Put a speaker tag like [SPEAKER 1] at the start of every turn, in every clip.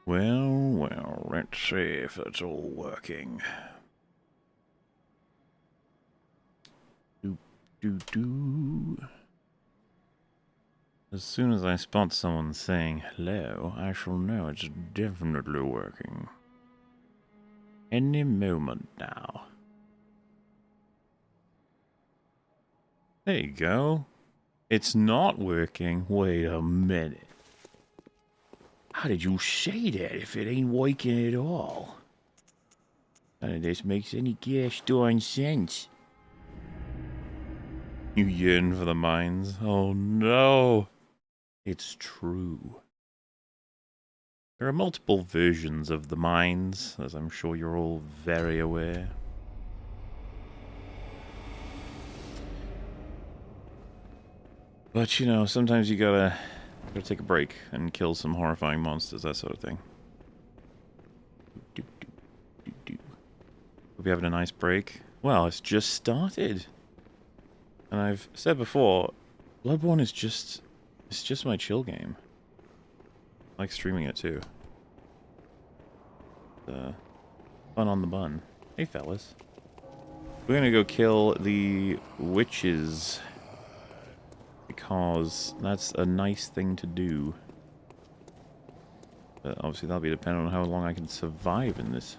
[SPEAKER 1] Well, let's see if it's all working. Do. As soon as I spot someone saying hello, I shall know it's definitely working. Any moment now. There you go. It's not working. Wait a minute. How did you say that if it ain't working at all? None of this makes any gosh darn sense. You yearn for the mines? Oh no! It's true. There are multiple versions of the mines, as I'm sure you're all very aware. But, you know, sometimes you gotta take a break and kill some horrifying monsters, that sort of thing. Hope you're having a nice break. Well, it's just started. And I've said before, Bloodborne is just... it's just my chill game. I like streaming it too. Fun on the bun. Hey fellas. We're gonna go kill the witches. Because that's a nice thing to do. But obviously that'll be dependent on how long I can survive in this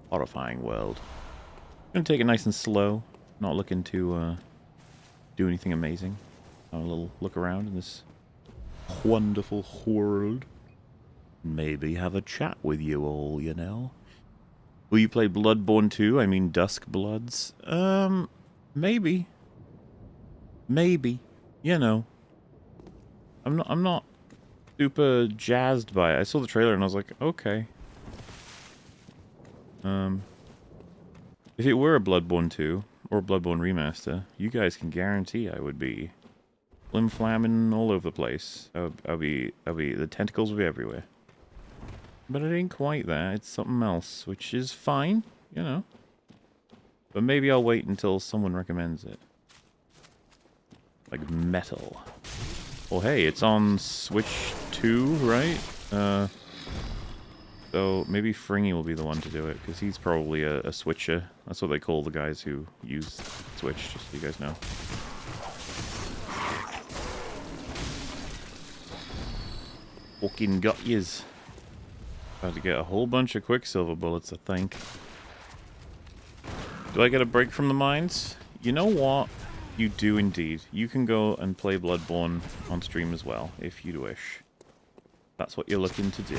[SPEAKER 1] horrifying world. I'm gonna take it nice and slow. Not looking to do anything amazing. Have a little look around in this wonderful world. Maybe have a chat with you all, you know. Will you play Bloodborne 2? I mean Dusk Bloods? Maybe. Maybe. You know. I'm not super jazzed by it. I saw the trailer and I was like, okay. If it were a Bloodborne 2 or a Bloodborne remaster, you guys can guarantee I would be flim-flamming all over the place. I'll be the tentacles will be everywhere. But it ain't quite that. It's something else, which is fine, you know. But maybe I'll wait until someone recommends it. Like metal. Well, hey, it's on Switch 2, right? So maybe Fringy will be the one to do it, because he's probably a switcher. That's what they call the guys who use Switch, just so you guys know. Fucking got yous. About to get a whole bunch of Quicksilver bullets, I think. Do I get a break from the mines? You know what? You do indeed. You can go and play Bloodborne on stream as well, if you wish. That's what you're looking to do.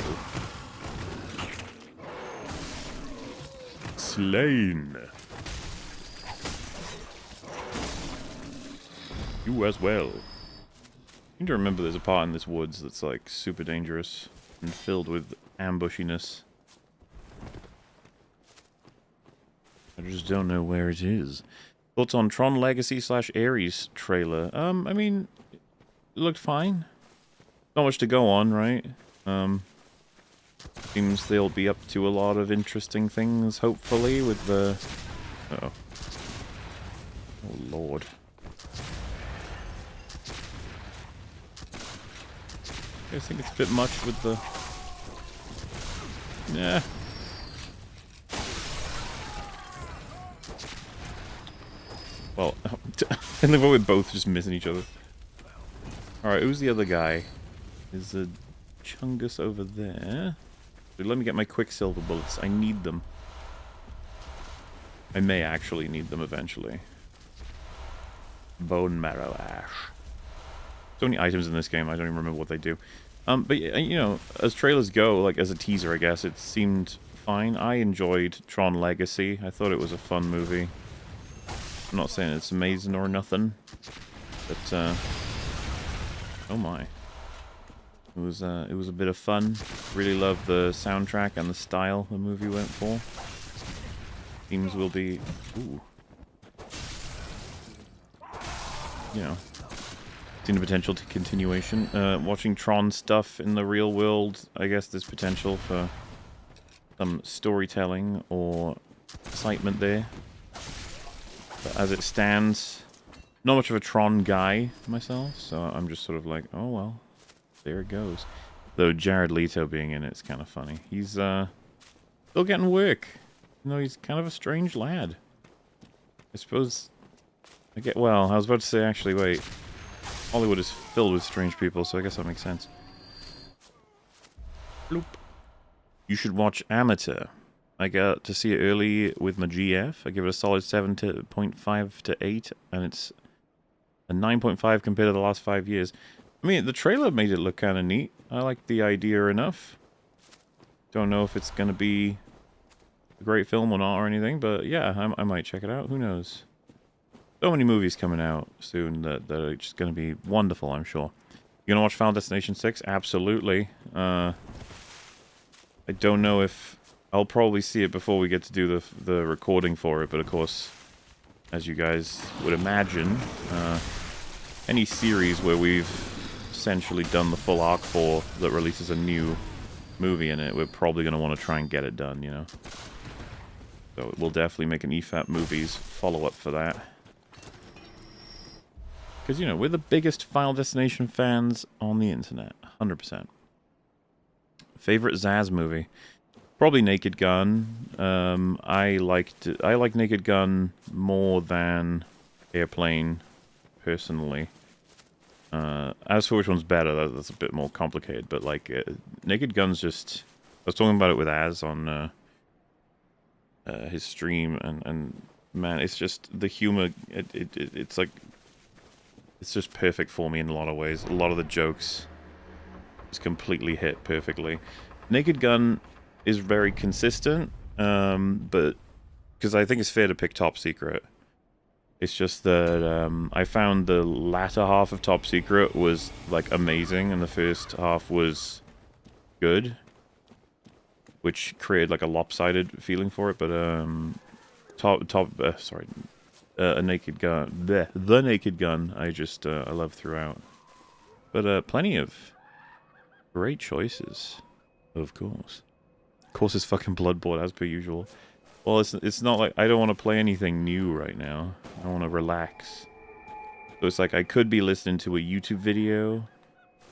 [SPEAKER 1] Slain. You as well. You need to remember there's a part in this woods that's like super dangerous and filled with ambushiness. I just don't know where it is. Thoughts on Tron Legacy / Ares trailer? I mean, it looked fine. Not much to go on, right? Seems they'll be up to a lot of interesting things, hopefully, with the... Uh-oh. Oh, Lord. I think it's a bit much with the... Yeah. Well, I love how we're both just missing each other. Alright, who's the other guy? There's a Chungus over there. Dude, let me get my Quicksilver bullets. I need them. I may actually need them eventually. Bone Marrow Ash. So many items in this game, I don't even remember what they do. But, you know, as trailers go, like, as a teaser, I guess, it seemed fine. I enjoyed Tron Legacy. I thought it was a fun movie. I'm not saying it's amazing or nothing, but, oh my. It was a bit of fun. Really loved the soundtrack and the style the movie went for. Themes will be... Ooh. You know. Seen the potential to continuation. Watching Tron stuff in the real world, I guess there's potential for some storytelling or excitement there. But as it stands, not much of a Tron guy myself, so I'm just sort of like, oh well, there it goes. Though Jared Leto being in it's kind of funny. He's still getting work. You know, he's kind of a strange lad. I suppose... Well, I was about to say, actually, wait. Hollywood is filled with strange people, so I guess that makes sense. Bloop. You should watch Amateur. I got to see it early with my GF. I give it a solid 7.5 to 8, and it's a 9.5 compared to the last 5 years. I mean, the trailer made it look kind of neat. I like the idea enough. Don't know if it's going to be a great film or not or anything, but yeah, I might check it out. Who knows? So many movies coming out soon that are just going to be wonderful, I'm sure. You gonna watch Final Destination 6? Absolutely. I don't know if... I'll probably see it before we get to do the recording for it, but of course, as you guys would imagine, any series where we've essentially done the full arc for that releases a new movie in it, we're probably going to want to try and get it done, you know? So we'll definitely make an EFAP Movies follow-up for that. Because, you know, we're the biggest Final Destination fans on the internet. 100%. Favorite Zaz movie? Probably Naked Gun. I like Naked Gun more than Airplane, personally. As for which one's better, that's a bit more complicated. But, like, Naked Gun's just... I was talking about it with Az on his stream, and man, it's just the humor. It's like... It's just perfect for me in a lot of ways. A lot of the jokes just completely hit perfectly. Naked Gun is very consistent, but because I think it's fair to pick Top Secret. It's just that I found the latter half of Top Secret was like amazing, and the first half was good, which created like a lopsided feeling for it. But A Naked Gun, the Naked Gun, I love throughout. But plenty of great choices, of course. Of course, it's fucking Bloodborne as per usual. Well, it's not like I don't want to play anything new right now. I want to relax. So it's like I could be listening to a YouTube video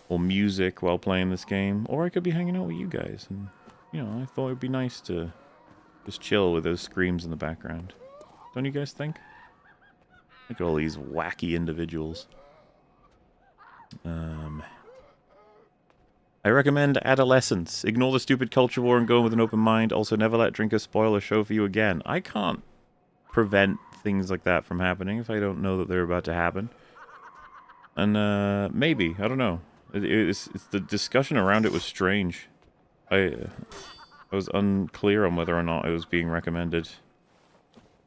[SPEAKER 1] or music while playing this game, or I could be hanging out with you guys. And you know, I thought it'd be nice to just chill with those screams in the background. Don't you guys think? Look at all these wacky individuals. I recommend Adolescence. Ignore the stupid culture war and go in with an open mind. Also, never let drinkers spoil a show for you again. I can't prevent things like that from happening if I don't know that they're about to happen. And, maybe. I don't know. It's the discussion around it was strange. I was unclear on whether or not it was being recommended.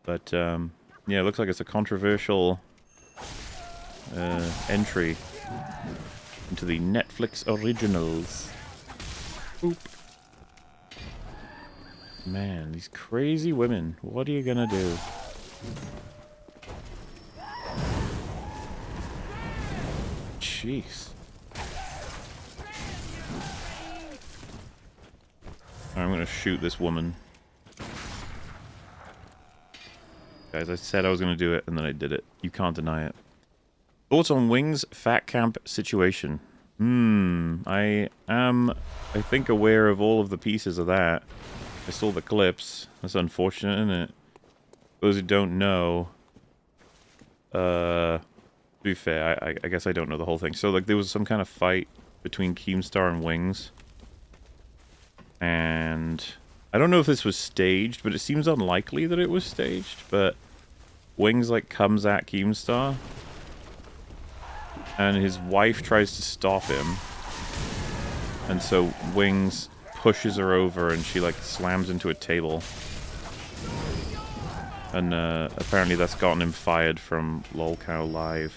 [SPEAKER 1] But, yeah, it looks like it's a controversial entry into the Netflix originals. Oop. Man, these crazy women. What are you gonna do? Jeez. I'm gonna shoot this woman. Guys, I said I was going to do it, and then I did it. You can't deny it. Thoughts on Wings Fat Camp situation? I am, I think, aware of all of the pieces of that. I saw the clips. That's unfortunate, isn't it? Those who don't know, to be fair, I guess I don't know the whole thing. So, like, there was some kind of fight between Keemstar and Wings. And I don't know if this was staged, but it seems unlikely that it was staged. But Wings, like, comes at Keemstar, and his wife tries to stop him. And so Wings pushes her over, and she, like, slams into a table. And apparently that's gotten him fired from LOLcow Live.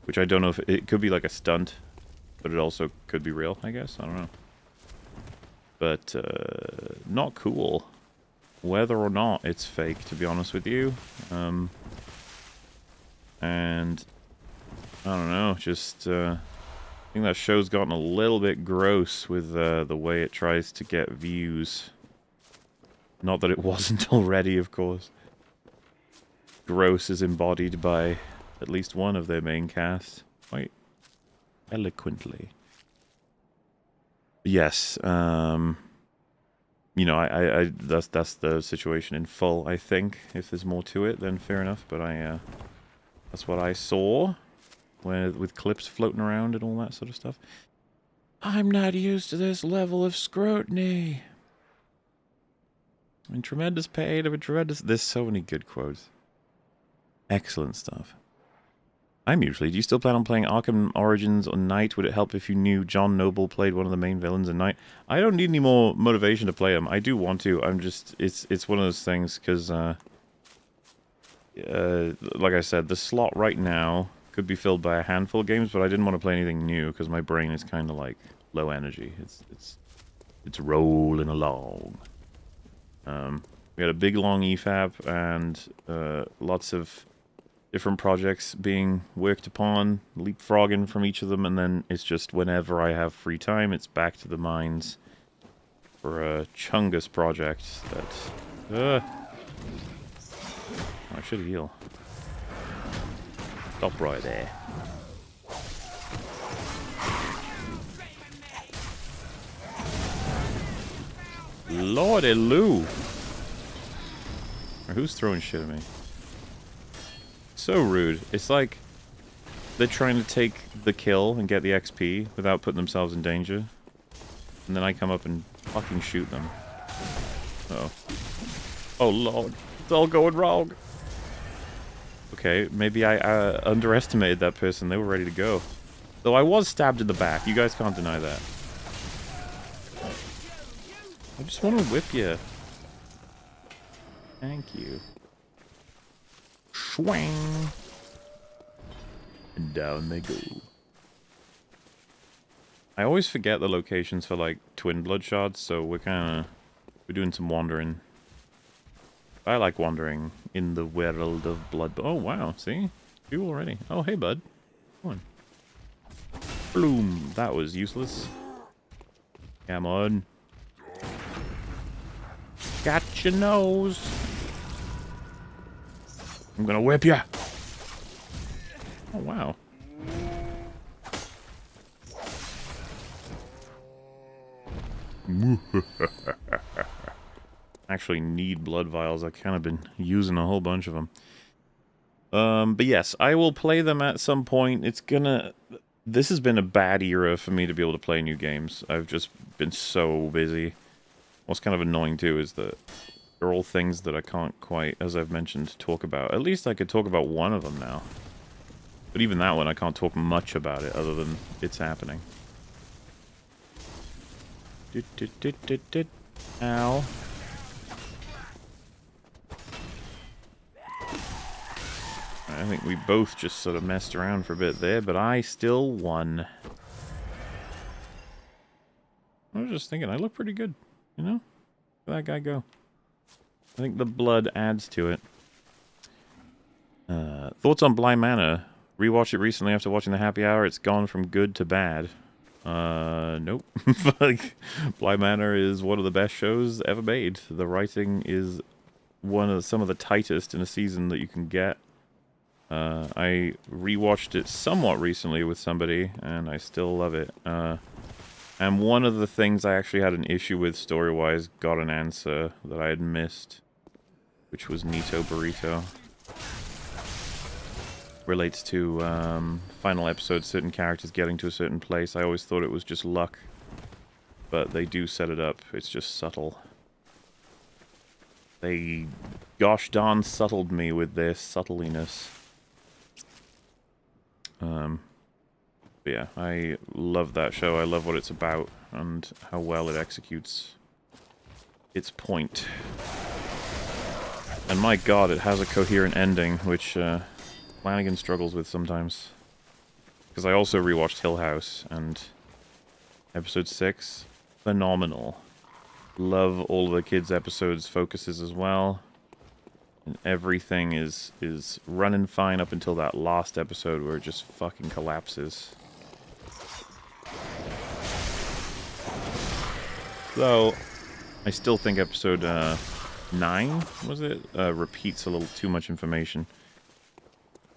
[SPEAKER 1] Which I don't know if... It could be, like, a stunt, but it also could be real, I guess. I don't know. But, not cool. Whether or not it's fake, to be honest with you. And, I don't know, just, I think that show's gotten a little bit gross with the way it tries to get views. Not that it wasn't already, of course. Gross is embodied by at least one of their main cast, quite eloquently. Yes, you know, that's the situation in full, I think. If there's more to it, then fair enough, but that's what I saw with clips floating around and all that sort of stuff. I'm not used to this level of scrutiny. I'm in tremendous pain, I'm in tremendous... There's so many good quotes. Excellent stuff. Do you still plan on playing Arkham Origins on Night? Would it help if you knew John Noble played one of the main villains in Night? I don't need any more motivation to play him. I do want to. I'm just... It's one of those things, because, like I said, the slot right now could be filled by a handful of games, but I didn't want to play anything new, because my brain is kind of, like, low energy. It's rolling along. We had a big, long EFAP, and lots of different projects being worked upon, leapfrogging from each of them, and then it's just whenever I have free time, it's back to the mines for a Chungus project that... I should heal. Stop right there. Lordy Lou! Who's throwing shit at me? So rude. It's like they're trying to take the kill and get the XP without putting themselves in danger. And then I come up and fucking shoot them. Uh-oh. Oh lord. It's all going wrong. Okay, maybe I underestimated that person. They were ready to go. Though I was stabbed in the back. You guys can't deny that. I just want to whip you. Thank you. Swing! And down they go. I always forget the locations for, like, twin bloodshots, so we're doing some wandering. I like wandering in the world of blood. Oh, wow, see? 2 already. Oh, hey, bud. Come on. Bloom! That was useless. Come on. Got your nose! I'm gonna whip ya! Oh, wow. Actually need blood vials. I've kind of been using a whole bunch of them. But yes, I will play them at some point. This has been a bad era for me to be able to play new games. I've just been so busy. What's kind of annoying too is that they're all things that I can't quite, as I've mentioned, talk about. At least I could talk about one of them now. But even that one, I can't talk much about it other than it's happening. Ow. I think we both just sort of messed around for a bit there, but I still won. I was just thinking, I look pretty good, you know? Let that guy go. I think the blood adds to it. Thoughts on Bly Manor? Rewatched it recently after watching the Happy Hour. It's gone from good to bad. Nope. Like, Bly Manor is one of the best shows ever made. The writing is some of the tightest in a season that you can get. I rewatched it somewhat recently with somebody, and I still love it. And one of the things I actually had an issue with story-wise got an answer that I had missed, which was Nito Burrito. Relates to final episode, certain characters getting to a certain place. I always thought it was just luck, but they do set it up. It's just subtle. They gosh darn subtled me with their subtliness. But yeah, I love that show. I love what it's about and how well it executes its point. And my god, it has a coherent ending, which Flanagan struggles with sometimes. Because I also rewatched Hill House, and episode 6, phenomenal. Love all of the kids' episodes' focuses as well. And everything is running fine up until that last episode where it just fucking collapses. So, I still think episode 9, was it? Repeats a little too much information.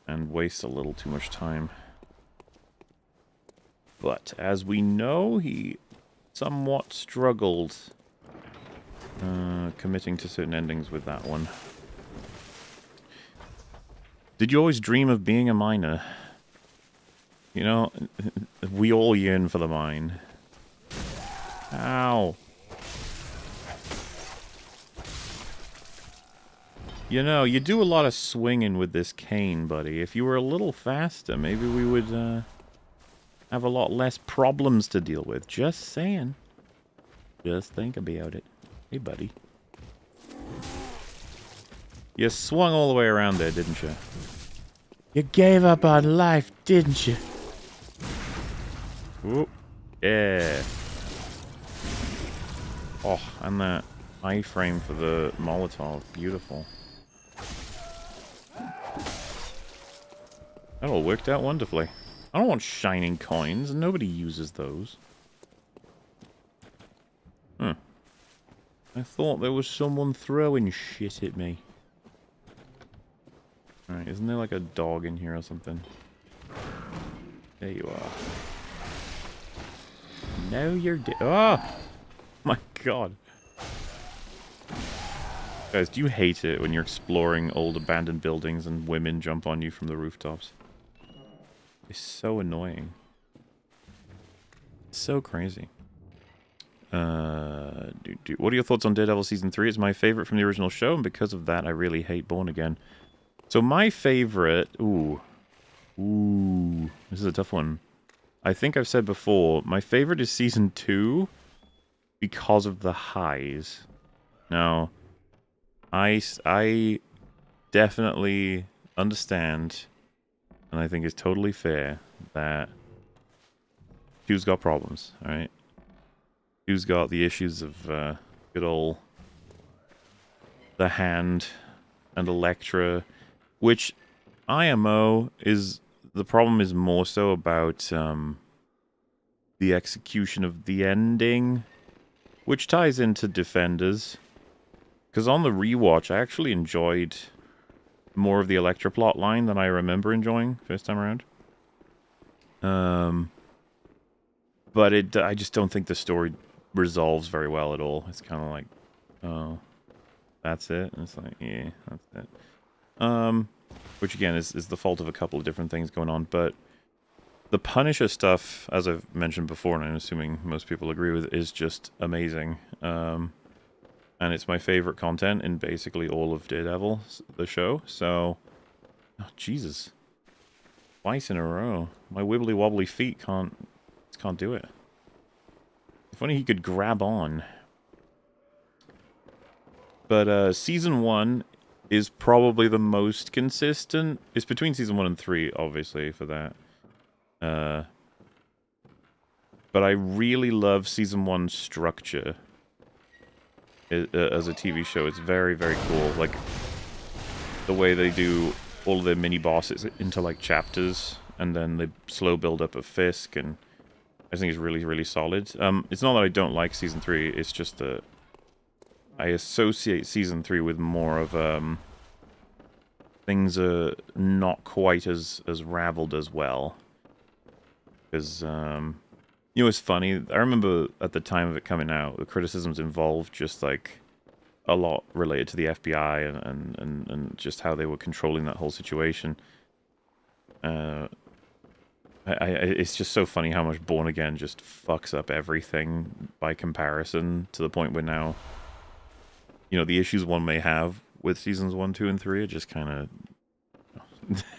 [SPEAKER 1] And wastes a little too much time. But, as we know, he somewhat struggled committing to certain endings with that one. Did you always dream of being a miner? You know, we all yearn for the mine. Ow. You know, you do a lot of swinging with this cane, buddy. If you were a little faster, maybe we would have a lot less problems to deal with. Just saying. Just think about it. Hey, buddy. You swung all the way around there, didn't you? You gave up on life, didn't you? Whoop. Yeah. Oh, and that iframe for the Molotov. Beautiful. That all worked out wonderfully. I don't want shining coins. Nobody uses those. Huh. I thought there was someone throwing shit at me. Alright, isn't there like a dog in here or something? There you are. No, you're dead. Oh! My god. Guys, do you hate it when you're exploring old abandoned buildings and women jump on you from the rooftops? It's so annoying. It's so crazy. What are your thoughts on Daredevil Season 3? It's my favorite from the original show, and because of that, I really hate Born Again. So my favorite... Ooh, this is a tough one. I think I've said before, my favorite is Season 2 because of the highs. Now, I definitely understand, and I think it's totally fair, that Q's got problems, alright? Q's got the issues of good old The Hand and Elektra, which IMO is... The problem is more so about the execution of the ending, which ties into Defenders. Because on the rewatch, I actually enjoyed more of the Elektra plot line than I remember enjoying first time around. But I just don't think the story resolves very well at all. It's kind of like, oh, that's it? And it's like, yeah, that's it. Which again is the fault of a couple of different things going on, but the Punisher stuff, as I've mentioned before, and I'm assuming most people agree with, is just amazing. And it's my favorite content in basically all of Daredevil, the show, so... Oh, Jesus. Twice in a row. My wibbly-wobbly feet can't do it. If only he could grab on. But, Season 1... is probably the most consistent. It's between Season 1 and 3, obviously, for that. But I really love Season 1's structure as a TV show. It's very, very cool. Like, the way they do all of their mini-bosses into, like, chapters, and then the slow build-up of Fisk, and I think it's really, really solid. It's not that I don't like Season 3, it's just that I associate Season 3 with more of, things are not quite as raveled as well. Because, you know, it's funny, I remember at the time of it coming out, the criticisms involved just, like, a lot related to the FBI and just how they were controlling that whole situation. It's just so funny how much Born Again just fucks up everything by comparison, to the point where now, you know, the issues one may have with seasons 1, 2, and 3 are just kind of...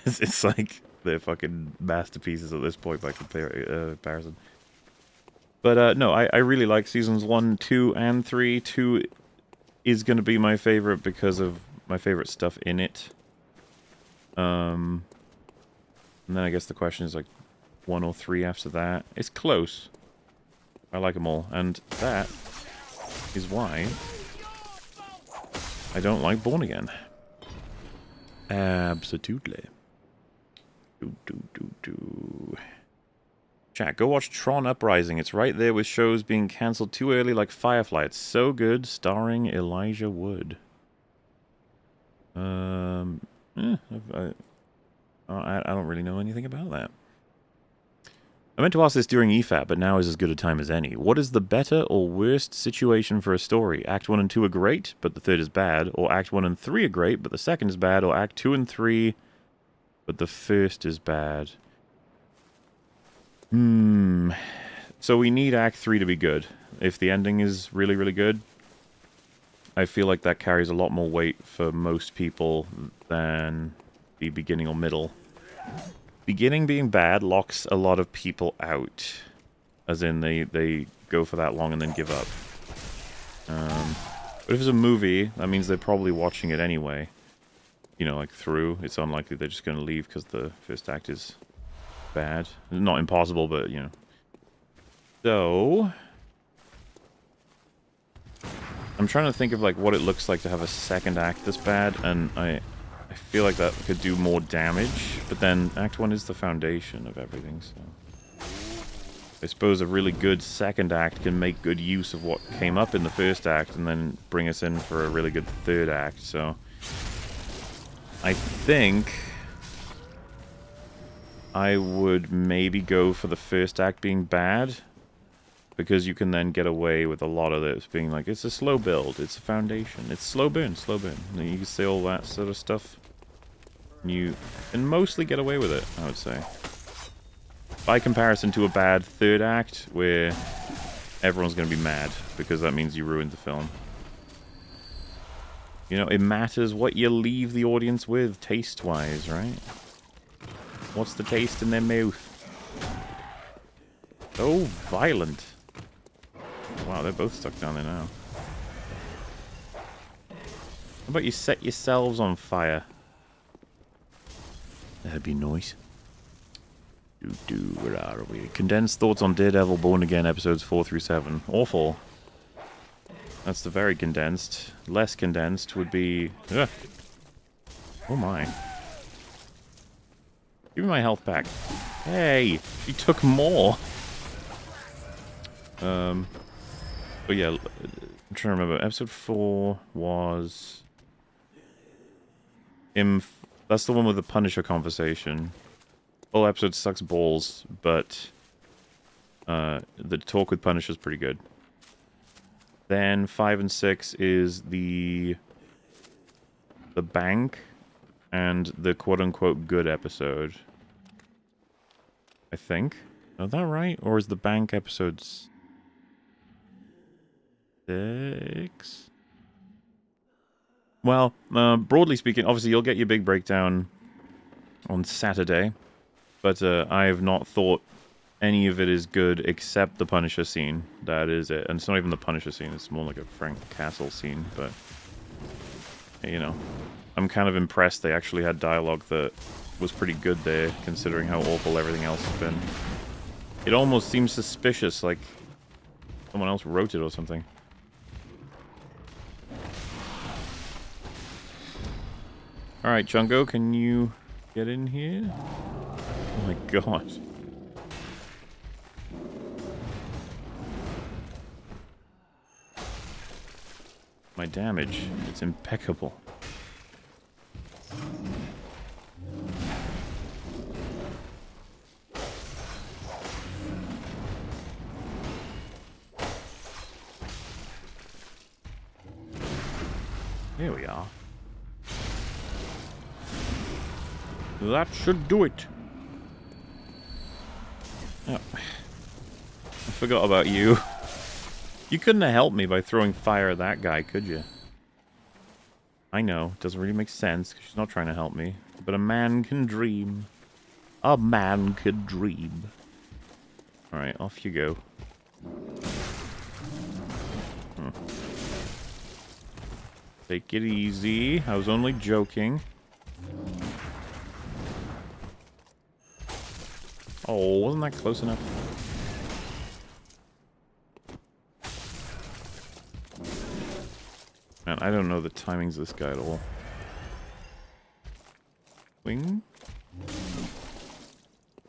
[SPEAKER 1] it's like they're fucking masterpieces at this point by comparison. But no, I really like seasons 1, 2, and 3. 2 is going to be my favorite because of my favorite stuff in it. And then I guess the question is like 1 or 3 after that. It's close. I like them all. And that is why I don't like Born Again. Absolutely. Chat, go watch Tron Uprising. It's right there with shows being cancelled too early like Firefly. It's so good, starring Elijah Wood. I don't really know anything about that. I meant to ask this during EFAT, but now is as good a time as any. What is the better or worst situation for a story? Act 1 and 2 are great, but the third is bad. Or Act 1 and 3 are great, but the second is bad. Or Act 2 and 3, but the first is bad. So we need Act 3 to be good. If the ending is really, really good, I feel like that carries a lot more weight for most people than the beginning or middle. Beginning being bad locks a lot of people out. As in, they go for that long and then give up. But if it's a movie, that means they're probably watching it anyway. You know, like through. It's unlikely they're just going to leave because the first act is bad. Not impossible, but, you know. So... I'm trying to think of, like, what it looks like to have a second act this bad, and I feel like that could do more damage, but then Act 1 is the foundation of everything, so... I suppose a really good second act can make good use of what came up in the first act, and then bring us in for a really good third act, so... I think... I would maybe go for the first act being bad, because you can then get away with a lot of this being like, it's a slow build, it's a foundation, it's slow burn, and you can say all that sort of stuff. You can mostly get away with it, I would say. By comparison to a bad third act, where everyone's going to be mad, because that means you ruined the film. You know, it matters what you leave the audience with, taste-wise, right? What's the taste in their mouth? So violent. Wow, they're both stuck down there now. How about you set yourselves on fire? That'd be nice. Where are we? Condensed thoughts on Daredevil Born Again episodes 4 through 7. Awful. That's the very condensed. Less condensed would be... Ugh. Oh my. Give me my health back. Hey! She took more! But yeah, I'm trying to remember. Episode 4 was... That's the one with the Punisher conversation. Whole episode sucks balls, but the talk with Punisher is pretty good. Then 5 and 6 is the bank and the quote-unquote good episode. I think. Is that right? Or is the bank episodes 6? Well, broadly speaking, obviously you'll get your big breakdown on Saturday, but I have not thought any of it is good except the Punisher scene. That is it. And it's not even the Punisher scene, it's more like a Frank Castle scene, but, you know, I'm kind of impressed they actually had dialogue that was pretty good there, considering how awful everything else has been. It almost seems suspicious, like someone else wrote it or something. Alright, Chungo, can you get in here? Oh my god. My damage, it's impeccable. There we are. That should do it. Oh. I forgot about you. You couldn't have helped me by throwing fire at that guy, could you? I know, it doesn't really make sense, because she's not trying to help me. But a man can dream. A man could dream. Alright, off you go. Take it easy. I was only joking. Oh, wasn't that close enough? Man, I don't know the timings of this guy at all. Wing?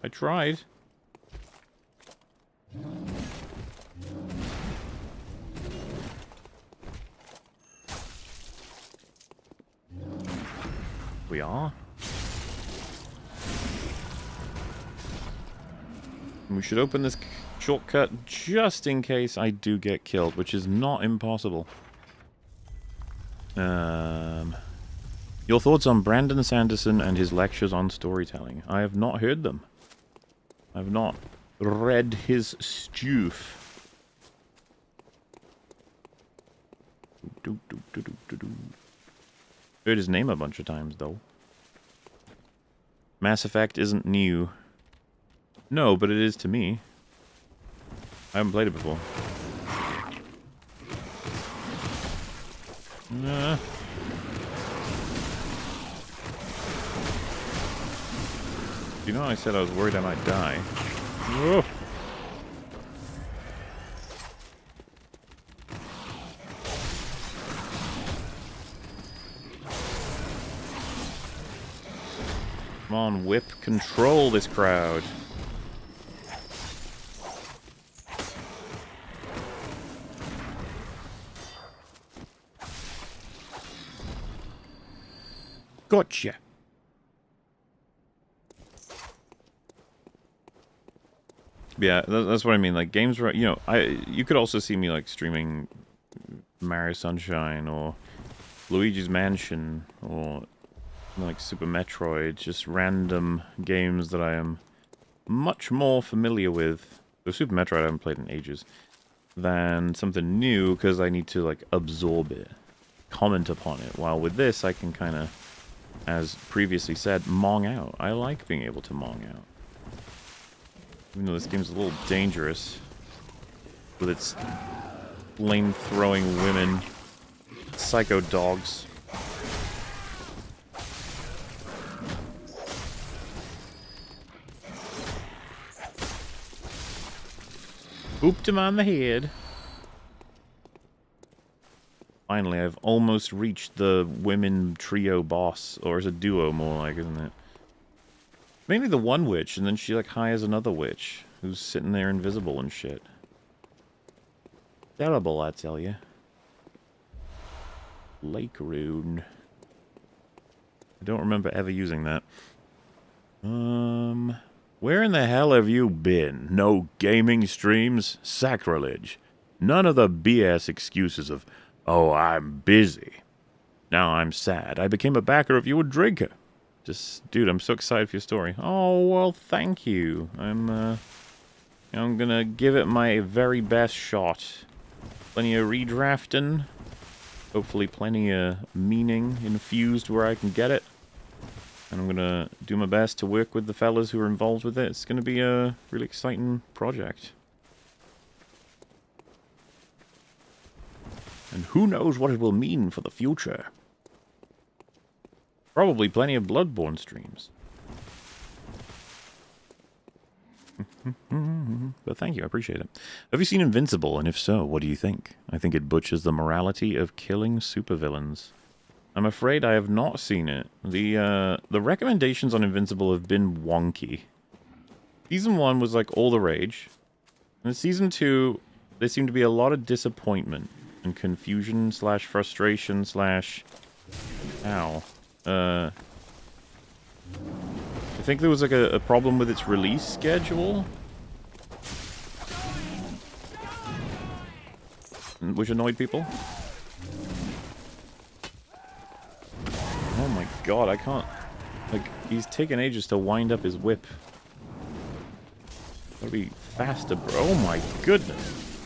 [SPEAKER 1] I tried. We are? We should open this shortcut just in case I do get killed, which is not impossible. Your thoughts on Brandon Sanderson and his lectures on storytelling? I have not heard them. I have not read his stoof. Heard his name a bunch of times, though. Mass Effect isn't new. No, but it is to me. I haven't played it before. You know, I said I was worried I might die. Whoa. Come on, whip, control this crowd. Gotcha. Yeah, that's what I mean. Like games where, you know, you could also see me like streaming Mario Sunshine or Luigi's Mansion or like Super Metroid, just random games that I am much more familiar with. So Super Metroid I haven't played in ages, than something new because I need to like absorb it, comment upon it. While with this, I can kind of, as previously said, mong out. I like being able to mong out. Even though this game's a little dangerous with its flame-throwing women, psycho dogs. Booped him on the head. Finally, I've almost reached the women trio boss, or it's a duo more like, isn't it? Mainly the one witch, and then she like hires another witch who's sitting there invisible and shit. Terrible, I tell you. Lake Rune. I don't remember ever using that. Where in the hell have you been? No gaming streams? Sacrilege. None of the BS excuses of, oh, I'm busy. Now I'm sad. I became a backer of you a drinker. Just, dude, I'm so excited for your story. Oh, well, thank you. I'm gonna give it my very best shot. Plenty of redrafting. Hopefully plenty of meaning infused where I can get it. And I'm gonna do my best to work with the fellas who are involved with it. It's gonna be a really exciting project. And who knows what it will mean for the future. Probably plenty of Bloodborne streams. But thank you, I appreciate it. Have you seen Invincible, and if so, what do you think? I think it butchers the morality of killing supervillains. I'm afraid I have not seen it. The recommendations on Invincible have been wonky. Season 1 was like all the rage. And Season 2, there seemed to be a lot of disappointment and confusion slash frustration slash... Ow. I think there was like a problem with its release schedule, which annoyed people. Oh my god, I can't... Like, he's taking ages to wind up his whip. Gotta be faster, bro. Oh my goodness.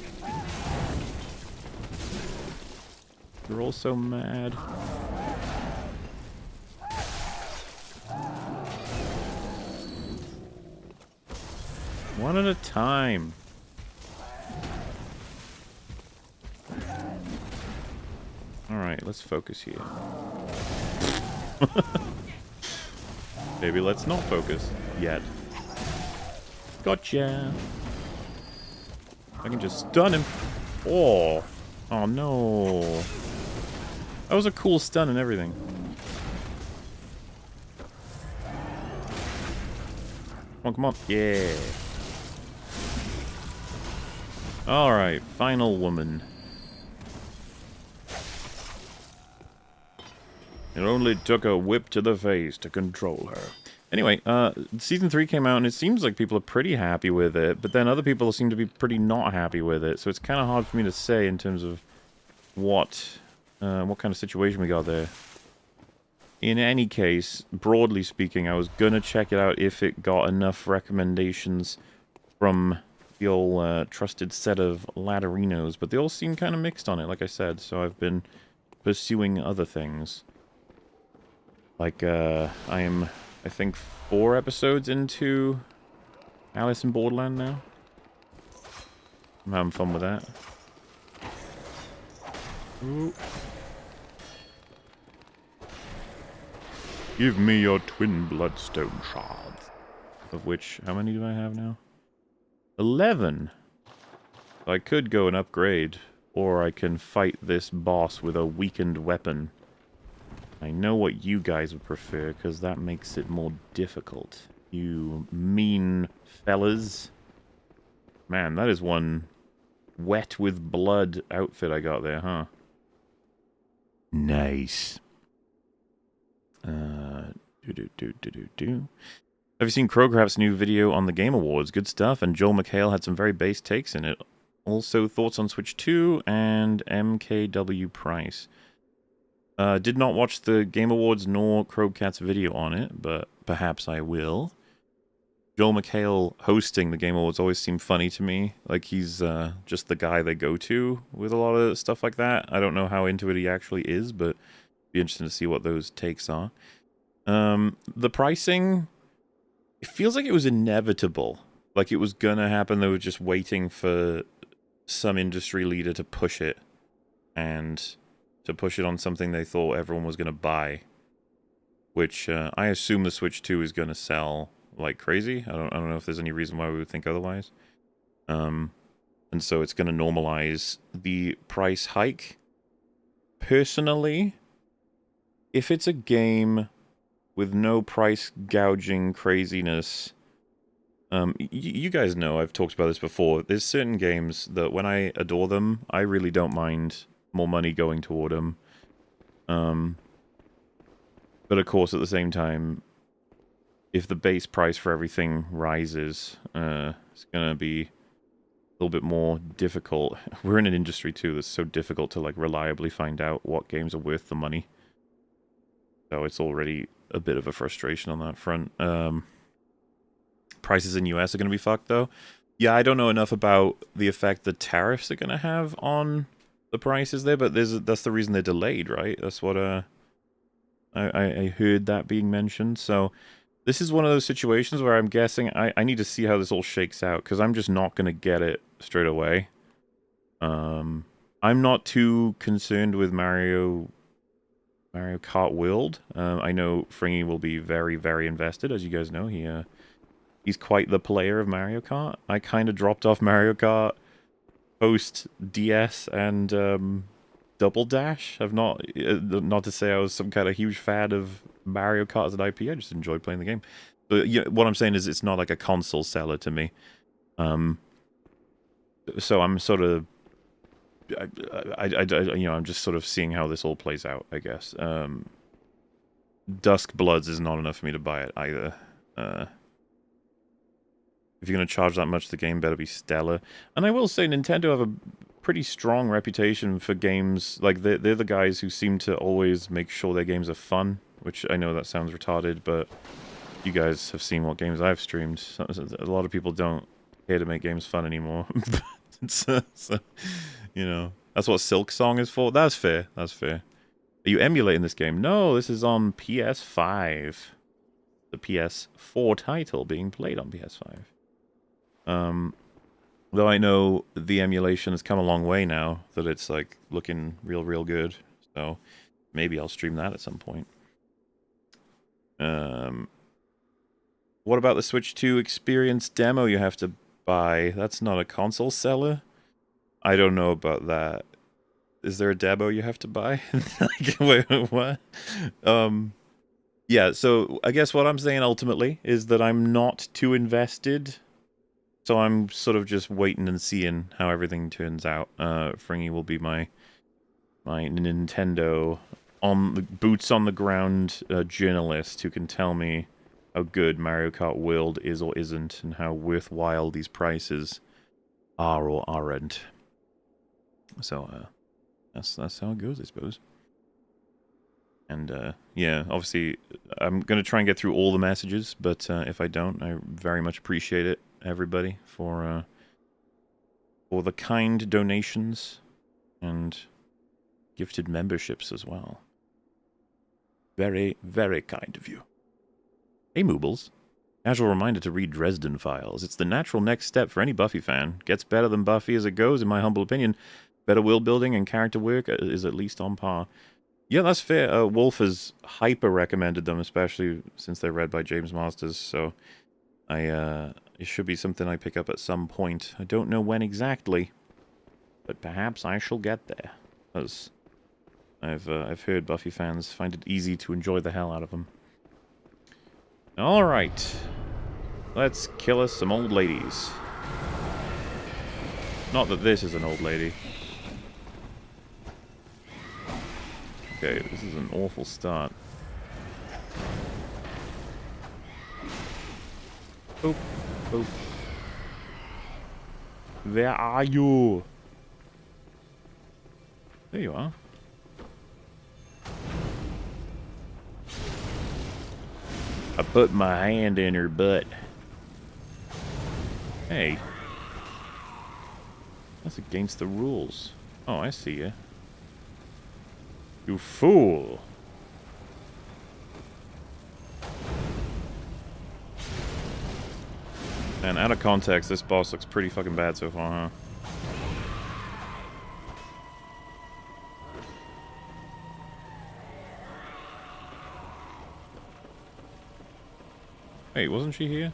[SPEAKER 1] They're all so mad. One at a time. Alright, let's focus here. Maybe let's not focus. Yet. Gotcha! I can just stun him. Oh! Oh no! That was a cool stun and everything. Come on, come on. Yeah! Alright, final woman. It only took a whip to the face to control her. Anyway, Season 3 came out, and it seems like people are pretty happy with it, but then other people seem to be pretty not happy with it, so it's kind of hard for me to say in terms of what kind of situation we got there. In any case, broadly speaking, I was gonna check it out if it got enough recommendations from the old trusted set of ladderinos, but they all seem kind of mixed on it, like I said, so I've been pursuing other things. Like, I am, I think, 4 episodes into Alice in Borderland now. I'm having fun with that. Ooh. Give me your twin bloodstone shards. Of which, how many do I have now? 11! I could go and upgrade, or I can fight this boss with a weakened weapon. I know what you guys would prefer, because that makes it more difficult. You mean fellas. Man, that is one wet with blood outfit I got there, huh? Nice. Have you seen Crowcraft's new video on the Game Awards? Good stuff, and Joel McHale had some very base takes in it. Also, thoughts on Switch 2 and MKW price. Did not watch the Game Awards nor Crowcat's video on it, but perhaps I will. Joel McHale hosting the Game Awards always seemed funny to me. Like, he's just the guy they go to with a lot of stuff like that. I don't know how into it he actually is, but it'd be interesting to see what those takes are. The pricing, it feels like it was inevitable. Like it was gonna happen. They were just waiting for some industry leader to push it, and to push it on something they thought everyone was gonna buy. Which I assume the Switch 2 is gonna sell like crazy. I don't know if there's any reason why we would think otherwise. And so it's gonna normalize the price hike. Personally, if it's a game with no price gouging craziness, you guys know I've talked about this before. There's certain games that when I adore them, I really don't mind more money going toward them. But of course, at the same time, if the base price for everything rises, it's going to be a little bit more difficult. We're in an industry, too, that's so difficult to like reliably find out what games are worth the money. So it's already a bit of a frustration on that front. Prices in US are going to be fucked, though. Yeah, I don't know enough about the effect the tariffs are going to have on the prices there, but that's the reason they're delayed, right? That's what I heard that being mentioned. So this is one of those situations where I'm guessing I need to see how this all shakes out, because I'm just not going to get it straight away. I'm not too concerned with Mario Kart World. I know Fringy will be very, very invested, as you guys know. He's quite the player of Mario Kart. I kind of dropped off Mario Kart post DS and Double Dash. I've not to say I was some kind of huge fan of Mario Kart as an IP. I just enjoyed playing the game. But yeah, what I'm saying is it's not like a console seller to me. So I'm sort of, I'm just sort of seeing how this all plays out, I guess. Dusk Bloods is not enough for me to buy it either. If you're going to charge that much, the game better be stellar. And I will say, Nintendo have a pretty strong reputation for games. Like, they're the guys who seem to always make sure their games are fun, which I know that sounds retarded, but you guys have seen what games I've streamed. A lot of people don't care to make games fun anymore. so, you know, that's what Silk Song is for. That's fair. That's fair. Are you emulating this game? No, this is on PS5. The PS4 title being played on PS5. Though I know the emulation has come a long way now, that it's like looking real good. So maybe I'll stream that at some point. What about the Switch 2 Experience demo you have to buy? That's not a console seller? I don't know about that. Is there a demo you have to buy? Like, wait, what? Yeah, so I guess what I'm saying ultimately is that I'm not too invested. So I'm sort of just waiting and seeing how everything turns out. Fringy will be my Nintendo boots on the ground journalist who can tell me how good Mario Kart World is or isn't, and how worthwhile these prices are or aren't. So, that's how it goes, I suppose. And, yeah, obviously, I'm going to try and get through all the messages, but if I don't, I very much appreciate it, everybody, for the kind donations and gifted memberships as well. Very, very kind of you. Hey, Moobles. Casual reminder to read Dresden Files. It's the natural next step for any Buffy fan. Gets better than Buffy as it goes, in my humble opinion. Better world building and character work is at least on par. Yeah, that's fair. Wolf has hyper recommended them, especially since they're read by James Masters, so it should be something I pick up at some point. I don't know when exactly, but perhaps I shall get there. Because I've heard Buffy fans find it easy to enjoy the hell out of them. Alright. Let's kill us some old ladies. Not that this is an old lady. Okay, this is an awful start. Oh, oh. Where are you? There you are. I put my hand in her butt. Hey. That's against the rules. Oh, I see ya. You fool! And out of context, this boss looks pretty fucking bad so far, huh? Wait, wasn't she here?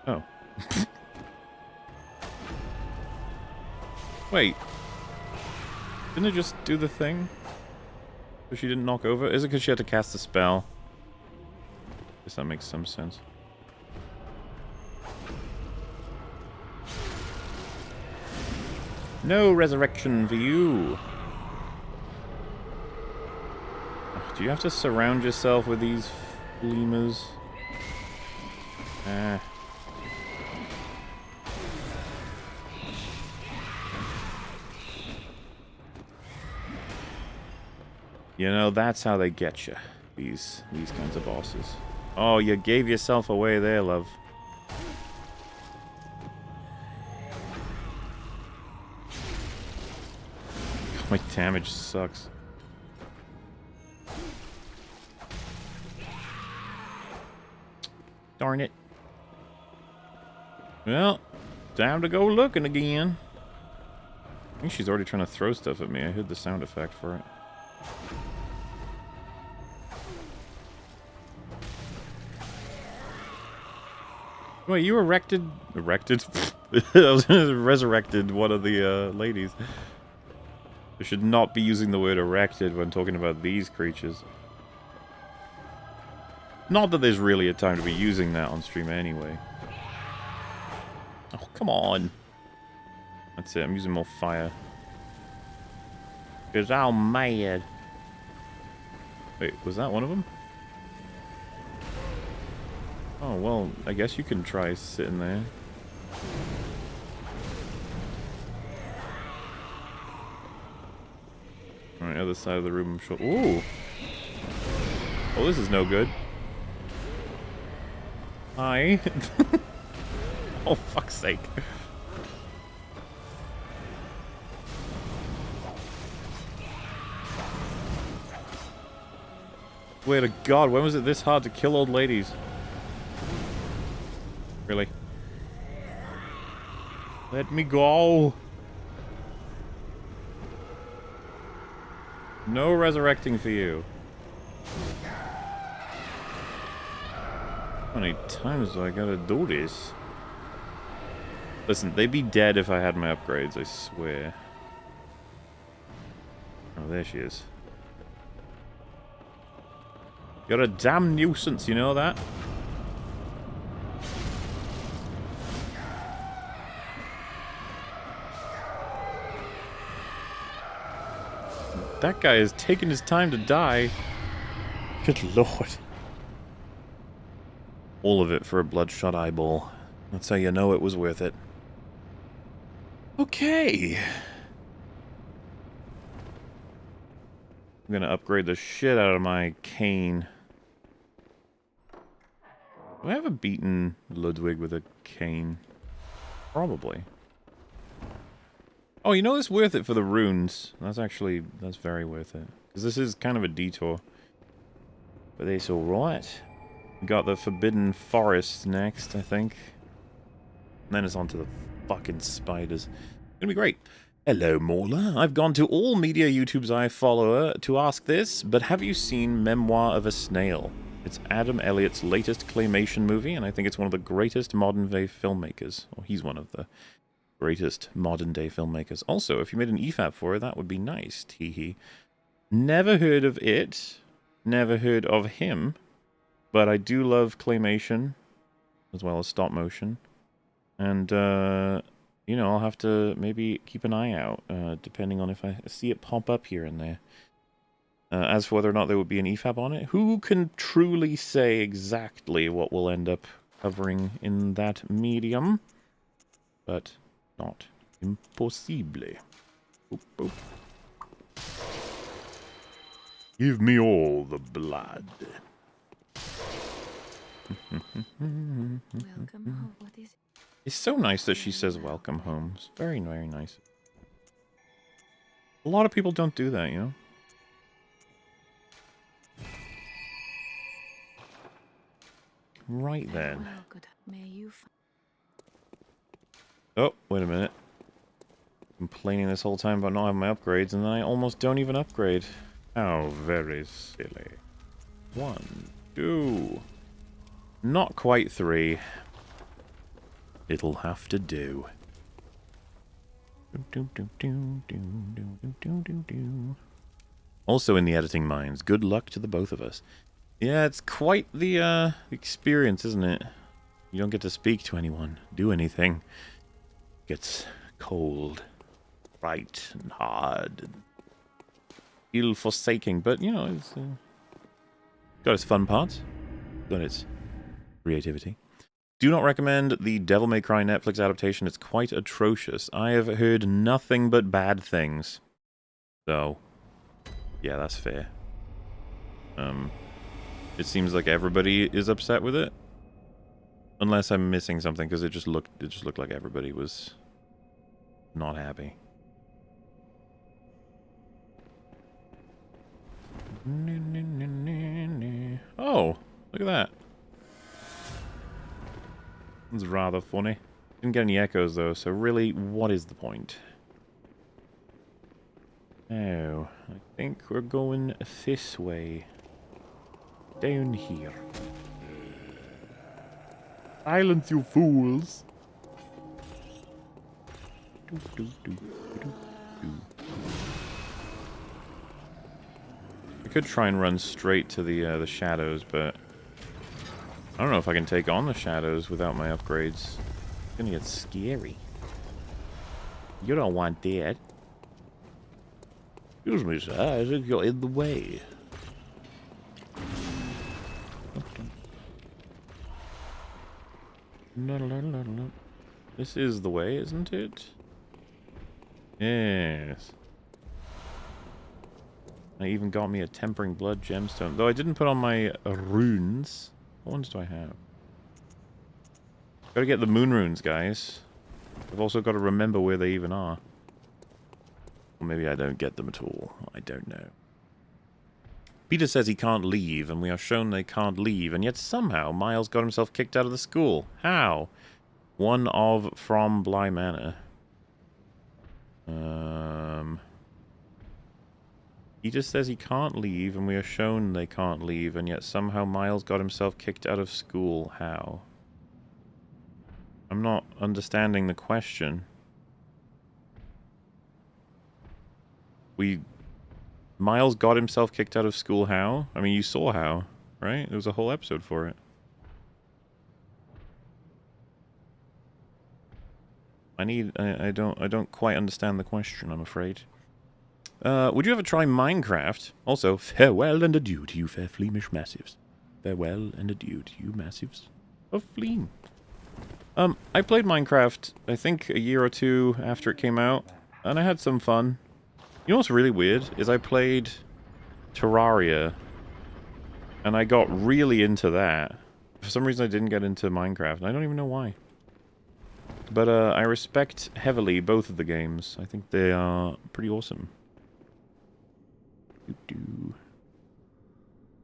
[SPEAKER 1] Oh. Wait. Didn't it just do the thing? So she didn't knock over? Is it because she had to cast a spell? Guess that makes some sense. No resurrection for you! Do you have to surround yourself with these lemurs? Ah. You know, that's how they get you. These kinds of bosses. Oh, you gave yourself away there, love. My damage sucks. Darn it. Well, time to go looking again. I think she's already trying to throw stuff at me. I heard the sound effect for it. Wait, you erected? Erected? I was resurrected one of the ladies. I should not be using the word erected when talking about these creatures. Not that there's really a time to be using that on stream anyway. Oh, come on. That's it, I'm using more fire. Because I'm mad. Wait, was that one of them? Oh, well, I guess you can try sitting there. Alright, other side of the room, I'm sure. Ooh! Oh, this is no good. Hi. Oh, fuck's sake. Swear to God, when was it this hard to kill old ladies? Really? Let me go! No resurrecting for you. How many times do I gotta do this? Listen, they'd be dead if I had my upgrades, I swear. Oh, there she is. You're a damn nuisance, you know that? That guy is taking his time to die. Good lord. All of it for a bloodshot eyeball. That's how you know it was worth it. Okay. I'm gonna upgrade the shit out of my cane. Have I ever beaten Ludwig with a cane? Probably. Oh, you know it's worth it for the runes. That's very worth it. Because this is kind of a detour. But it's alright. We got the Forbidden Forest next, I think. And then it's on to the fucking spiders. It's gonna be great. Hello, Mauler. I've gone to all media YouTubes I follow to ask this, but have you seen Memoir of a Snail? It's Adam Elliott's latest claymation movie, and I think it's one of the greatest modern-day filmmakers. Or he's one of the greatest modern-day filmmakers. Also, if you made an EFAP for it, that would be nice. Teehee. Never heard of it. Never heard of him. But I do love claymation, as well as stop motion. And, you know, I'll have to maybe keep an eye out, depending on if I see it pop up here and there. As for whether or not there would be an EFAB on it, who can truly say exactly what we'll end up covering in that medium? But not impossible. Boop, boop. Give me all the blood.
[SPEAKER 2] Welcome home. What is it?
[SPEAKER 1] It's so nice that she says welcome home. It's very, very nice. A lot of people don't do that, you know? Right then.
[SPEAKER 2] Well, good. May you
[SPEAKER 1] Oh, wait a minute. Complaining this whole time about not having my upgrades, and then I almost don't even upgrade. How very silly. 1, 2. Not quite 3. It'll have to do. Also in the editing minds, good luck to the both of us. Yeah, it's quite the experience, isn't it? You don't get to speak to anyone, do anything. It gets cold, bright, and hard, and ill-forsaking. But, you know, it's got its fun parts, got its creativity. Do not recommend the Devil May Cry Netflix adaptation. It's quite atrocious. I have heard nothing but bad things. So, yeah, that's fair. It seems like everybody is upset with it. Unless I'm missing something, because it just looked like everybody was not happy. Oh, look at that. That's rather funny. Didn't get any echoes though, so really, what is the point? Oh, I think we're going this way. Down here. Silence, you fools! I could try and run straight to the shadows, but I don't know if I can take on the shadows without my upgrades. It's gonna get scary. You don't want that. Excuse me, sir. I think you're in the way. This is the way, isn't it? Yes. I even got me a Tempering Blood gemstone. Though I didn't put on my runes. What ones do I have? Gotta get the moon runes, guys. I've also got to remember where they even are. Or maybe I don't get them at all. I don't know. Peter says he can't leave, and we are shown they can't leave, and yet somehow Miles got himself kicked out of the school. How? One of from Bly Manor. He just says he can't leave, and we are shown they can't leave, and yet somehow Miles got himself kicked out of school. How? I'm not understanding the question. Miles got himself kicked out of school how? I mean, you saw how, right? There was a whole episode for it. I don't quite understand the question, I'm afraid. Would you ever try Minecraft? Also, farewell and adieu to you fair Fleamish massives. Farewell and adieu to you massives of Fleam. I played Minecraft, I think, a year or two after it came out, and I had some fun. You know what's really weird? Is I played Terraria, and I got really into that. For some reason I didn't get into Minecraft, and I don't even know why. But I respect heavily both of the games. I think they are pretty awesome.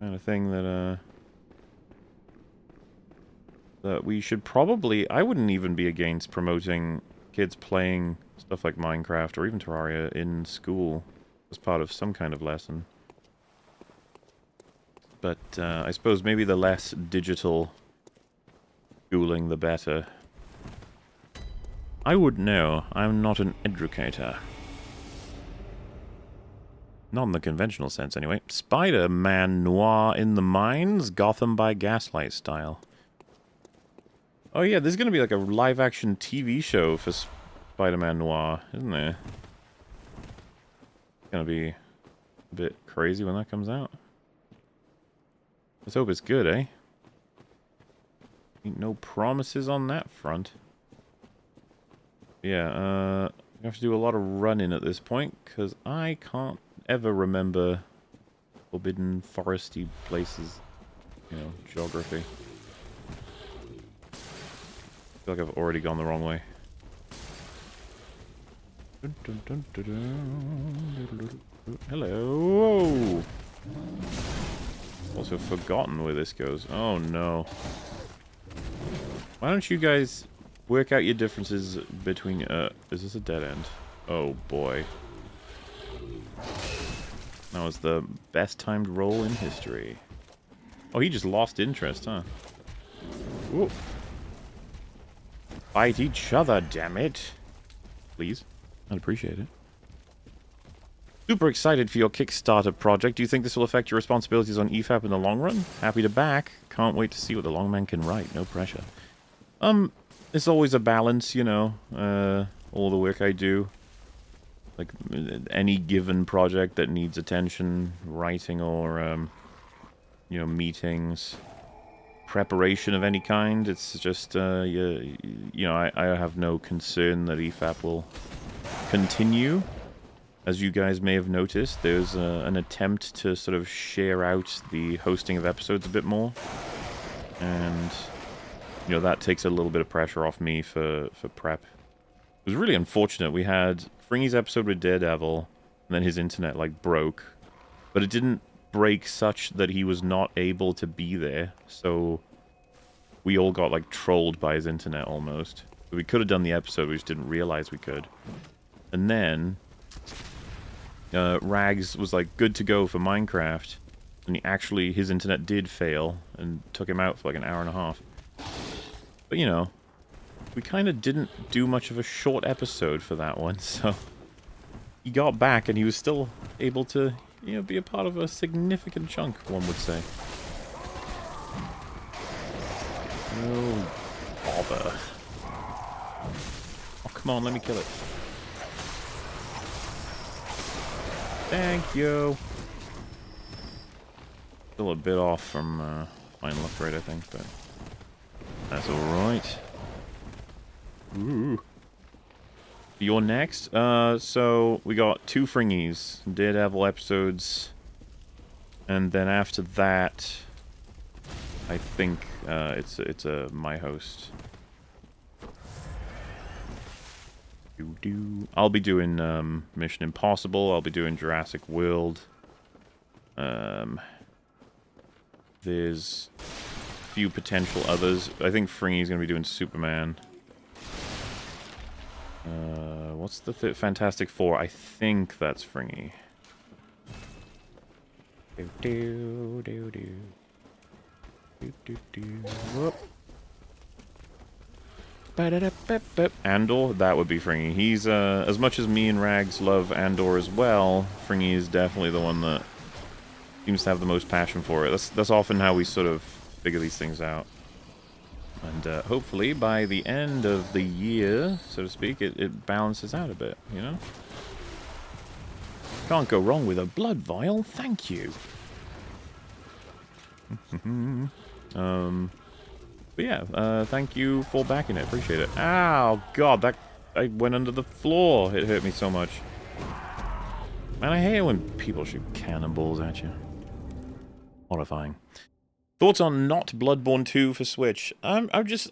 [SPEAKER 1] Kind of thing that that we should probably... I wouldn't even be against promoting kids playing stuff like Minecraft or even Terraria in school as part of some kind of lesson. But I suppose maybe the less digital schooling, the better. I would know. I'm not an educator. Not in the conventional sense, anyway. Spider-Man Noir in the Mines, Gotham by Gaslight style. Oh yeah, there's gonna be like a live-action TV show for Spider-Man Noir, isn't there? It's gonna be a bit crazy when that comes out. Let's hope it's good, eh? Ain't no promises on that front. Yeah, we have to do a lot of running at this point, because I can't ever remember forbidden foresty places, you know, geography. I feel like I've already gone the wrong way. Hello! Also forgotten where this goes. Oh no. Why don't you guys work out your differences between... is this a dead end? Oh boy. That was the best timed roll in history. Oh, he just lost interest, huh? Whoa. Fight each other, damn it. Please. I'd appreciate it. Super excited for your Kickstarter project. Do you think this will affect your responsibilities on EFAP in the long run? Happy to back. Can't wait to see what the long man can write. No pressure. It's always a balance, you know. All the work I do. Like, any given project that needs attention, writing or, you know, meetings, preparation of any kind. It's just, you know, I have no concern that EFAP will continue. As you guys may have noticed, there's an attempt to sort of share out the hosting of episodes a bit more. And, you know, that takes a little bit of pressure off me for prep. It was really unfortunate. We had Fringy's episode with Daredevil, and then his internet, like, broke. But it didn't break such that he was not able to be there, so we all got, like, trolled by his internet, almost. We could have done the episode, we just didn't realize we could. And then... Rags was, like, good to go for Minecraft, and his internet did fail, and took him out for, like, an hour and a half. But, you know... we kind of didn't do much of a short episode for that one, so... he got back, and he was still able to, you know, be a part of a significant chunk, one would say. Oh, bother. Oh, come on, let me kill it. Thank you! Still a bit off from final upgrade, I think, but... that's alright. Ooh. You're next. So we got 2 Fringies, Daredevil episodes, and then after that, I think it's a my host. I'll be doing Mission Impossible. I'll be doing Jurassic World. There's a few potential others. I think Fringy's gonna be doing Superman. What's the Fantastic Four? I think that's Fringy. Whoop. Andor, that would be Fringy. He's, as much as me and Rags love Andor as well, Fringy is definitely the one that seems to have the most passion for it. That's often how we sort of figure these things out. And hopefully by the end of the year, so to speak, it balances out a bit, you know? Can't go wrong with a blood vial, thank you. But yeah, thank you for backing it. Appreciate it. Ow, God, that I went under the floor. It hurt me so much. Man, I hate it when people shoot cannonballs at you. Horrifying. Thoughts on not Bloodborne 2 for Switch? I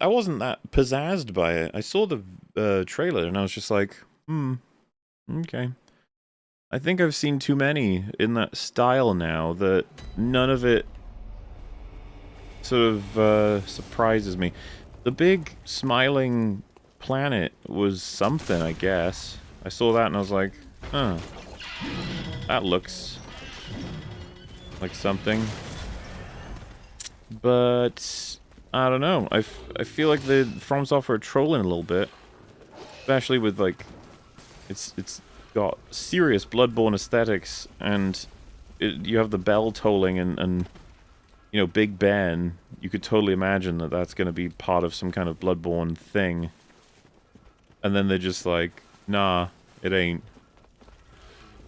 [SPEAKER 1] wasn't that pizzazzed by it. I saw the trailer and I was just like, okay. I think I've seen too many in that style now that none of it sort of surprises me. The big smiling planet was something, I guess. I saw that and I was like, huh. That looks like something. But I don't know. I feel like the From Software are trolling a little bit, especially with like it's got serious Bloodborne aesthetics, and you have the bell tolling and you know, Big Ben. You could totally imagine that that's going to be part of some kind of Bloodborne thing, and then they're just like, nah, it ain't.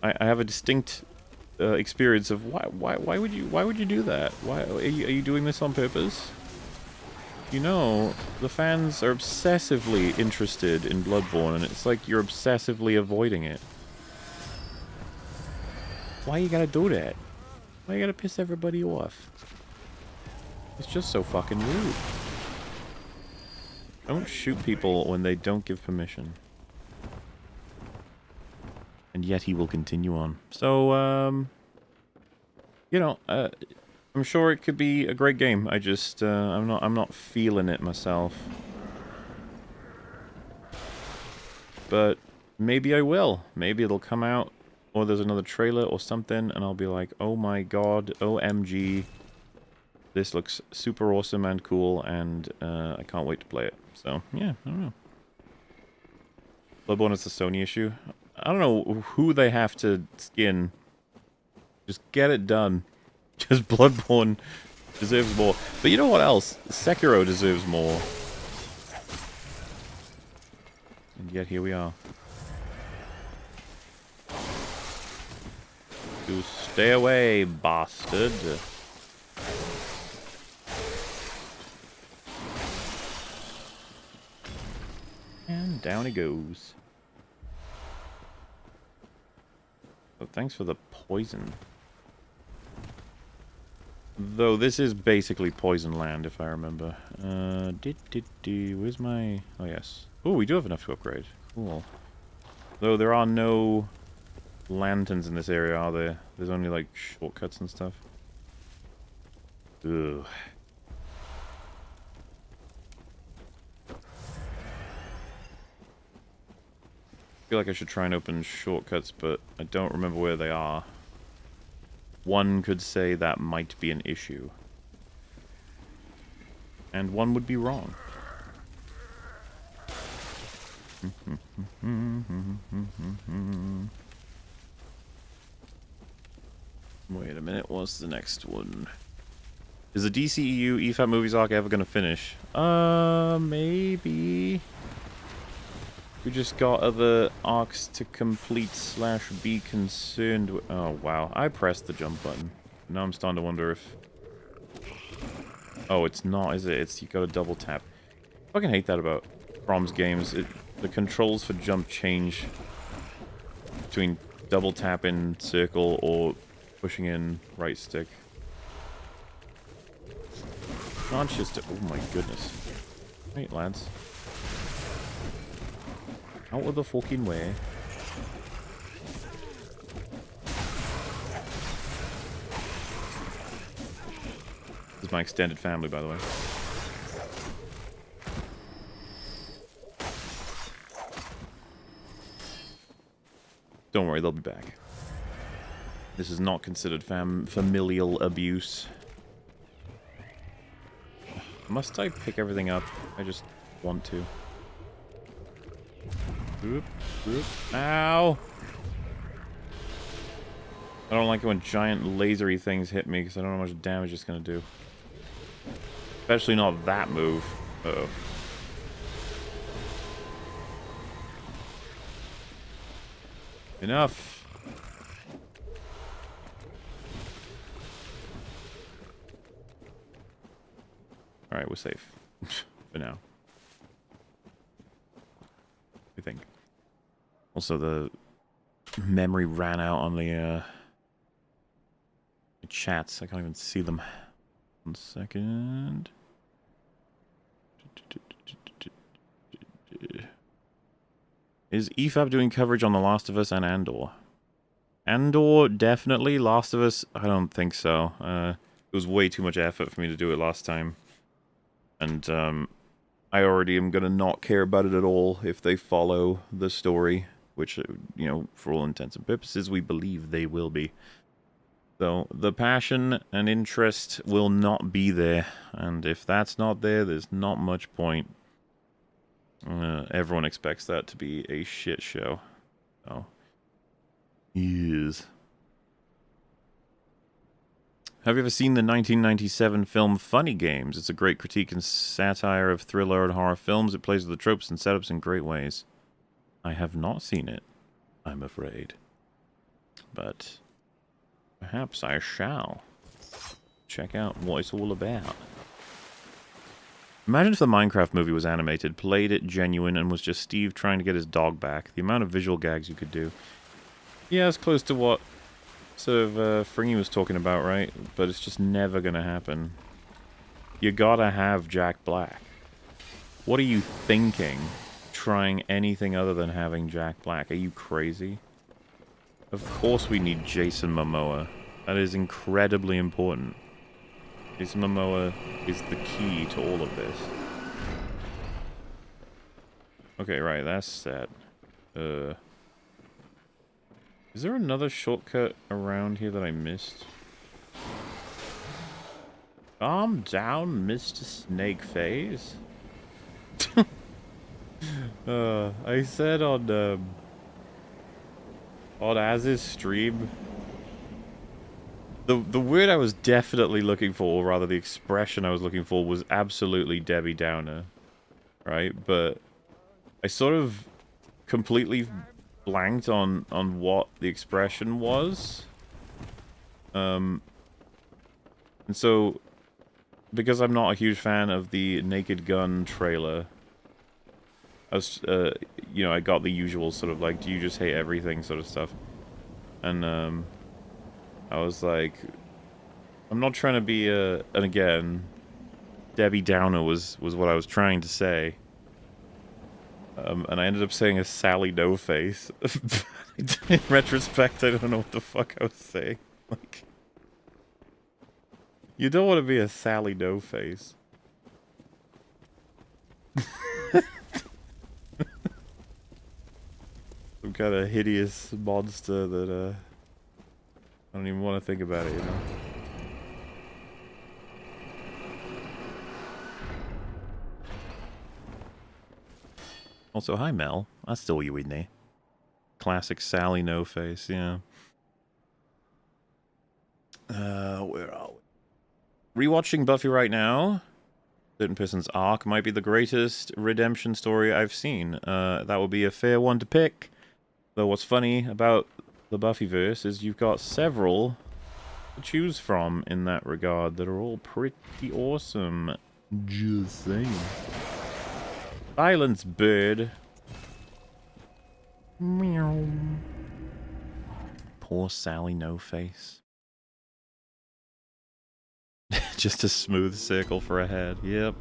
[SPEAKER 1] I have a distinct experience of why would you do that? Why are you doing this on purpose? You know, the fans are obsessively interested in Bloodborne, and it's like you're obsessively avoiding it. Why you gotta do that? Why you gotta piss everybody off? It's just so fucking rude. Don't shoot people when they don't give permission. And yet he will continue on. So, you know, I'm sure it could be a great game. I just, I'm not feeling it myself. But maybe I will. Maybe it'll come out, or there's another trailer or something, and I'll be like, oh my god, OMG. This looks super awesome and cool, and I can't wait to play it. So, yeah, I don't know. Bloodborne is the Sony issue. I don't know who they have to skin. Just get it done. Just Bloodborne deserves more. But you know what else? Sekiro deserves more. And yet here we are. You stay away, bastard. And down he goes. Oh, thanks for the poison. Though this is basically poison land, if I remember. Where's my... Oh, yes. Oh, we do have enough to upgrade. Cool. Though there are no lanterns in this area, are there? There's only, like, shortcuts and stuff. Ugh. I feel like I should try and open shortcuts, but I don't remember where they are. One could say that might be an issue. And one would be wrong. Wait a minute, what's the next one? Is the DCEU EFAP movies arc ever gonna finish? Maybe. We just got other arcs to complete / be concerned with. Oh, wow. I pressed the jump button. Now I'm starting to wonder if... Oh, it's not, is it? It's you gotta double tap. I fucking hate that about From's games. The controls for jump change between double tap in circle or pushing in right stick. Can't just... Oh my goodness. Wait, lads. Out of the fucking way. This is my extended family, by the way. Don't worry, they'll be back. This is not considered familial abuse. Must I pick everything up? I just want to. Oop, oop. Ow! I don't like it when giant lasery things hit me because I don't know how much damage it's going to do. Especially not that move. Uh-oh. Enough! Alright, we're safe. For now. I think. Also, the memory ran out on the chats. I can't even see them. 1 second. Is EFAB doing coverage on The Last of Us and Andor? Andor, definitely. Last of Us, I don't think so. It was way too much effort for me to do it last time. And, I already am gonna not care about it at all if they follow the story. Which, you know, for all intents and purposes, we believe they will be. So, the passion and interest will not be there. And if that's not there, there's not much point. Everyone expects that to be a shit show. So, yes. Have you ever seen the 1997 film Funny Games? It's a great critique and satire of thriller and horror films. It plays with the tropes and setups in great ways. I have not seen it, I'm afraid. But perhaps I shall check out what it's all about. Imagine if the Minecraft movie was animated, played it genuine, and was just Steve trying to get his dog back. The amount of visual gags you could do. Yeah, it's close to what sort of Fringy was talking about, right? But it's just never gonna happen. You gotta have Jack Black. What are you thinking? Trying anything other than having Jack Black? Are you crazy? Of course we need Jason Momoa. That is incredibly important. Jason Momoa is the key to all of this. Okay, right, that's set. Is there another shortcut around here that I missed? Calm down, Mr. Snakeface. I said on Az's stream, the word I was definitely looking for, or rather the expression I was looking for, was absolutely Debbie Downer, right? But I sort of completely blanked on what the expression was. And so, because I'm not a huge fan of the Naked Gun trailer, I was, you know, I got the usual sort of like, do you just hate everything sort of stuff. And, I was like, I'm not trying to be and again, Debbie Downer was what I was trying to say. And I ended up saying a Sally No Face. In retrospect, I don't know what the fuck I was saying. Like, you don't want to be a Sally No Face. Some kind of hideous monster that, I don't even want to think about it, you know? Also, hi Mel. I saw you in there. Classic Sally No Face, yeah. Where are we? Rewatching Buffy right now. Certain person's arc might be the greatest redemption story I've seen. That would be a fair one to pick. Though what's funny about the Buffyverse is you've got several to choose from in that regard that are all pretty awesome. Just saying. Silence, bird. Meow. Poor Sally No Face. Just a smooth circle for a head. Yep.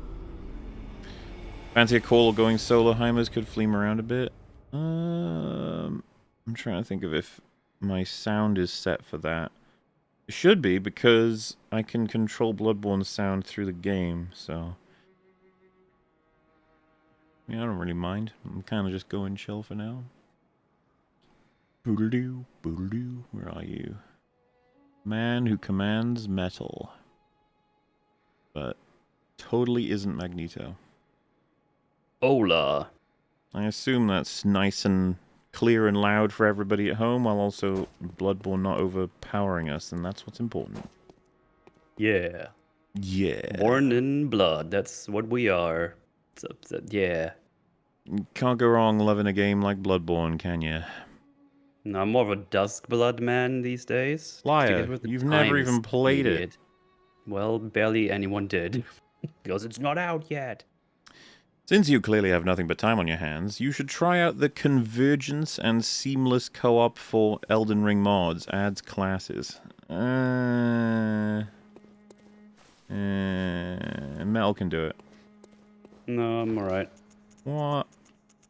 [SPEAKER 1] Fancy a call going solo. Heimers could fleam around a bit. I'm trying to think of if my sound is set for that. It should be, because I can control Bloodborne's sound through the game, so... yeah, I don't really mind. I'm kind of just going chill for now. Boodle-doo, boodle-doo, where are you? Man who commands metal. But totally isn't Magneto.
[SPEAKER 3] Hola.
[SPEAKER 1] I assume that's nice and clear and loud for everybody at home, while also Bloodborne not overpowering us, and that's what's important.
[SPEAKER 3] Yeah.
[SPEAKER 1] Yeah.
[SPEAKER 3] Born in blood. That's what we are. Yeah.
[SPEAKER 1] Can't go wrong loving a game like Bloodborne, can you?
[SPEAKER 3] No, I'm more of a Dusk Blood man these days.
[SPEAKER 1] Liar, you've never even played it.
[SPEAKER 3] Well, barely anyone did. Because it's not out yet.
[SPEAKER 1] Since you clearly have nothing but time on your hands, you should try out the convergence and seamless co-op for Elden Ring mods. Adds classes. Mel can do it.
[SPEAKER 3] No, I'm alright.
[SPEAKER 1] What?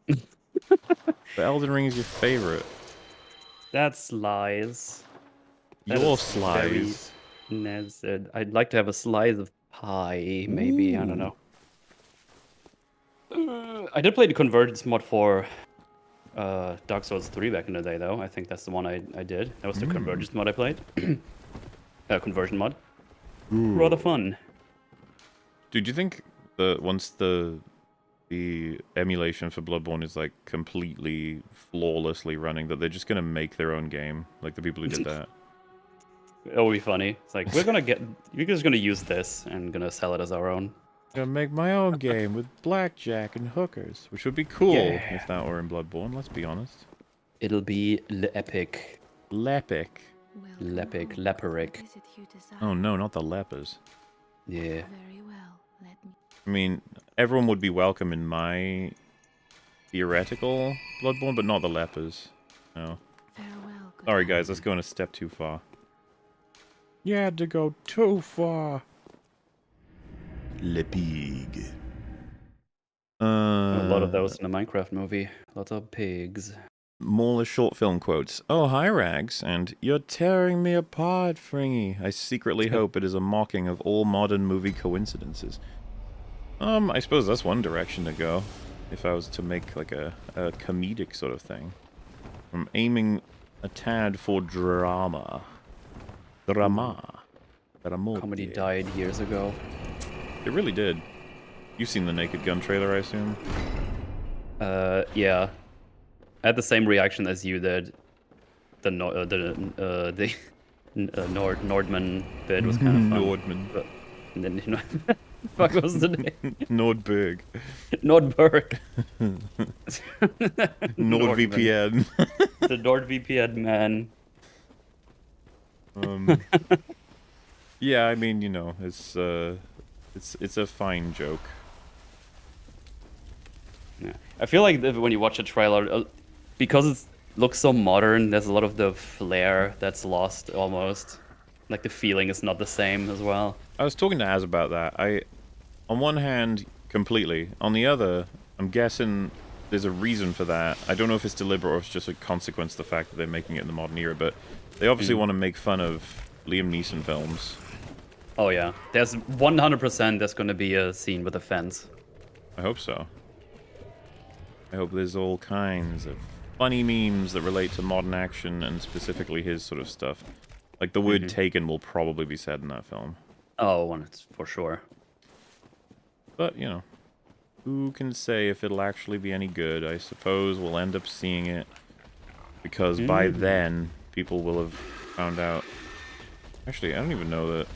[SPEAKER 1] The Elden Ring is your favorite.
[SPEAKER 3] That's lies. That
[SPEAKER 1] Your
[SPEAKER 3] is
[SPEAKER 1] slice.
[SPEAKER 3] I'd like to have a slice of pie, maybe. I don't know. I did play the Convergence mod for Dark Souls 3 back in the day, though. I think that's the one I did. That was the Convergence mod I played. Conversion mod. Rather fun.
[SPEAKER 1] Dude, do you think that once the emulation for Bloodborne is like completely flawlessly running, that they're just gonna make their own game, like the people who did that?
[SPEAKER 3] It'll be funny. It's like we're just gonna use this and gonna sell it as our own.
[SPEAKER 1] I'm gonna make my own game with blackjack and hookers, which would be cool
[SPEAKER 3] Yeah.
[SPEAKER 1] if that were in Bloodborne. Let's be honest.
[SPEAKER 3] It'll be epic.
[SPEAKER 1] Lepic.
[SPEAKER 3] Lepic,
[SPEAKER 2] home.
[SPEAKER 3] leperic.
[SPEAKER 2] What is it you desire?
[SPEAKER 1] Oh no, not the lepers.
[SPEAKER 3] Yeah.
[SPEAKER 2] Very well. Let me.
[SPEAKER 1] I mean, everyone would be welcome in my theoretical Bloodborne, but not the lepers. No.
[SPEAKER 2] Farewell. good
[SPEAKER 1] Sorry
[SPEAKER 2] night.
[SPEAKER 1] guys, that's going a step too far. You had to go too far. Le pig.
[SPEAKER 3] A lot of those in the Minecraft movie. Lots of pigs.
[SPEAKER 1] More short film quotes. Oh, hi, Rags, and you're tearing me apart, Fringy. I secretly hope it is a mocking of all modern movie coincidences. I suppose that's one direction to go, if I was to make, like, a comedic sort of thing. I'm aiming a tad for drama. Drama.
[SPEAKER 3] Comedy died years ago.
[SPEAKER 1] It really did. You've seen the Naked Gun trailer, I assume?
[SPEAKER 3] Yeah. I had the same reaction as you did. The Nordman bit was kind of fun.
[SPEAKER 1] Nordman.
[SPEAKER 3] But, and then, you know, fuck was the name?
[SPEAKER 1] Nordberg.
[SPEAKER 3] Nordberg.
[SPEAKER 1] NordVPN.
[SPEAKER 3] The NordVPN man.
[SPEAKER 1] Yeah, I mean, you know, it's a fine joke.
[SPEAKER 3] Yeah. I feel like when you watch a trailer, because it looks so modern, there's a lot of the flair that's lost almost. Like the feeling is not the same as well.
[SPEAKER 1] I was talking to Az about that. On one hand, completely. On the other, I'm guessing there's a reason for that. I don't know if it's deliberate or it's just a consequence of the fact that they're making it in the modern era, but they obviously want to make fun of Liam Neeson films.
[SPEAKER 3] Oh yeah, there's 100% there's gonna be a scene with a fence.
[SPEAKER 1] I hope so. I hope there's all kinds of funny memes that relate to modern action and specifically his sort of stuff. Like the word taken will probably be said in that film.
[SPEAKER 3] Oh, it's for sure.
[SPEAKER 1] But, you know, who can say if it'll actually be any good? I suppose we'll end up seeing it because by then people will have found out. Actually, I don't even know that.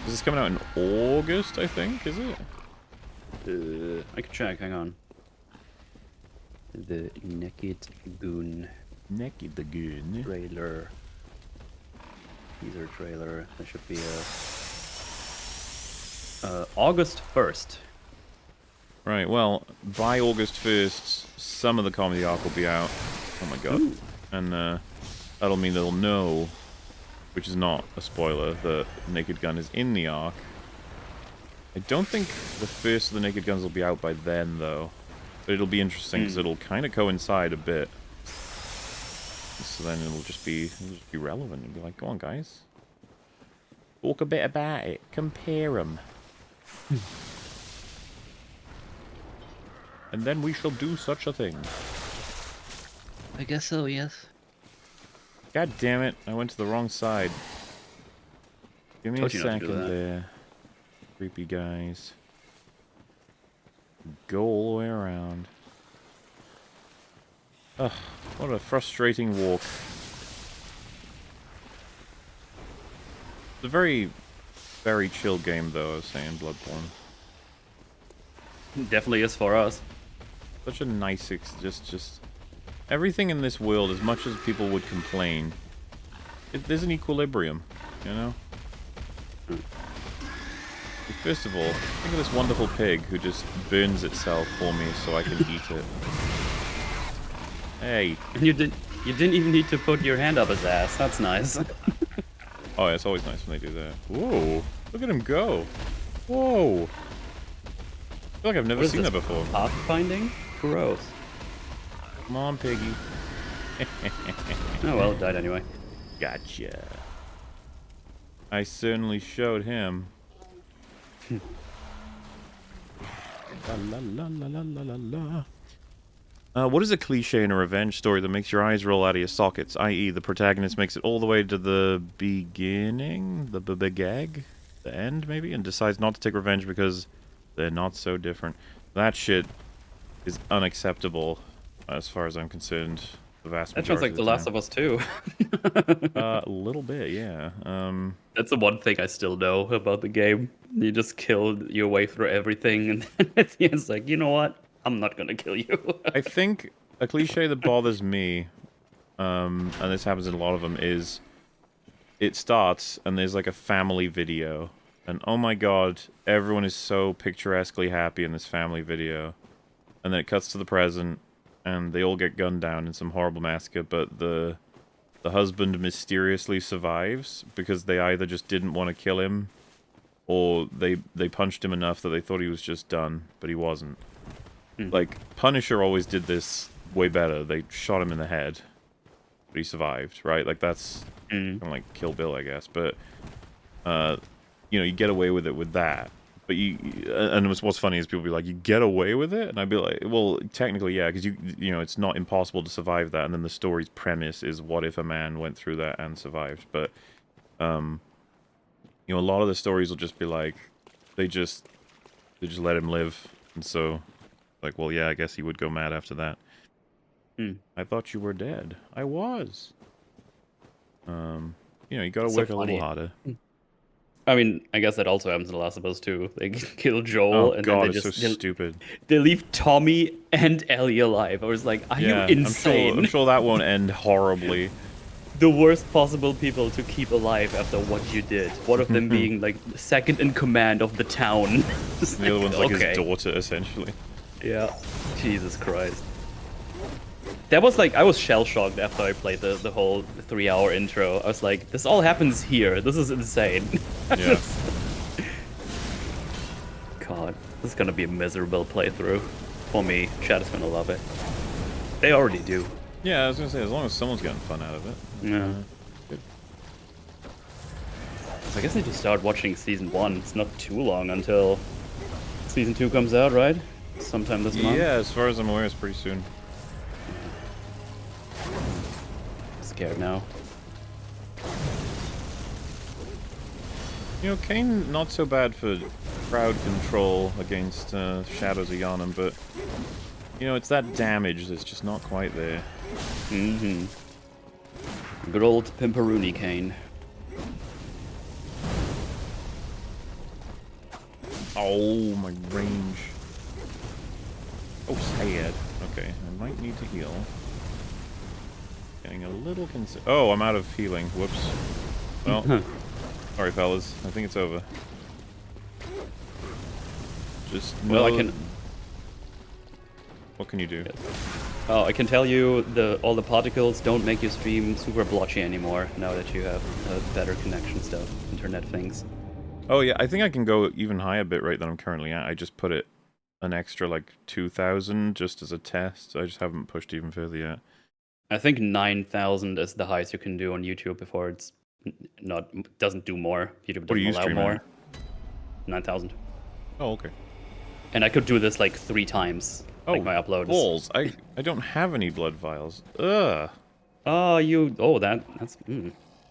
[SPEAKER 1] Is this coming out in August, I think? Is it?
[SPEAKER 3] I can check, hang on. The Naked Gun
[SPEAKER 1] Naked the Gun.
[SPEAKER 3] trailer. Teaser trailer. That should be August 1st.
[SPEAKER 1] Right, well, by August 1st, some of the comedy arc will be out. Oh my god.
[SPEAKER 3] Ooh.
[SPEAKER 1] And that'll mean they'll know, which is not a spoiler, that Naked Gun is in the arc. I don't think the first of the Naked Guns will be out by then, though. But it'll be interesting, because it'll kind of coincide a bit. So then it'll just be relevant. You'll be like, go on, guys. Talk a bit about it. Compare them. And then we shall do such a thing.
[SPEAKER 3] I guess so, yes.
[SPEAKER 1] God damn it, I went to the wrong side. Give me a
[SPEAKER 3] Told you not to do
[SPEAKER 1] second
[SPEAKER 3] that.
[SPEAKER 1] there. Creepy guys. Go all the way around. Ugh, what a frustrating walk. It's a very, very chill game though, I was saying, Bloodborne.
[SPEAKER 3] Definitely is for us.
[SPEAKER 1] Such a nice, just everything in this world, as much as people would complain, there's an equilibrium, you know? First of all, think of this wonderful pig who just burns itself for me so I can eat it. Hey.
[SPEAKER 3] And you didn't even need to put your hand up his ass. That's nice.
[SPEAKER 1] Oh, yeah, it's always nice when they do that. Whoa. Look at him go. Whoa. I feel like I've never seen that before.
[SPEAKER 3] Pathfinding? Gross.
[SPEAKER 1] Come on, piggy.
[SPEAKER 3] Oh well, it died anyway.
[SPEAKER 1] Gotcha. I certainly showed him. La la la la la la la. What is a cliche in a revenge story that makes your eyes roll out of your sockets? I.e., the protagonist makes it all the way to the beginning, the begag, the end maybe, and decides not to take revenge because they're not so different. That shit is unacceptable, as far as I'm concerned. The vast
[SPEAKER 3] That sounds
[SPEAKER 1] majority
[SPEAKER 3] like The Last of Us 2.
[SPEAKER 1] a little bit, yeah.
[SPEAKER 3] That's the one thing I still know about the game. You just killed your way through everything, and then at the end it's like, you know what? I'm not gonna kill you.
[SPEAKER 1] I think a cliche that bothers me, and this happens in a lot of them, is it starts and there's like a family video, and oh my god, everyone is so picturesquely happy in this family video, and then it cuts to the present, and they all get gunned down in some horrible massacre, but the husband mysteriously survives because they either just didn't want to kill him, or they punched him enough that they thought he was just done, but he wasn't. Like, Punisher always did this way better. They shot him in the head, but he survived, right? Like, that's kind of like Kill Bill, I guess. But, you know, you get away with it with that. But and what's funny is people be like, you get away with it? And I'd be like, well, technically, yeah, because you know, it's not impossible to survive that. And then the story's premise is, what if a man went through that and survived? But, you know, a lot of the stories will just be like, they just let him live. And so, like, well, yeah, I guess he would go mad after that. I thought you were dead. I was. You know, you gotta work a little harder.
[SPEAKER 3] I mean, I guess that also happens in The Last of Us 2. They kill Joel, and
[SPEAKER 1] God,
[SPEAKER 3] then they
[SPEAKER 1] it's so stupid.
[SPEAKER 3] They leave Tommy and Ellie alive. I was like, are you insane?
[SPEAKER 1] I'm sure that won't end horribly.
[SPEAKER 3] The worst possible people to keep alive after what you did. One of them being, like, second in command of the town.
[SPEAKER 1] The other one's like his daughter, essentially.
[SPEAKER 3] Yeah. Jesus Christ. That was like, I was shell-shocked after I played the whole 3-hour intro. I was like, this all happens here. This is insane.
[SPEAKER 1] Yeah.
[SPEAKER 3] God, this is gonna be a miserable playthrough. For me, Chad is gonna love it. They already do.
[SPEAKER 1] Yeah, I was gonna say, as long as someone's getting fun out of it.
[SPEAKER 3] Yeah.
[SPEAKER 1] Good.
[SPEAKER 3] So I guess I need to start watching Season 1. It's not too long until Season 2 comes out, right? Sometime this month?
[SPEAKER 1] Yeah, as far as I'm aware, it's pretty soon.
[SPEAKER 3] Scared now.
[SPEAKER 1] You know, Kane, not so bad for crowd control against Shadows of Yharnam, but, you know, it's that damage that's just not quite there.
[SPEAKER 3] Good old Pimperoonie Kane.
[SPEAKER 1] Oh, my range. Oh, sad. Okay, I might need to heal. Getting a little oh, I'm out of healing. Whoops. Well, sorry, fellas. I think it's over. Just
[SPEAKER 3] Well, I can...
[SPEAKER 1] What can you do?
[SPEAKER 3] Oh, I can tell you, all the particles don't make your stream super blotchy anymore, now that you have better connection stuff, internet things.
[SPEAKER 1] Oh, yeah, I think I can go even higher bit rate than I'm currently at. I just put it an extra, like, 2,000 just as a test. I just haven't pushed even further yet.
[SPEAKER 3] I think 9,000 is the highest you can do on YouTube before it's doesn't do more. YouTube doesn't allow more. 9,000.
[SPEAKER 1] Oh, okay.
[SPEAKER 3] And I could do this like 3 times.
[SPEAKER 1] Oh,
[SPEAKER 3] like my uploads.
[SPEAKER 1] Balls. I don't have any blood vials. Ugh.
[SPEAKER 3] Oh, that's...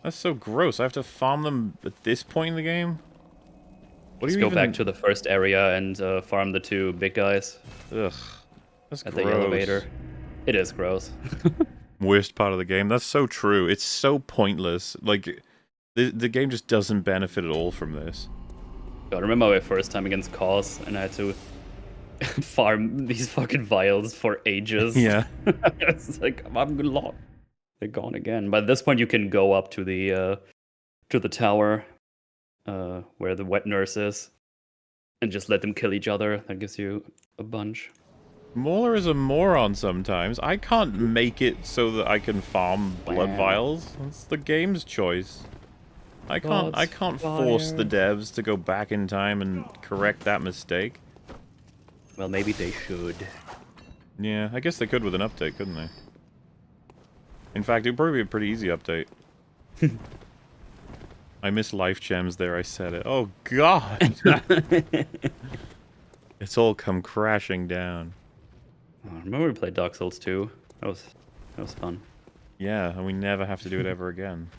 [SPEAKER 1] That's so gross. I have to farm them at this point in the game? What
[SPEAKER 3] Let's go back to the first area and farm the 2 big guys.
[SPEAKER 1] Ugh. That's
[SPEAKER 3] at
[SPEAKER 1] gross.
[SPEAKER 3] the elevator. It is gross.
[SPEAKER 1] Worst part of the game. That's so true. It's so pointless. Like, the game just doesn't benefit at all from this.
[SPEAKER 3] God, I remember my first time against Cause, and I had to farm these fucking vials for ages.
[SPEAKER 1] Yeah.
[SPEAKER 3] It's like, I'm lost. They're gone again. By this point, you can go up to the tower where the wet nurse is. And just let them kill each other. That gives you a bunch.
[SPEAKER 1] Mauler is a moron sometimes. I can't make it so that I can farm blood vials. That's the game's choice. I can't force the devs to go back in time and correct that mistake.
[SPEAKER 3] Well, maybe they should.
[SPEAKER 1] Yeah, I guess they could with an update, couldn't they? In fact, it'd probably be a pretty easy update. I miss life gems there, I said it. Oh, God! It's all come crashing down.
[SPEAKER 3] Oh, remember we played Dark Souls 2? That was fun.
[SPEAKER 1] Yeah, and we never have to do it ever again.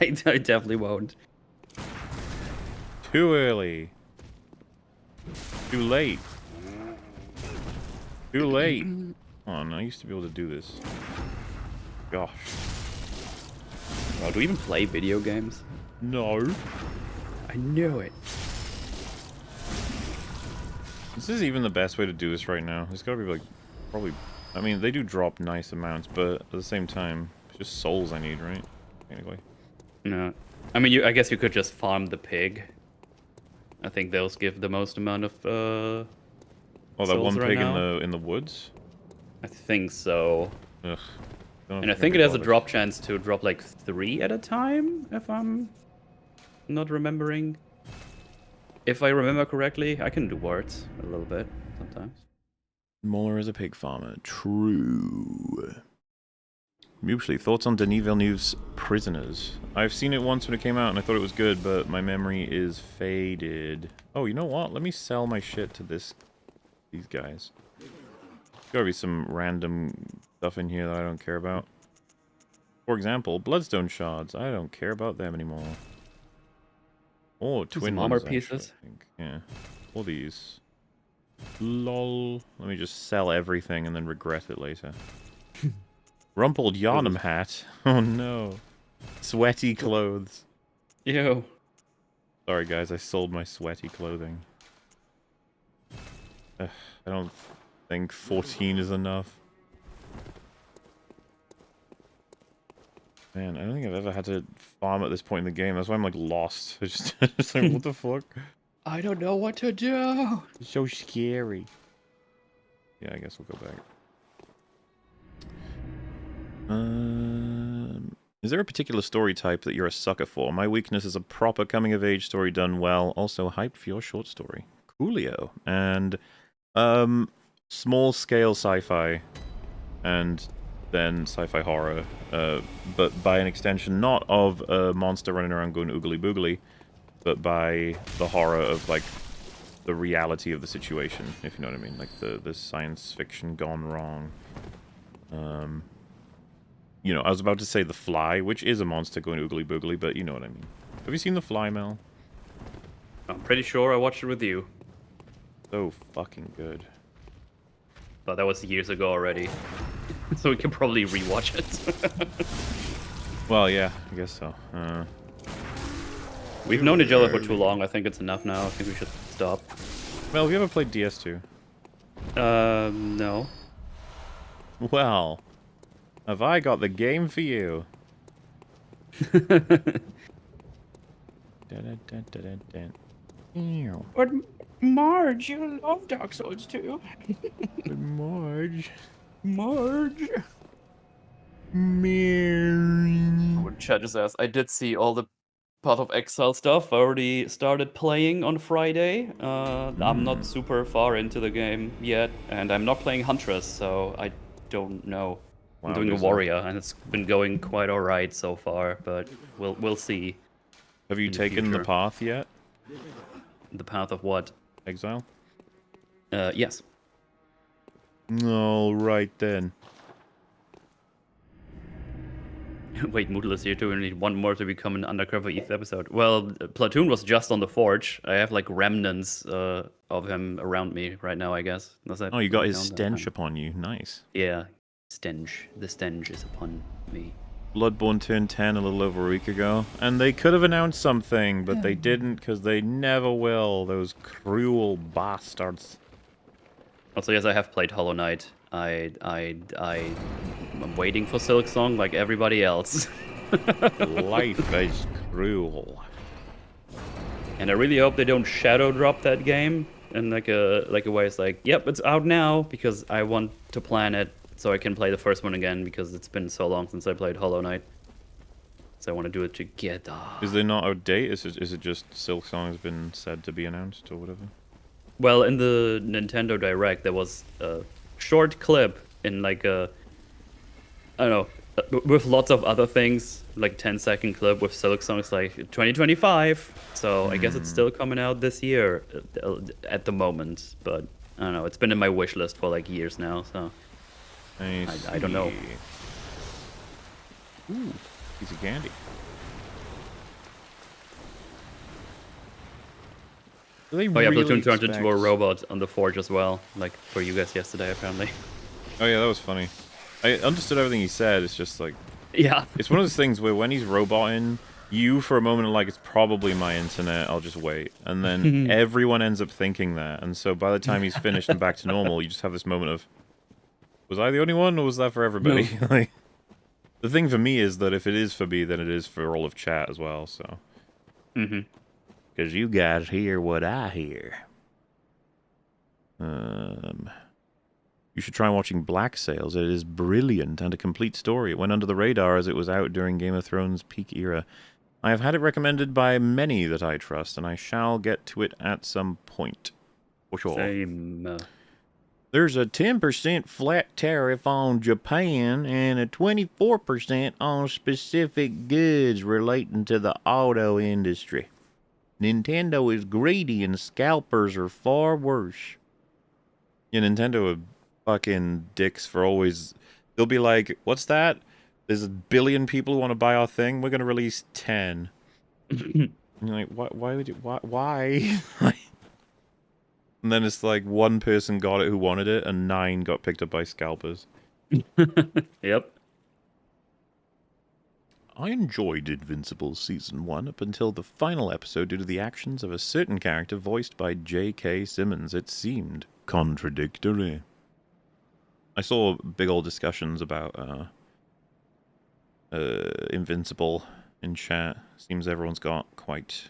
[SPEAKER 3] I definitely won't.
[SPEAKER 1] Too early. Too late. Too late. Oh, no, I used to be able to do this. Gosh.
[SPEAKER 3] Oh, do we even play video games?
[SPEAKER 1] No.
[SPEAKER 3] I knew it.
[SPEAKER 1] This is even the best way to do this right now. It's gotta be like, probably... I mean, they do drop nice amounts, but at the same time, it's just souls I need, right? Anyway.
[SPEAKER 3] No. I mean, I guess you could just farm the pig. I think those give the most amount of,
[SPEAKER 1] Oh, that one
[SPEAKER 3] right
[SPEAKER 1] pig
[SPEAKER 3] now.
[SPEAKER 1] in the woods?
[SPEAKER 3] I think so.
[SPEAKER 1] Ugh.
[SPEAKER 3] And I think it has a drop chance to drop like 3 at a time, if I'm not remembering. If I remember correctly, I can do words a little bit sometimes.
[SPEAKER 1] Mauler is a pig farmer. True. Mutually, thoughts on Denis Villeneuve's Prisoners? I've seen it once when it came out and I thought it was good, but my memory is faded. Oh, you know what? Let me sell my shit to these guys. Gotta be some random stuff in here that I don't care about. For example, Bloodstone Shards. I don't care about them anymore. Oh, twin
[SPEAKER 3] armor
[SPEAKER 1] ones,
[SPEAKER 3] pieces.
[SPEAKER 1] I think. Yeah. All these. Lol. Let me just sell everything and then regret it later. Rumpled Yharnam hat. Oh no. Sweaty clothes.
[SPEAKER 3] Ew.
[SPEAKER 1] Sorry guys, I sold my sweaty clothing. I don't think 14 is enough. Man, I don't think I've ever had to farm at this point in the game. That's why I'm like lost. It's just like, what the fuck?
[SPEAKER 3] I don't know what to do.
[SPEAKER 1] It's so scary. Yeah, I guess we'll go back. Is there a particular story type that you're a sucker for? My weakness is a proper coming-of-age story done well. Also, hyped for your short story. Coolio. And, small-scale sci-fi. And then sci-fi horror. But by an extension, not of a monster running around going oogly-boogly, but by the horror of, like, the reality of the situation, if you know what I mean. Like, the science fiction gone wrong. You know, I was about to say The Fly, which is a monster going oogly-boogly, but you know what I mean. Have you seen The Fly, Mel?
[SPEAKER 3] I'm pretty sure I watched it with you.
[SPEAKER 1] So fucking good.
[SPEAKER 3] But that was years ago already. So we can probably rewatch it.
[SPEAKER 1] Well, yeah, I guess so.
[SPEAKER 3] We've known each other for too long. I think it's enough now. I think we should stop.
[SPEAKER 1] Mel, have you ever played DS2?
[SPEAKER 3] No.
[SPEAKER 1] Well, have I got the game for you?
[SPEAKER 3] But Marge, you love Dark Souls 2.
[SPEAKER 1] Marge.
[SPEAKER 3] Marge.
[SPEAKER 1] Marge.
[SPEAKER 3] Chat just asked. I did see all the Path of Exile stuff. I already started playing on Friday. I'm not super far into the game yet, and I'm not playing Huntress, so I don't know.
[SPEAKER 1] Wow,
[SPEAKER 3] I'm doing a warrior, and it's been going quite alright so far, but we'll see.
[SPEAKER 1] Have you taken the path yet?
[SPEAKER 3] The path of what?
[SPEAKER 1] Exile?
[SPEAKER 3] Yes.
[SPEAKER 1] No, right then.
[SPEAKER 3] Wait, Moodle is here too. We need one more to become an undercover ETH episode. Well, Platoon was just on the Forge. I have like remnants of him around me right now, I guess.
[SPEAKER 1] Oh, you got his stench upon you. Nice.
[SPEAKER 3] Yeah, stench. The stench is upon me.
[SPEAKER 1] Bloodborne turned 10 a little over a week ago, and they could have announced something, but they didn't, because they never will. Those cruel bastards.
[SPEAKER 3] Also, yes, I have played Hollow Knight. I'm waiting for Silksong like everybody else.
[SPEAKER 1] Life is cruel.
[SPEAKER 3] And I really hope they don't shadow drop that game in like a way it's like, yep, it's out now, because I want to plan it so I can play the first one again, because it's been so long since I played Hollow Knight. So I want to do it together.
[SPEAKER 1] Is there not a date? Is it just Silksong has been said to be announced or whatever?
[SPEAKER 3] Well, in the Nintendo Direct, there was a short clip in like a, I don't know, with lots of other things, like 10-second clip with Silksong's like 2025. So I guess it's still coming out this year at the moment. But I don't know. It's been in my wish list for like years now. So I don't know.
[SPEAKER 1] Ooh, piece of candy. Do they
[SPEAKER 3] Oh yeah,
[SPEAKER 1] really
[SPEAKER 3] Platoon turned
[SPEAKER 1] expect...
[SPEAKER 3] into a robot on the Forge as well, like for you guys yesterday apparently.
[SPEAKER 1] Oh yeah, that was funny. I understood everything he said. It's just like,
[SPEAKER 3] Yeah.
[SPEAKER 1] it's one of those things where when he's roboting, you for a moment are like, it's probably my internet, I'll just wait. And then everyone ends up thinking that. And so by the time he's finished and back to normal, you just have this moment of, was I the only one, or was that for everybody?
[SPEAKER 3] No.
[SPEAKER 1] Like, the thing for me is that if it is for me, then it is for all of chat as well, so. Because you guys hear what I hear. You should try watching Black Sails. It is brilliant and a complete story. It went under the radar as it was out during Game of Thrones' peak era. I have had it recommended by many that I trust, and I shall get to it at some point. For sure.
[SPEAKER 3] Same.
[SPEAKER 1] There's a 10% flat tariff on Japan and a 24% on specific goods relating to the auto industry. Nintendo is greedy and scalpers are far worse. Yeah, Nintendo are fucking dicks for always... They'll be like, what's that? There's a billion people who want to buy our thing. We're going to release 10. And you're like, why would you... Why? And then it's like one person got it who wanted it, and 9 got picked up by scalpers.
[SPEAKER 3] Yep.
[SPEAKER 1] I enjoyed Invincible Season 1 up until the final episode due to the actions of a certain character voiced by J.K. Simmons. It seemed contradictory. I saw big old discussions about Invincible in chat. Seems everyone's got quite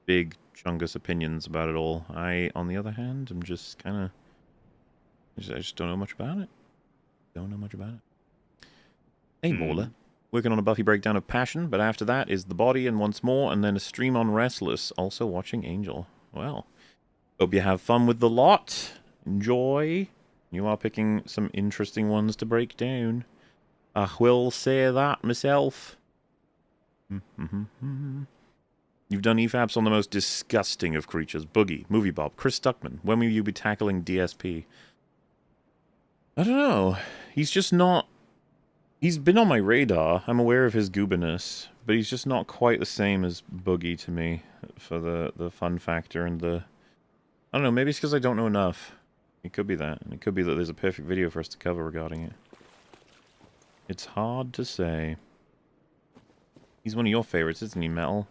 [SPEAKER 1] big, chungus opinions about it all. I, on the other hand, am just kind of... I just don't know much about it. Don't know much about it. Hey, Mauler. Working on a Buffy breakdown of Passion, but after that is The Body and Once More, and then a stream on Restless, also watching Angel. Well, hope you have fun with the lot. Enjoy. You are picking some interesting ones to break down. I will say that myself. You've done EFAPs on the most disgusting of creatures. Boogie, Movie Bob, Chris Stuckman. When will you be tackling DSP? I don't know. He's just not... He's been on my radar. I'm aware of his goobiness, but he's just not quite the same as Boogie to me for the fun factor and the... I don't know, maybe it's because I don't know enough. It could be that. It could be that there's a perfect video for us to cover regarding it. It's hard to say. He's one of your favorites, isn't he, Metal?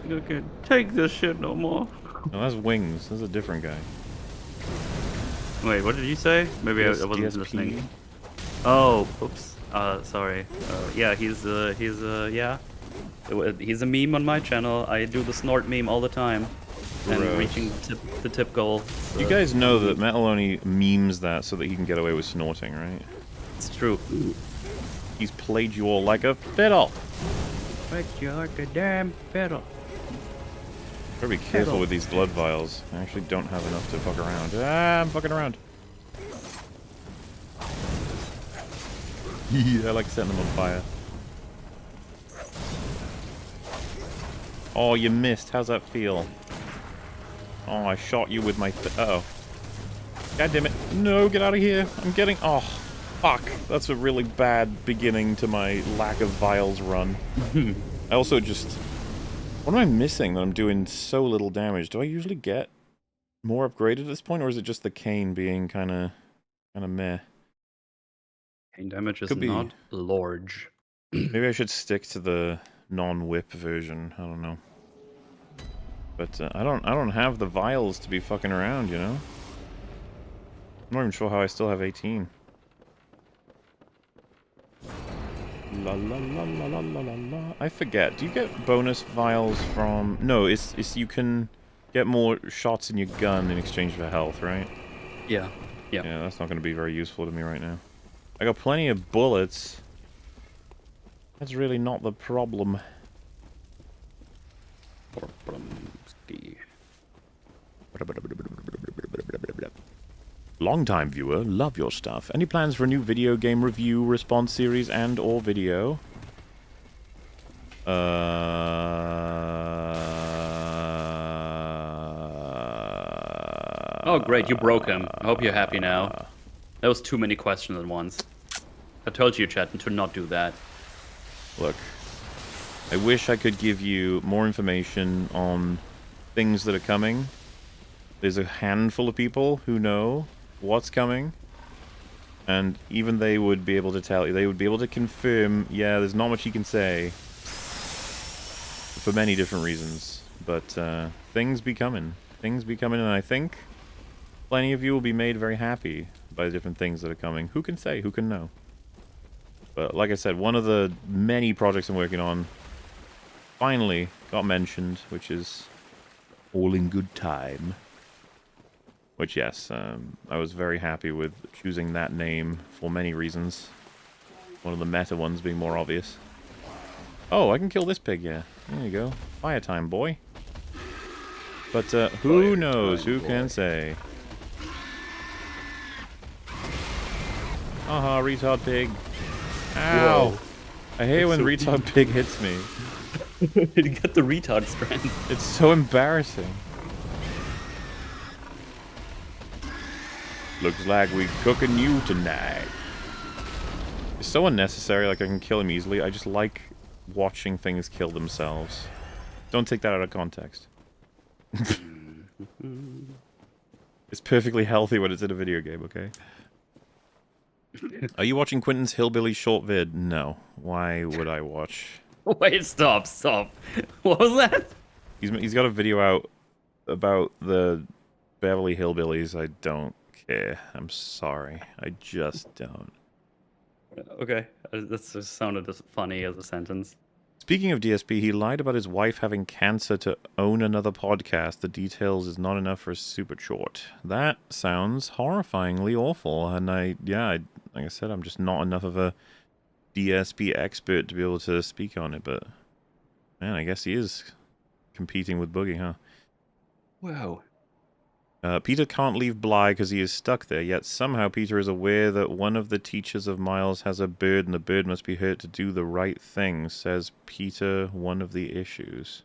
[SPEAKER 3] You can't take this shit no more.
[SPEAKER 1] No, that's Wings. That's a different guy.
[SPEAKER 3] Wait, what did you say? Maybe I wasn't
[SPEAKER 1] DSP.
[SPEAKER 3] listening. Oh, oops. Sorry. Yeah, he's yeah. He's a meme on my channel. I do the snort meme all the time. And
[SPEAKER 1] Gross.
[SPEAKER 3] reaching the tip goal.
[SPEAKER 1] You guys know that Metal only memes that so that he can get away with snorting, right?
[SPEAKER 3] It's true.
[SPEAKER 1] He's played you all like a fiddle.
[SPEAKER 3] Played you like a damn fiddle.
[SPEAKER 1] Gotta be careful with these blood vials. I actually don't have enough to fuck around. Ah, I'm fucking around. I like setting them on fire. Oh, you missed. How's that feel? Oh, I shot you with my... Uh-oh. God damn it. No, get out of here. I'm getting... Oh, fuck. That's a really bad beginning to my lack of vials run. I also just... What am I missing that I'm doing so little damage? Do I usually get more upgraded at this point, or is it just the cane being kind of meh?
[SPEAKER 3] Cane damage is
[SPEAKER 1] Could be.
[SPEAKER 3] not large.
[SPEAKER 1] Maybe I should stick to the non-whip version. I don't know. But I don't have the vials to be fucking around, you know? I'm not even sure how I still have 18. La la la la la la la la. I forget. Do you get bonus vials from... No, it's you can get more shots in your gun in exchange for health, right?
[SPEAKER 3] Yeah. Yeah.
[SPEAKER 1] Yeah, that's not going to be very useful to me right now. I got plenty of bullets. That's really not the problem. Long-time viewer, love your stuff. Any plans for a new video game review, response series, and or video?
[SPEAKER 3] Oh, great, you broke him. I hope you're happy now. That was too many questions at once. I told you, chat, to not do that.
[SPEAKER 1] Look, I wish I could give you more information on things that are coming. There's a handful of people who know what's coming, and even they would be able to tell you, they would be able to confirm, yeah, there's not much you can say, for many different reasons, but things be coming, and I think plenty of you will be made very happy by the different things that are coming. Who can say? Who can know? But like I said, one of the many projects I'm working on finally got mentioned, which is all in good time. Which, yes, I was very happy with choosing that name for many reasons. One of the meta ones being more obvious. Oh, I can kill this pig, yeah. There you go. Fire time, boy. But who knows? Who can say? Aha, retard pig. Ow!
[SPEAKER 3] Whoa.
[SPEAKER 1] I hate when
[SPEAKER 3] so
[SPEAKER 1] retard pig hits me.
[SPEAKER 3] You got the retard strength.
[SPEAKER 1] It's so embarrassing. Looks like we cooking you tonight. It's so unnecessary, like I can kill him easily. I just like watching things kill themselves. Don't take that out of context. It's perfectly healthy when it's in a video game, okay? Are you watching Quentin's Hillbilly short vid? No. Why would I watch?
[SPEAKER 3] Wait, stop. What was that?
[SPEAKER 1] He's got a video out about the Beverly Hillbillies. I don't care. I'm sorry. I just don't.
[SPEAKER 3] Okay, that just sounded as funny as a sentence.
[SPEAKER 1] Speaking of DSP, he lied about his wife having cancer to own another podcast. The details is not enough for a super short. That sounds horrifyingly awful, and like I said, I'm just not enough of a DSP expert to be able to speak on it, but man, I guess he is competing with Boogie, huh?
[SPEAKER 3] Wow.
[SPEAKER 1] Peter can't leave Bly because he is stuck there, yet somehow Peter is aware that one of the teachers of Miles has a bird and the bird must be hurt to do the right thing, says Peter, one of the issues.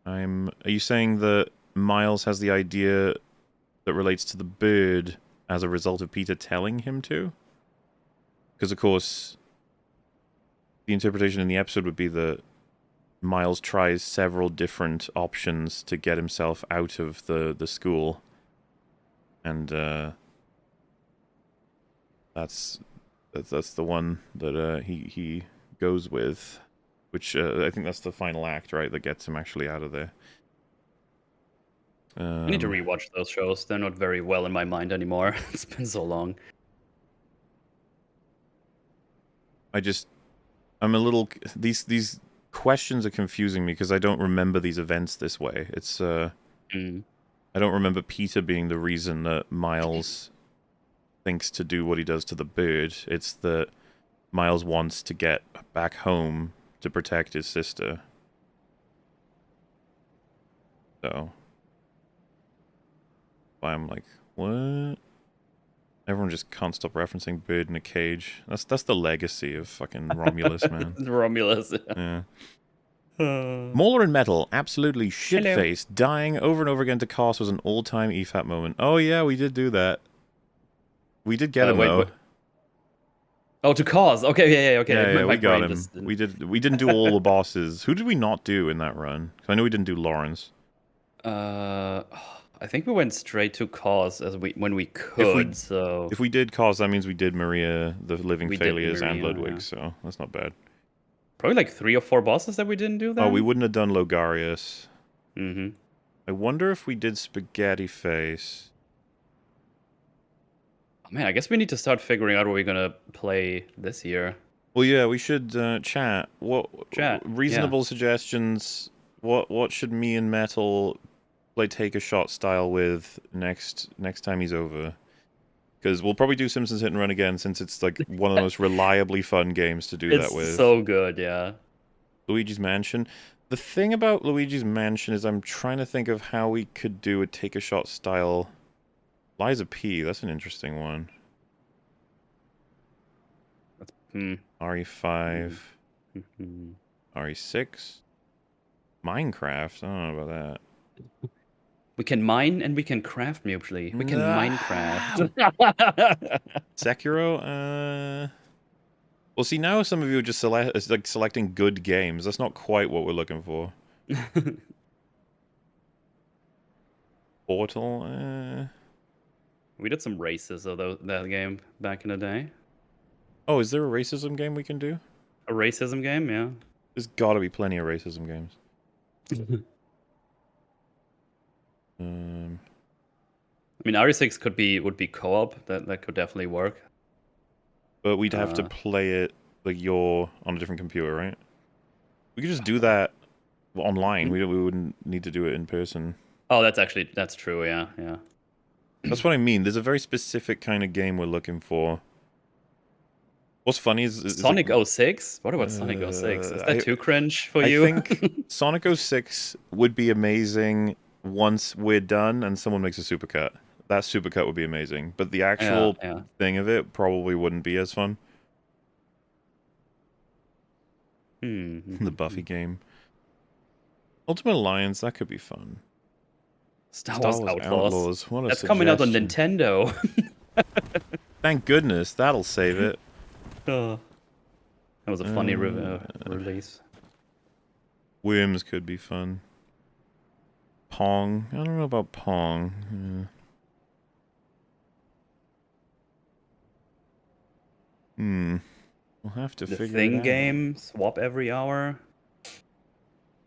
[SPEAKER 1] Are you saying that Miles has the idea that relates to the bird as a result of Peter telling him to? Because, of course, the interpretation in the episode would be that Miles tries several different options to get himself out of the school. And that's the one that he goes with. Which I think that's the final act, right, that gets him actually out of there.
[SPEAKER 3] I need to rewatch those shows. They're not very well in my mind anymore. It's been so long.
[SPEAKER 1] I'm a little... These questions are confusing me because I don't remember these events this way. It's I don't remember Peter being the reason that Miles thinks to do what he does to the bird. It's that Miles wants to get back home to protect his sister. So I'm like, what? Everyone just can't stop referencing bird in a cage. That's the legacy of fucking Romulus, man.
[SPEAKER 3] Romulus.
[SPEAKER 1] Yeah. Mauler and Metal, absolutely shit-faced, dying over and over again to Cos was an all-time EFAP moment. Oh yeah, we did do that. We did get him though.
[SPEAKER 3] Oh, to Cos. Okay, yeah, okay.
[SPEAKER 1] Yeah, we got him. We didn't do all the bosses. Who did we not do in that run? 'Cause I know we didn't do Lawrence.
[SPEAKER 3] I think we went straight to Cos when we could.
[SPEAKER 1] If we did Cos, that means we did Maria, the Living Failures, and Ludwig.
[SPEAKER 3] Yeah.
[SPEAKER 1] So that's not bad.
[SPEAKER 3] Probably like 3 or 4 bosses that we didn't do. Then?
[SPEAKER 1] Oh, we wouldn't have done Logarius.
[SPEAKER 3] Mm-hmm.
[SPEAKER 1] I wonder if we did Spaghetti Face.
[SPEAKER 3] Man, I guess we need to start figuring out what we're gonna play this year.
[SPEAKER 1] Well, yeah, we should chat. What
[SPEAKER 3] Chat,
[SPEAKER 1] reasonable suggestions? What should me and Metal play take a shot style with next time he's over? Because we'll probably do Simpsons Hit and Run again, since it's like one of the most reliably fun games to do that with.
[SPEAKER 3] It's so good, yeah.
[SPEAKER 1] Luigi's Mansion. The thing about Luigi's Mansion is I'm trying to think of how we could do a take a shot style. Liza P. That's an interesting one. RE5. RE6. Minecraft. I don't know about that.
[SPEAKER 3] We can mine and we can craft mutually. We can Minecraft.
[SPEAKER 1] Sekiro. Well, see, now some of you are just selecting good games. That's not quite what we're looking for. Portal.
[SPEAKER 3] We did some races of that game back in the day.
[SPEAKER 1] Oh, is there a racism game we can do?
[SPEAKER 3] A racism game, yeah.
[SPEAKER 1] There's got to be plenty of racism games.
[SPEAKER 3] I mean, RE6 would be co-op. That could definitely work.
[SPEAKER 1] But we'd have to play it like you're on a different computer, right? We could just do that online. We wouldn't need to do it in person.
[SPEAKER 3] Oh, that's true. Yeah.
[SPEAKER 1] That's what I mean. There's a very specific kind of game we're looking for. What's funny is
[SPEAKER 3] Sonic 06? What about Sonic 06? Is that too cringe for you?
[SPEAKER 1] I think Sonic 06 would be amazing once we're done and someone makes a supercut. That supercut would be amazing. But the actual thing of it probably wouldn't be as fun. The Buffy game. Ultimate Alliance, that could be fun.
[SPEAKER 3] Star Wars Outlaws.
[SPEAKER 1] What a
[SPEAKER 3] That's coming out on Nintendo.
[SPEAKER 1] Thank goodness. That'll save it.
[SPEAKER 3] That was a funny release.
[SPEAKER 1] Worms could be fun. Pong. I don't know about Pong. We'll have to figure it out.
[SPEAKER 3] The Thing game, swap every hour.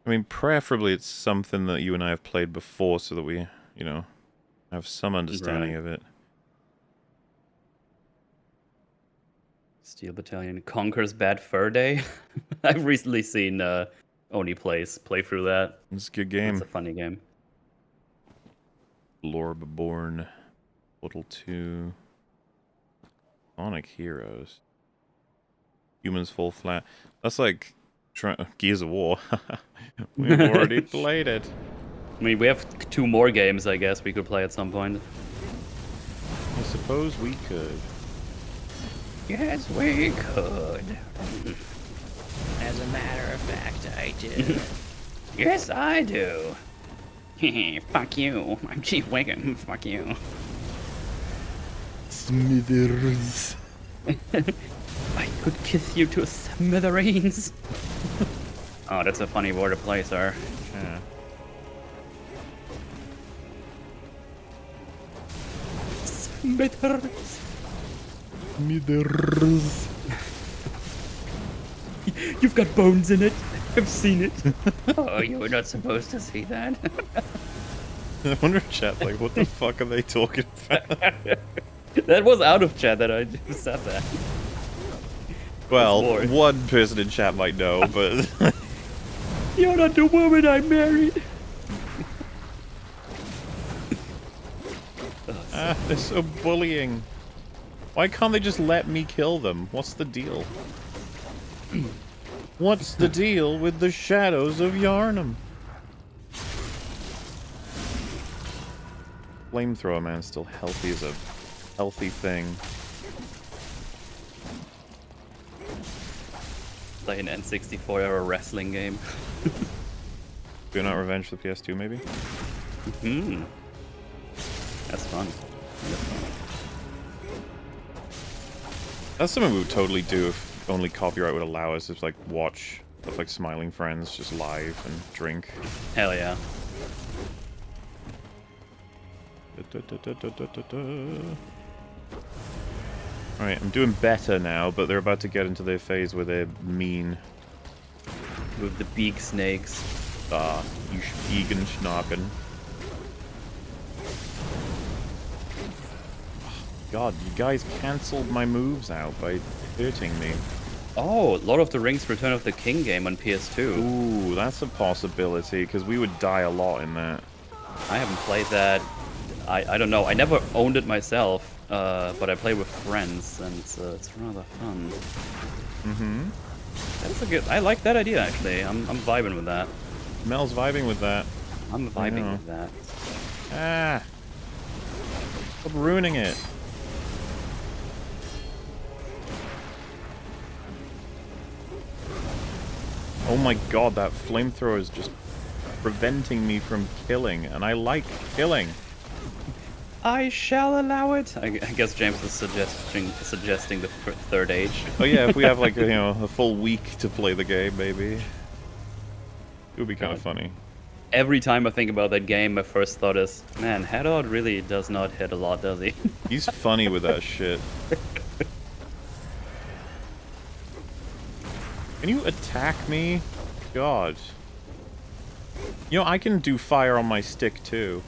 [SPEAKER 1] I mean, preferably it's something that you and I have played before so that we, have some understanding of it.
[SPEAKER 3] Steel Battalion Conquers Bad Fur Day. I've recently seen Oni play through that.
[SPEAKER 1] It's a good game.
[SPEAKER 3] It's a funny game.
[SPEAKER 1] Lorbeborn. Portal 2. Sonic Heroes. Humans Fall Flat. That's like Gears of War. We've already played it.
[SPEAKER 3] I mean, we have 2 more games, I guess, we could play at some point.
[SPEAKER 1] I suppose we could.
[SPEAKER 3] Yes, we could.
[SPEAKER 4] As a matter of fact, I do.
[SPEAKER 3] Yes, I do. Fuck you. I'm Chief Wiggum. Fuck you.
[SPEAKER 1] Smithers.
[SPEAKER 3] I could kiss you to smithereens. Oh, that's a funny word to play, sir.
[SPEAKER 1] Yeah.
[SPEAKER 3] Smithers.
[SPEAKER 1] Smithers.
[SPEAKER 3] You've got bones in it. I've seen it. Oh, you were not supposed to see that.
[SPEAKER 1] I wonder if chat's like, what the fuck are they talking about?
[SPEAKER 3] That was out of chat that I just said that.
[SPEAKER 1] Well, one person in chat might know, but...
[SPEAKER 3] You're not the woman I married.
[SPEAKER 1] They're so bullying. Why can't they just let me kill them? What's the deal? What's the deal with the shadows of Yharnam? Flamethrower man's still healthy as a healthy thing.
[SPEAKER 3] Play an N64 era wrestling game.
[SPEAKER 1] Do not Revenge for the PS2, maybe?
[SPEAKER 3] That's fun.
[SPEAKER 1] That's something we would totally do if only copyright would allow us to like watch stuff like Smiling Friends just live and drink.
[SPEAKER 3] Hell yeah.
[SPEAKER 1] Alright, I'm doing better now, but they're about to get into their phase where they're mean.
[SPEAKER 3] With the beak snakes.
[SPEAKER 1] You Spiegen Schnaken. God, you guys cancelled my moves out by hurting me.
[SPEAKER 3] Oh, Lord of the Rings Return of the King game on PS2.
[SPEAKER 1] Ooh, that's a possibility, because we would die a lot in that.
[SPEAKER 3] I haven't played that. I don't know. I never owned it myself, but I play with friends, and it's rather fun.
[SPEAKER 1] Mm-hmm.
[SPEAKER 3] That's a good. I like that idea actually. I'm vibing with that.
[SPEAKER 1] Mel's vibing with that.
[SPEAKER 3] I'm vibing with that.
[SPEAKER 1] Ah! Stop ruining it. Oh my god, that flamethrower is just preventing me from killing, and I like killing.
[SPEAKER 3] I shall allow it. I guess James is suggesting the third age.
[SPEAKER 1] Oh yeah, if we have like a full week to play the game, maybe it would be kind of funny.
[SPEAKER 3] Every time I think about that game, my first thought is, man, Haddock really does not hit a lot, does he?
[SPEAKER 1] He's funny with that shit. Can you attack me? God. You know, I can do fire on my stick too.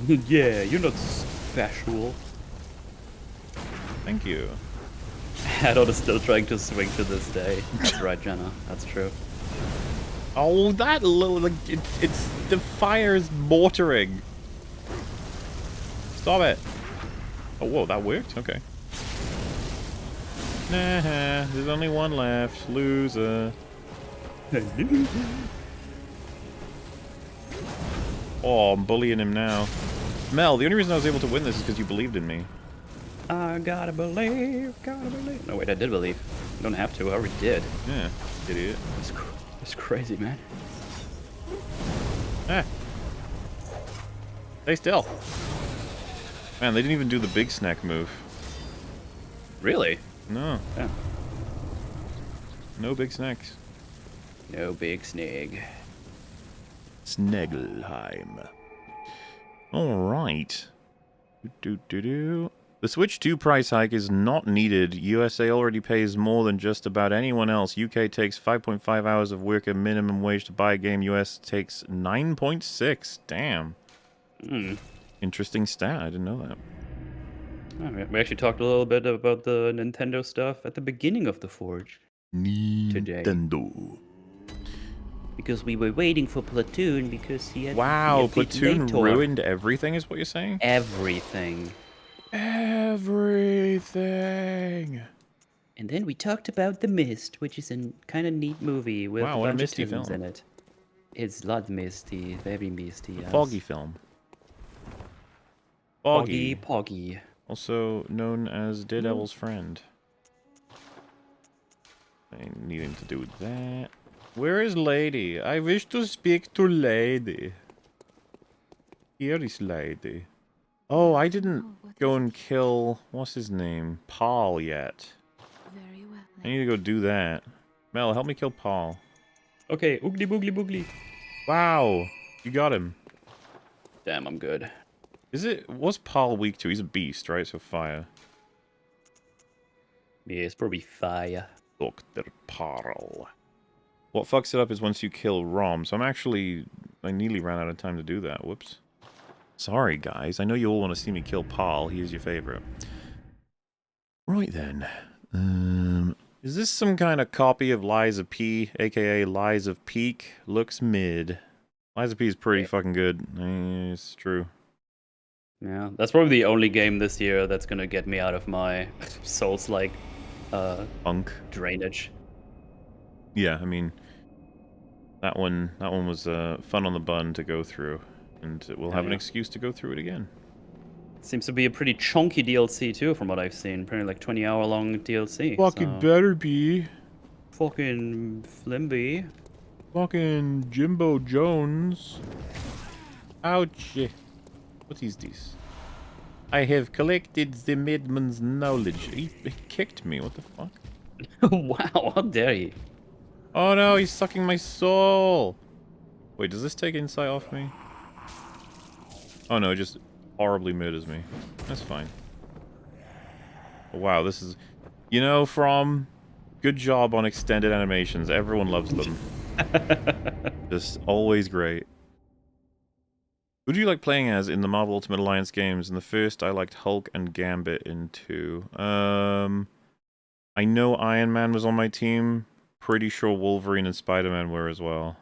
[SPEAKER 3] Yeah, you're not special.
[SPEAKER 1] Thank you.
[SPEAKER 3] Haddock is still trying to swing to this day. That's right, Jenna. That's true.
[SPEAKER 1] Oh, that little, like, it's the fire is mortaring. Stop it. Oh, whoa, that worked? Okay. Nah, there's only one left. Loser. Oh, I'm bullying him now. Mel, the only reason I was able to win this is because you believed in me.
[SPEAKER 3] I gotta believe, gotta believe. No, wait, I did believe. I don't have to, I already did.
[SPEAKER 1] Yeah, idiot.
[SPEAKER 3] It's crazy, man.
[SPEAKER 1] Ah. Stay still. Man, they didn't even do the big snack move.
[SPEAKER 3] Really?
[SPEAKER 1] No.
[SPEAKER 3] Yeah.
[SPEAKER 1] No big snacks.
[SPEAKER 3] No big snag.
[SPEAKER 1] Snegelheim. Alright. The Switch 2 price hike is not needed. USA already pays more than just about anyone else. UK takes 5.5 hours of work at minimum wage to buy a game. US takes 9.6. Damn. Interesting stat. I didn't know that.
[SPEAKER 3] We actually talked a little bit about the Nintendo stuff at the beginning of the Forge.
[SPEAKER 1] Nintendo.
[SPEAKER 3] Because we were waiting for Platoon because he had
[SPEAKER 1] Wow, Platoon
[SPEAKER 3] Nator.
[SPEAKER 1] ruined everything is what you're saying?
[SPEAKER 3] Everything.
[SPEAKER 1] Everything.
[SPEAKER 3] And then we talked about The Mist, which is a kind of neat movie with
[SPEAKER 1] Wow,
[SPEAKER 3] a
[SPEAKER 1] what a
[SPEAKER 3] bunch
[SPEAKER 1] misty
[SPEAKER 3] of tunes
[SPEAKER 1] film.
[SPEAKER 3] in it. It's a lot misty, very misty. Yes.
[SPEAKER 1] Foggy film.
[SPEAKER 3] Foggy Poggy.
[SPEAKER 1] Also known as Daredevil's friend. Needing to do that. Where is Lady? I wish to speak to Lady. Here is Lady. Oh, I didn't go and kill, what's his name? Paul yet.
[SPEAKER 2] Very well.
[SPEAKER 1] I need to go do that. Mel, help me kill Paul.
[SPEAKER 3] Okay, oogly boogly boogly.
[SPEAKER 1] Wow, you got him.
[SPEAKER 3] Damn, I'm good.
[SPEAKER 1] What's Paul weak to? He's a beast, right? So fire.
[SPEAKER 3] Yeah, it's probably fire.
[SPEAKER 1] Dr. Paul. What fucks it up is once you kill Rom, so I nearly ran out of time to do that. Whoops. Sorry, guys. I know you all want to see me kill Paul. He is your favorite. Right then. Is this some kind of copy of Lies of P, aka Lies of Peak? Looks mid. Lies of P is pretty fucking good. It's true.
[SPEAKER 3] Yeah, that's probably the only game this year that's gonna get me out of my Souls-like
[SPEAKER 1] Punk.
[SPEAKER 3] drainage.
[SPEAKER 1] Yeah, I mean, that one was fun on the bun to go through, and we'll have an excuse to go through it again.
[SPEAKER 3] Seems to be a pretty chunky DLC too, from what I've seen. Pretty like 20-hour-long DLC.
[SPEAKER 1] Fucking better be.
[SPEAKER 3] Fucking Flimby.
[SPEAKER 1] Fucking Jimbo Jones. Ouch. What is this? I have collected the madman's knowledge. He kicked me. What the fuck?
[SPEAKER 3] Wow, how dare you?
[SPEAKER 1] Oh no, he's sucking my soul. Wait, does this take insight off me? Oh no, it just horribly murders me. That's fine. Wow, this is... You know, From... Good job on extended animations. Everyone loves them. Just always great. Who do you like playing as in the Marvel Ultimate Alliance games? In the first, I liked Hulk and Gambit in 2. I know Iron Man was on my team. Pretty sure Wolverine and Spider-Man were as well.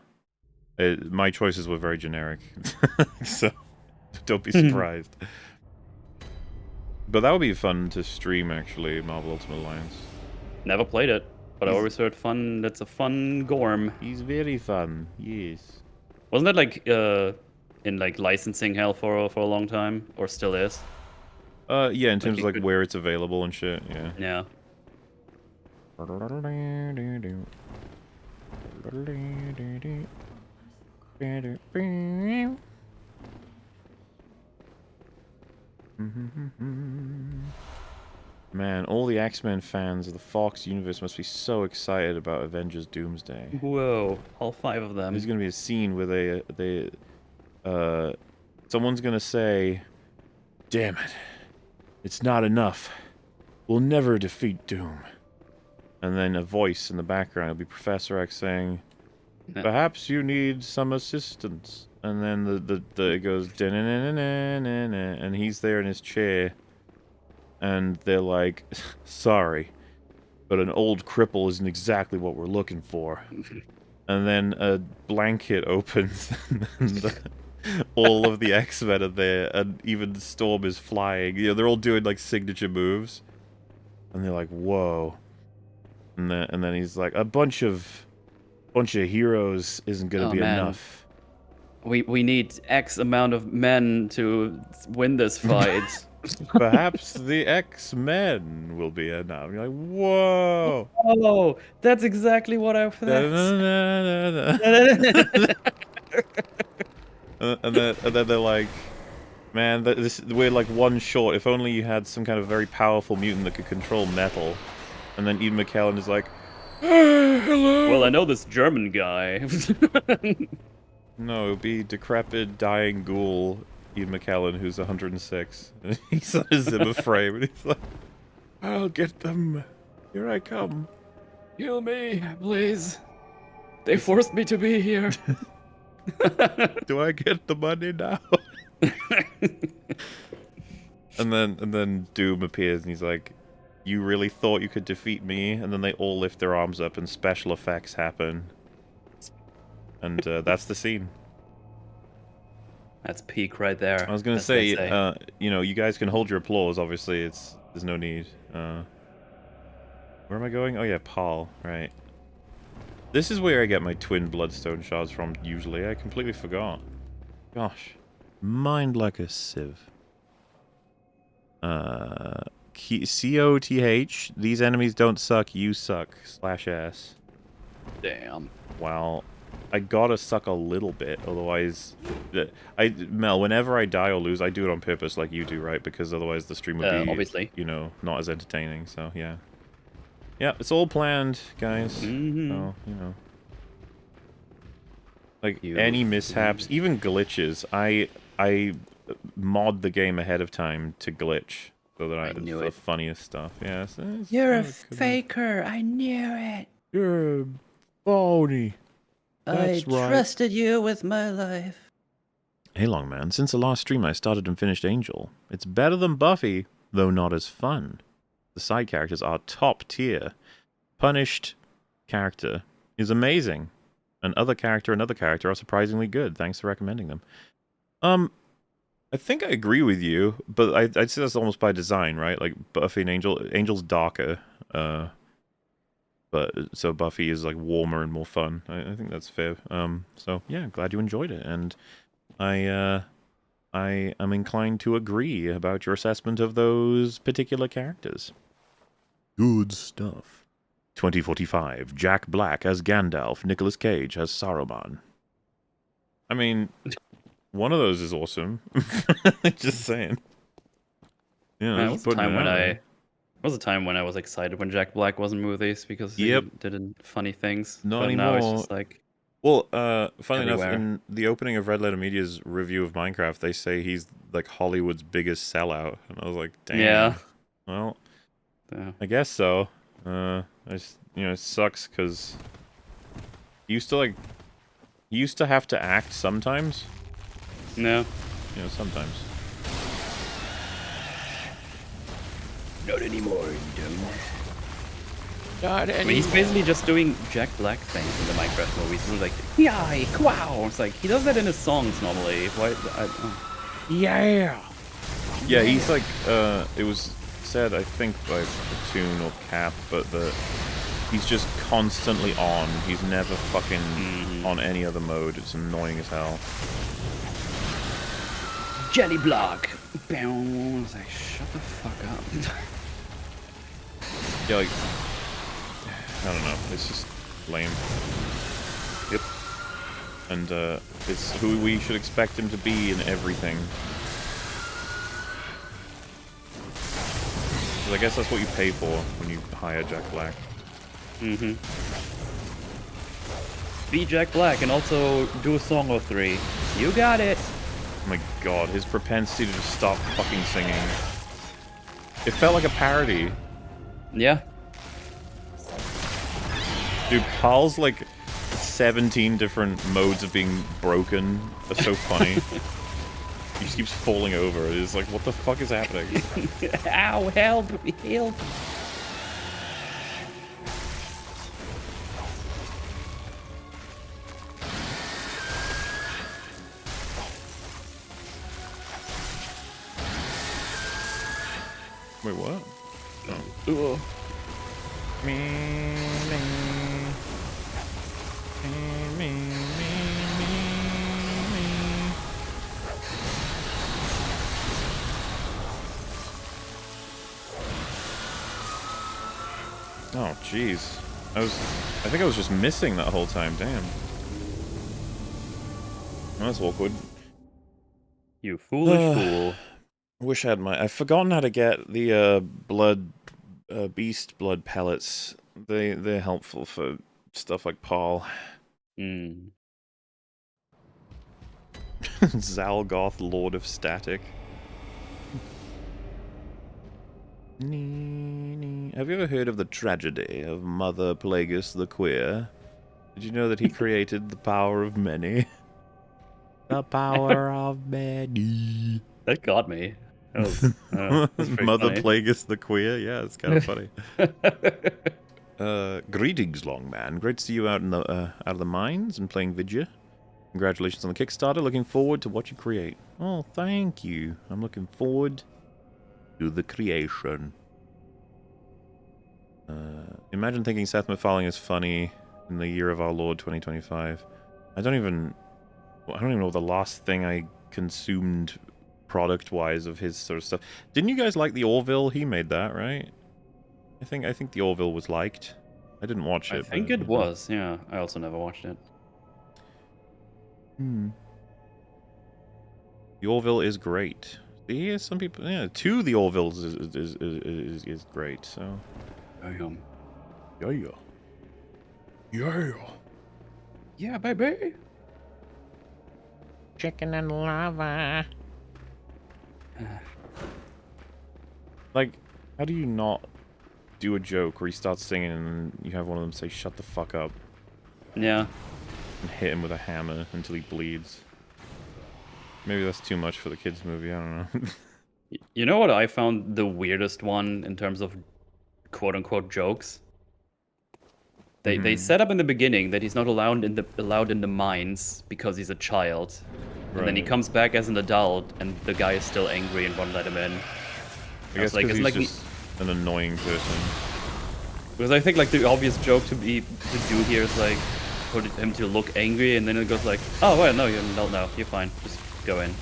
[SPEAKER 1] My choices were very generic, so don't be surprised. But that would be fun to stream, actually, Marvel Ultimate Alliance.
[SPEAKER 3] Never played it, but I always heard fun. That's a fun Gorm.
[SPEAKER 1] He's very fun, yes.
[SPEAKER 3] Wasn't that like in like licensing hell for a long time, or still is?
[SPEAKER 1] Yeah, in terms of
[SPEAKER 3] you
[SPEAKER 1] like
[SPEAKER 3] could-
[SPEAKER 1] where it's available and shit, yeah.
[SPEAKER 3] Yeah.
[SPEAKER 1] Man, all the X-Men fans of the Fox universe must be so excited about Avengers Doomsday.
[SPEAKER 3] Whoa, all 5 of them.
[SPEAKER 1] There's gonna be a scene where someone's gonna say, "Damn it, it's not enough. We'll never defeat Doom." And then a voice in the background will be Professor X saying, "Perhaps you need some assistance." And then it goes, "Da-na-na-na-na-na-na," and he's there in his chair, and they're like, "Sorry, but an old cripple isn't exactly what we're looking for." And then a blanket opens, and all of the X-Men are there, and even Storm is flying. You know, they're all doing like signature moves, and they're like, "Whoa!" And then he's like, "A bunch of heroes isn't gonna be enough."
[SPEAKER 3] We need X amount of men to win this fight.
[SPEAKER 1] Perhaps the X-Men will be enough. You're like, "Whoa!"
[SPEAKER 3] Oh, that's exactly what I thought.
[SPEAKER 1] And then they're like, "Man, we're like one short. If only you had some kind of very powerful mutant that could control metal." And then Ian McKellen is like, "Hello."
[SPEAKER 3] Well, I know this German guy.
[SPEAKER 1] No, it would be decrepit, dying ghoul Ian McKellen, who's 106. And he's on a Zimmer frame, and he's like, "I'll get them. Here I come."
[SPEAKER 3] Kill me, please. They forced me to be here.
[SPEAKER 1] Do I get the money now? and then Doom appears, and he's like, "You really thought you could defeat me?" And then they all lift their arms up, and special effects happen. And that's the scene.
[SPEAKER 3] That's peak right there.
[SPEAKER 1] I was gonna say, you know, you guys can hold your applause. Obviously, there's no need. Where am I going? Oh yeah, Paul. Right. This is where I get my twin bloodstone shards from. Usually, I completely forgot. Gosh, mind like a sieve. COTH. These enemies don't suck. You suck. /S.
[SPEAKER 3] Damn.
[SPEAKER 1] Well, I gotta suck a little bit, otherwise... Mel, whenever I die or lose, I do it on purpose like you do, right? Because otherwise the stream would be,
[SPEAKER 3] obviously,
[SPEAKER 1] you know, not as entertaining, so yeah. Yeah, it's all planned, guys. So, you know. Like, any mishaps, even glitches, I mod the game ahead of time to glitch, so that I
[SPEAKER 3] knew
[SPEAKER 1] the
[SPEAKER 3] it.
[SPEAKER 1] funniest stuff. Yeah,
[SPEAKER 4] You're a faker. I knew it.
[SPEAKER 1] You're a phony.
[SPEAKER 4] I trusted you with my life.
[SPEAKER 1] Hey, Longman, since the last stream I started and finished Angel. It's better than Buffy, though not as fun. The side characters are top tier. Punished character is amazing. Another character are surprisingly good. Thanks for recommending them. I think I agree with you, but I'd say that's almost by design, right? Like Buffy and Angel's darker, but so Buffy is like warmer and more fun. I think that's fair. So yeah, glad you enjoyed it, and I am inclined to agree about your assessment of those particular characters. Good stuff. 2045, Jack Black as Gandalf, Nicolas Cage as Saruman. I mean, one of those is awesome. Just saying. Yeah,
[SPEAKER 3] there was a time when I was excited when Jack Black was in movies because he did funny things.
[SPEAKER 1] Not
[SPEAKER 3] but
[SPEAKER 1] anymore.
[SPEAKER 3] Now it's just like...
[SPEAKER 1] Well, funny
[SPEAKER 3] everywhere.
[SPEAKER 1] enough, in the opening of Red Letter Media's review of Minecraft, they say he's like Hollywood's biggest sellout, and I was like, damn.
[SPEAKER 3] Yeah.
[SPEAKER 1] Well,
[SPEAKER 3] Yeah.
[SPEAKER 1] I guess so. It sucks because he used to have to act sometimes.
[SPEAKER 3] No.
[SPEAKER 1] You know, sometimes.
[SPEAKER 3] Not anymore, you don't.
[SPEAKER 4] Not
[SPEAKER 3] I mean, he's basically just doing Jack Black things in the Minecraft movies. He's like, yeah, wow. It's like, he does that in his songs normally. Why?
[SPEAKER 4] Yeah.
[SPEAKER 1] Yeah, he's like, it was said, I think, by Platoon or Cap, but that he's just constantly on. He's never fucking on any other mode. It's annoying as hell.
[SPEAKER 3] Jelly Block. I was like, shut the fuck up.
[SPEAKER 1] Yeah, like, I don't know. It's just lame. Yep. And it's who we should expect him to be in everything. 'Cause I guess that's what you pay for when you hire Jack Black.
[SPEAKER 3] Mm-hmm. Be Jack Black and also do a song or 3. You got it.
[SPEAKER 1] Oh my god, his propensity to just stop fucking singing. It felt like a parody.
[SPEAKER 3] Yeah.
[SPEAKER 1] Dude, Paul's like 17 different modes of being broken are so funny. He just keeps falling over. It's like, what the fuck is happening?
[SPEAKER 3] Ow, help, help.
[SPEAKER 1] Wait, what?
[SPEAKER 3] Ugh.
[SPEAKER 1] Oh, jeez. I think I was just missing that whole time, damn. That's awkward.
[SPEAKER 3] You foolish fool.
[SPEAKER 1] I wish I had I've forgotten how to get the, beast blood pellets. They're helpful for stuff like Paul.
[SPEAKER 3] Mm.
[SPEAKER 1] Zalgoth, Lord of Static. Have you ever heard of the tragedy of Mother Plagueis the Queer? Did you know that he created the power of many? The power of many.
[SPEAKER 3] That got me. That was
[SPEAKER 1] Mother
[SPEAKER 3] funny.
[SPEAKER 1] Plagueis the Queer? Yeah, it's kind of funny. Greetings, long man. Great to see you out in the out of the mines and playing Vidya. Congratulations on the Kickstarter. Looking forward to what you create. Oh, thank you. I'm looking forward to the creation. Imagine thinking Seth MacFarlane is funny in the year of our Lord 2025. I don't even know the last thing I consumed product-wise of his sort of stuff. Didn't you guys like the Orville? He made that, right? I think the Orville was liked. I didn't watch it.
[SPEAKER 3] I think it was, yeah. I also never watched it.
[SPEAKER 1] The Orville is great. Yeah, some people, yeah, 2 the Orvilles is great. So, yeah.
[SPEAKER 3] Yeah, baby.
[SPEAKER 4] Chicken and lava.
[SPEAKER 1] Like, how do you not do a joke where he starts singing and you have one of them say, "Shut the fuck up,"
[SPEAKER 3] Yeah.
[SPEAKER 1] and hit him with a hammer until he bleeds? Maybe that's too much for the kids' movie. I don't know.
[SPEAKER 3] You know what I found the weirdest one in terms of quote-unquote jokes? They set up in the beginning that he's not allowed in the mines because he's a child. And then he
[SPEAKER 1] Right.
[SPEAKER 3] comes back as an adult and the guy is still angry and won't let him in.
[SPEAKER 1] I guess
[SPEAKER 3] like,
[SPEAKER 1] because
[SPEAKER 3] it's
[SPEAKER 1] he's
[SPEAKER 3] like
[SPEAKER 1] just an annoying person.
[SPEAKER 3] Because I think like the obvious joke to do here is like for him to look angry and then it goes like, oh well, no, you're fine, just go in.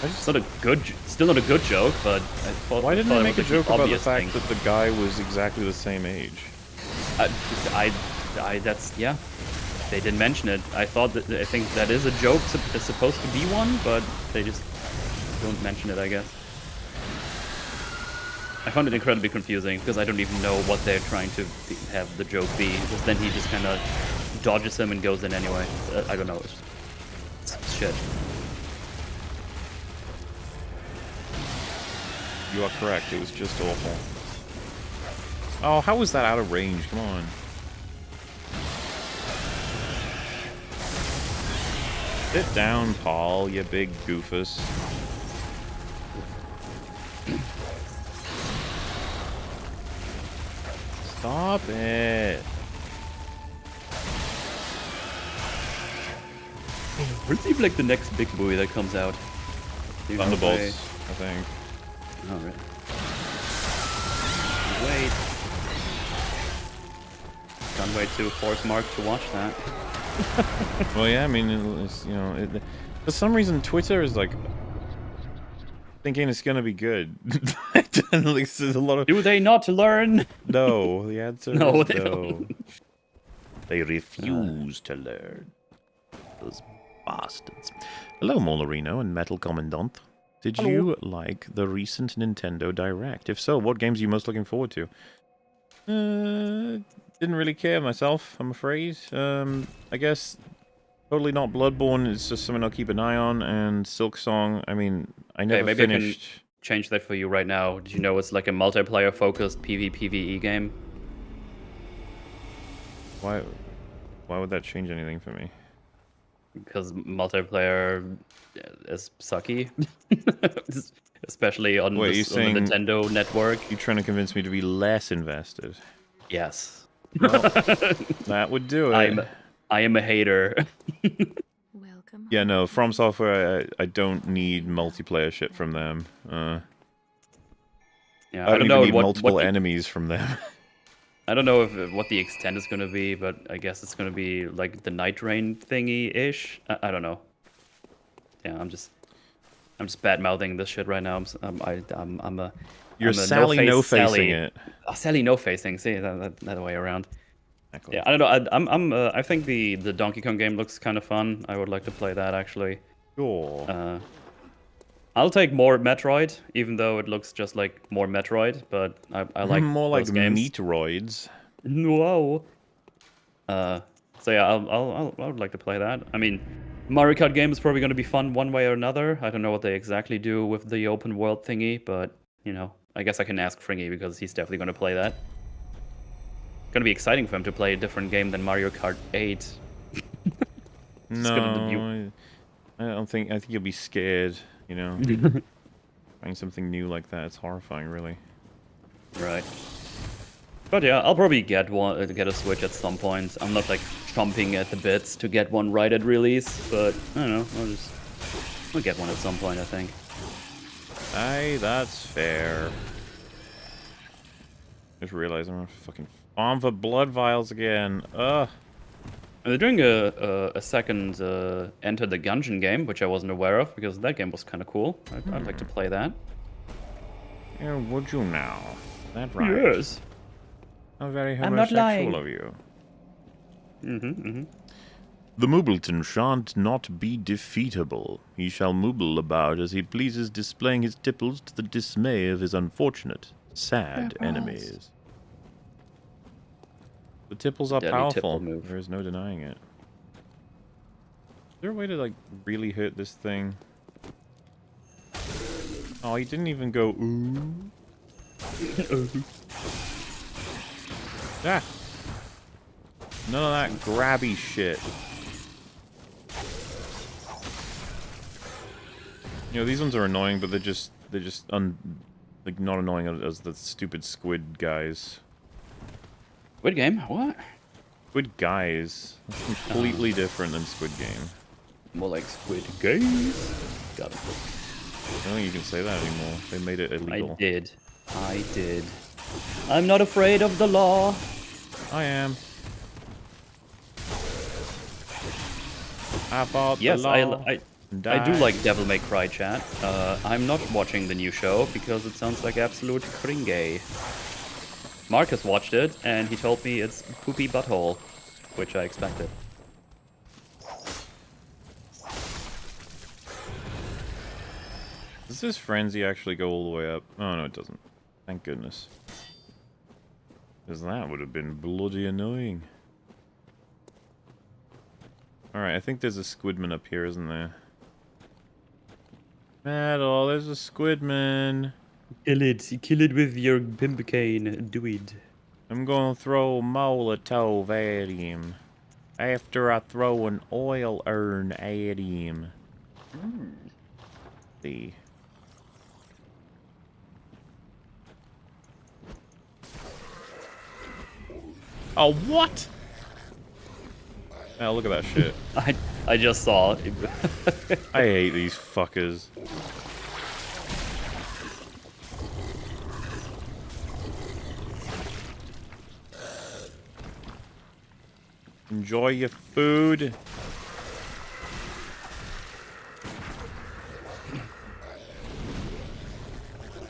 [SPEAKER 3] It's not a good, still not a good joke, but I thought.
[SPEAKER 1] Why didn't
[SPEAKER 3] thought
[SPEAKER 1] they
[SPEAKER 3] it
[SPEAKER 1] make a
[SPEAKER 3] was, like,
[SPEAKER 1] joke
[SPEAKER 3] an
[SPEAKER 1] about the
[SPEAKER 3] obvious
[SPEAKER 1] fact
[SPEAKER 3] thing.
[SPEAKER 1] that the guy was exactly the same age?
[SPEAKER 3] That's yeah. They didn't mention it. I think that is a joke. It's supposed to be one, but they just don't mention it, I guess. I found it incredibly confusing because I don't even know what they're trying to have the joke be. Because then he just kind of dodges him and goes in anyway. I don't know. It's shit.
[SPEAKER 1] You are correct. It was just awful. Oh, how was that out of range? Come on. Sit down, Paul, you big goofus. Stop it.
[SPEAKER 3] What's even like the next big buoy that comes out?
[SPEAKER 1] Thunderbolts, I think.
[SPEAKER 3] Oh, right. Wait. Can't wait to force Mark to watch that.
[SPEAKER 1] Well, yeah, I mean, it's, you know, for some reason Twitter is like thinking it's gonna be good. Like, there's a lot of
[SPEAKER 3] Do they not learn?
[SPEAKER 1] no. The answer
[SPEAKER 3] No,
[SPEAKER 1] is
[SPEAKER 3] they
[SPEAKER 1] no.
[SPEAKER 3] don't.
[SPEAKER 1] They refuse to learn. Those bastards. Hello, Molarino and Metal Commandant. Did
[SPEAKER 3] Hello.
[SPEAKER 1] you like the recent Nintendo Direct? If so, what games are you most looking forward to? Didn't really care myself, I'm afraid. I guess totally not Bloodborne. It's just something I'll keep an eye on. And Silksong, I mean, I never
[SPEAKER 3] maybe I can
[SPEAKER 1] finished.
[SPEAKER 3] change that for you right now. Did you know it's like a multiplayer-focused PvPvE game?
[SPEAKER 1] Why would that change anything for me?
[SPEAKER 3] Because multiplayer is sucky. Especially on,
[SPEAKER 1] Wait,
[SPEAKER 3] on the
[SPEAKER 1] you're saying
[SPEAKER 3] Nintendo network.
[SPEAKER 1] you're trying to convince me to be less invested?
[SPEAKER 3] Yes.
[SPEAKER 1] Well, that would do it.
[SPEAKER 3] I am a hater.
[SPEAKER 2] Welcome.
[SPEAKER 1] Yeah,
[SPEAKER 2] home.
[SPEAKER 1] no, From Software, I don't need multiplayer shit from them.
[SPEAKER 3] Yeah,
[SPEAKER 1] I don't even
[SPEAKER 3] know
[SPEAKER 1] need multiple
[SPEAKER 3] what the,
[SPEAKER 1] enemies from them.
[SPEAKER 3] I don't know if what the extent is gonna be, but I guess it's gonna be like the Night Rain thingy-ish. I don't know. Yeah, I'm just bad mouthing this shit right now. I'm a
[SPEAKER 1] You're
[SPEAKER 3] I'm a
[SPEAKER 1] Sally
[SPEAKER 3] no-face
[SPEAKER 1] no-facing
[SPEAKER 3] Sally.
[SPEAKER 1] it.
[SPEAKER 3] Oh, Sally no-facing. See that way around.
[SPEAKER 1] Exactly.
[SPEAKER 3] Yeah, I don't know. I think the Donkey Kong game looks kind of fun. I would like to play that actually.
[SPEAKER 1] Sure.
[SPEAKER 3] I'll take more Metroid, even though it looks just like more Metroid. But I like
[SPEAKER 1] more like
[SPEAKER 3] those games.
[SPEAKER 1] meteoroids.
[SPEAKER 3] Whoa. So yeah, I would like to play that. I mean, Mario Kart game is probably going to be fun one way or another. I don't know what they exactly do with the open world thingy, but you know, I guess I can ask Fringy because he's definitely going to play that. Going to be exciting for him to play a different game than Mario Kart 8.
[SPEAKER 1] No, I don't think. I think you'll be scared. You know, find something new like that. It's horrifying, really.
[SPEAKER 3] Right. But yeah, I'll probably get a Switch at some point. I'm not like chomping at the bits to get one right at release, but I don't know. I'll get one at some point, I think.
[SPEAKER 1] Aye, that's fair. Just realized I'm gonna fucking farm for blood vials again. Ugh.
[SPEAKER 3] And they're doing a second Enter the Gungeon game, which I wasn't aware of because that game was kind of cool. I'd like to play that.
[SPEAKER 1] Yeah, would you now? Is that right?
[SPEAKER 3] Yes.
[SPEAKER 1] How very
[SPEAKER 3] I'm not lying.
[SPEAKER 1] homosexual of you.
[SPEAKER 3] Mm-hmm.
[SPEAKER 1] The Moobleton shan't not be defeatable. He shall mooble about as he pleases, displaying his tipples to the dismay of his unfortunate, sad enemies. The tipples are
[SPEAKER 3] Deadly tipple
[SPEAKER 1] powerful.
[SPEAKER 3] move.
[SPEAKER 1] There is no denying it. Is there a way to, like, really hurt this thing? Oh, he didn't even go, ooh. Ah! None of that grabby shit. You know, these ones are annoying, but they're just like not annoying as the stupid squid guys.
[SPEAKER 3] Good game. What?
[SPEAKER 1] Squid guys. That's completely different than Squid Game.
[SPEAKER 3] More like Squid Games. Got it.
[SPEAKER 1] I don't think you can say that anymore. They made it illegal.
[SPEAKER 3] I did. I'm not afraid of the law.
[SPEAKER 1] I am. I fought
[SPEAKER 3] Yes,
[SPEAKER 1] the law.
[SPEAKER 3] I do like Devil May Cry chat. I'm not watching the new show because it sounds like absolute cringe. Marcus watched it and he told me it's poopy butthole, which I expected.
[SPEAKER 1] Does this frenzy actually go all the way up? Oh no, it doesn't. Thank goodness. Because that would have been bloody annoying. Alright, I think there's a squidman up here, isn't there? Metal, there's a squidman.
[SPEAKER 3] Kill it with your pimp cane. Do it.
[SPEAKER 1] I'm gonna throw Molotov at him. After I throw an oil urn at him. See. Oh, what? Oh, look at that shit.
[SPEAKER 3] I just saw.
[SPEAKER 1] I hate these fuckers. Enjoy your food.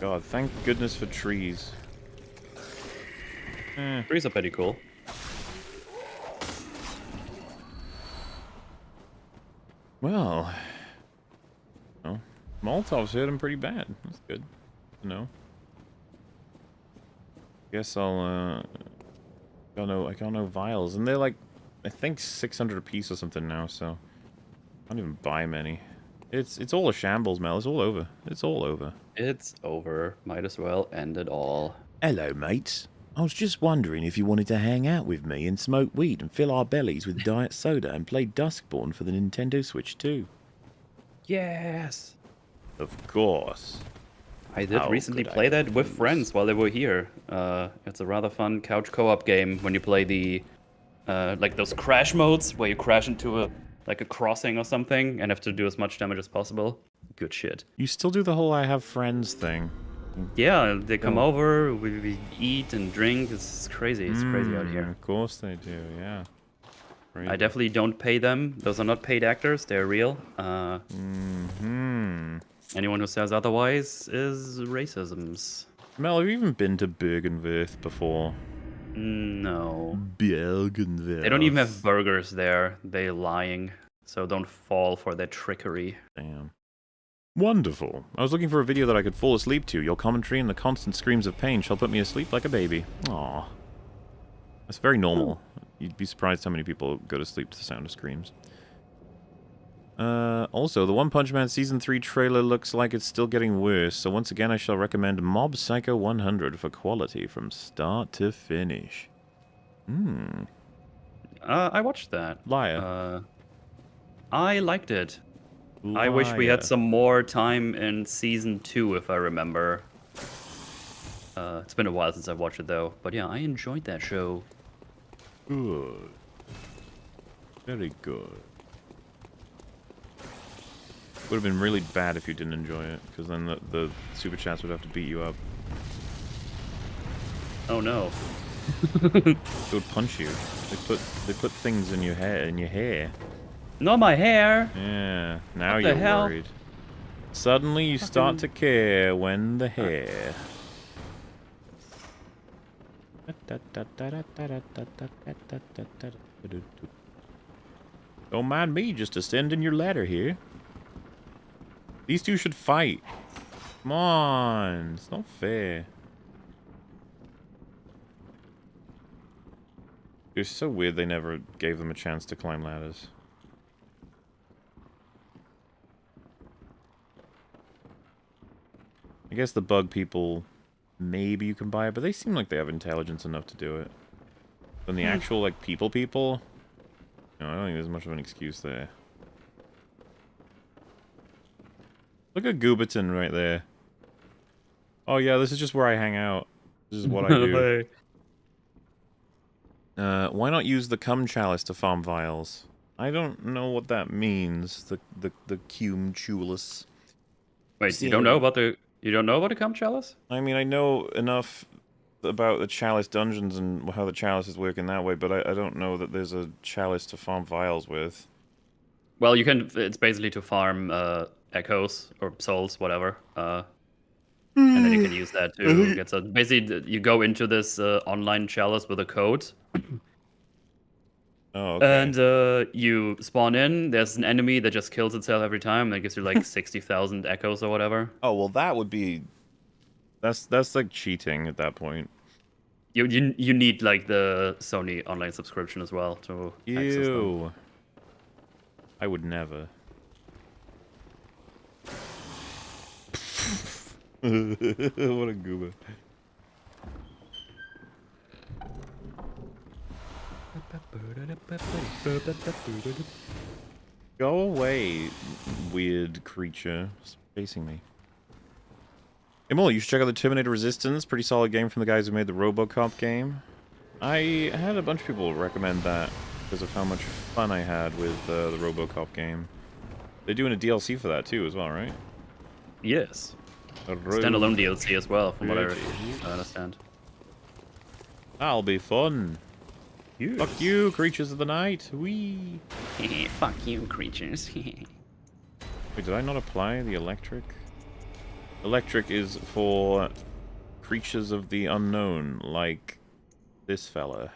[SPEAKER 1] God, thank goodness for trees.
[SPEAKER 3] Trees are pretty cool.
[SPEAKER 1] Well, Molotov's hit him pretty bad. That's good to know. Guess I got no vials, and they're like, I think 600 a piece or something now. So I don't even buy many. It's all a shambles, Mel. It's all over. It's all over.
[SPEAKER 3] It's over. Might as well end it all.
[SPEAKER 1] Hello, mates. I was just wondering if you wanted to hang out with me and smoke weed and fill our bellies with diet soda and play Duskborn for the Nintendo Switch 2.
[SPEAKER 3] Yes.
[SPEAKER 1] Of course.
[SPEAKER 3] I did
[SPEAKER 1] How
[SPEAKER 3] recently
[SPEAKER 1] could I
[SPEAKER 3] play that with
[SPEAKER 1] refuse?
[SPEAKER 3] friends while they were here. It's a rather fun couch co-op game when you play the like those crash modes where you crash into a crossing or something and have to do as much damage as possible. Good shit.
[SPEAKER 1] You still do the whole I have friends thing.
[SPEAKER 3] Yeah, they come
[SPEAKER 1] Oh.
[SPEAKER 3] over, we eat and drink. It's crazy. It's crazy out here.
[SPEAKER 1] Of course they do, yeah. Crazy.
[SPEAKER 3] I definitely don't pay them. Those are not paid actors. They're real. Anyone who says otherwise is racisms.
[SPEAKER 1] Mel, have you even been to Bergenwerth before?
[SPEAKER 3] No.
[SPEAKER 1] Bergenwerth.
[SPEAKER 3] They don't even have burgers there. They're lying. So don't fall for their trickery.
[SPEAKER 1] Damn. Wonderful. I was looking for a video that I could fall asleep to. Your commentary and the constant screams of pain shall put me asleep like a baby. Aw. That's very normal. You'd be surprised how many people go to sleep to the sound of screams. Also, the One Punch Man Season 3 trailer looks like it's still getting worse, so once again I shall recommend Mob Psycho 100 for quality from start to finish.
[SPEAKER 3] I watched that.
[SPEAKER 1] Liar.
[SPEAKER 3] I liked it. I wish we had some more time in season 2, if I remember. It's been a while since I've watched it, though. But yeah, I enjoyed that show.
[SPEAKER 1] Good. Very good. Would have been really bad if you didn't enjoy it, because then the super chats would have to beat you up.
[SPEAKER 3] Oh no.
[SPEAKER 1] They would punch you. They put things in your hair.
[SPEAKER 3] Not my hair!
[SPEAKER 1] Yeah. Now
[SPEAKER 3] What the
[SPEAKER 1] you're
[SPEAKER 3] hell?
[SPEAKER 1] worried. Suddenly you start to care when the hair. Don't mind me just ascending your ladder here. These two should fight. Come on. It's not fair. It's so weird they never gave them a chance to climb ladders. I guess the bug people, maybe you can buy it, but they seem like they have intelligence enough to do it. Then the actual, like, people, no, I don't think there's much of an excuse there. Look at Moobleton right there. Oh yeah, this is just where I hang out. This is what I do. Why not use the cum chalice to farm vials? I don't know what that means. The cum chalice.
[SPEAKER 3] Wait, you don't know about the cum chalice?
[SPEAKER 1] I mean, I know enough about the chalice dungeons and how the chalice is working that way, but I don't know that there's a chalice to farm vials with.
[SPEAKER 3] Well, you can. It's basically to farm echoes or souls, whatever. And then you can use that to get some. Basically, you go into this online chalice with a code.
[SPEAKER 1] Oh, okay.
[SPEAKER 3] And you spawn in. There's an enemy that just kills itself every time. That gives you like 60,000 echoes or whatever.
[SPEAKER 1] Oh well, that would be. That's like cheating at that point.
[SPEAKER 3] You need like the Sony online subscription as well to access them.
[SPEAKER 1] Ew. I would never. What a goober. Go away, weird creature. It's facing me. Hey, Molly, you should check out the Terminator Resistance. Pretty solid game from the guys who made the RoboCop game. I had a bunch of people recommend that because of how much fun I had with the RoboCop game. They're doing a DLC for that too, as well, right?
[SPEAKER 3] Yes. Standalone DLC as well, from what I
[SPEAKER 1] Yes.
[SPEAKER 3] understand.
[SPEAKER 1] That'll be fun.
[SPEAKER 3] Yes.
[SPEAKER 1] Fuck you, creatures of the night. Wee.
[SPEAKER 3] Fuck you, creatures.
[SPEAKER 1] Wait, did I not apply the electric? Electric is for creatures of the unknown, like this fella.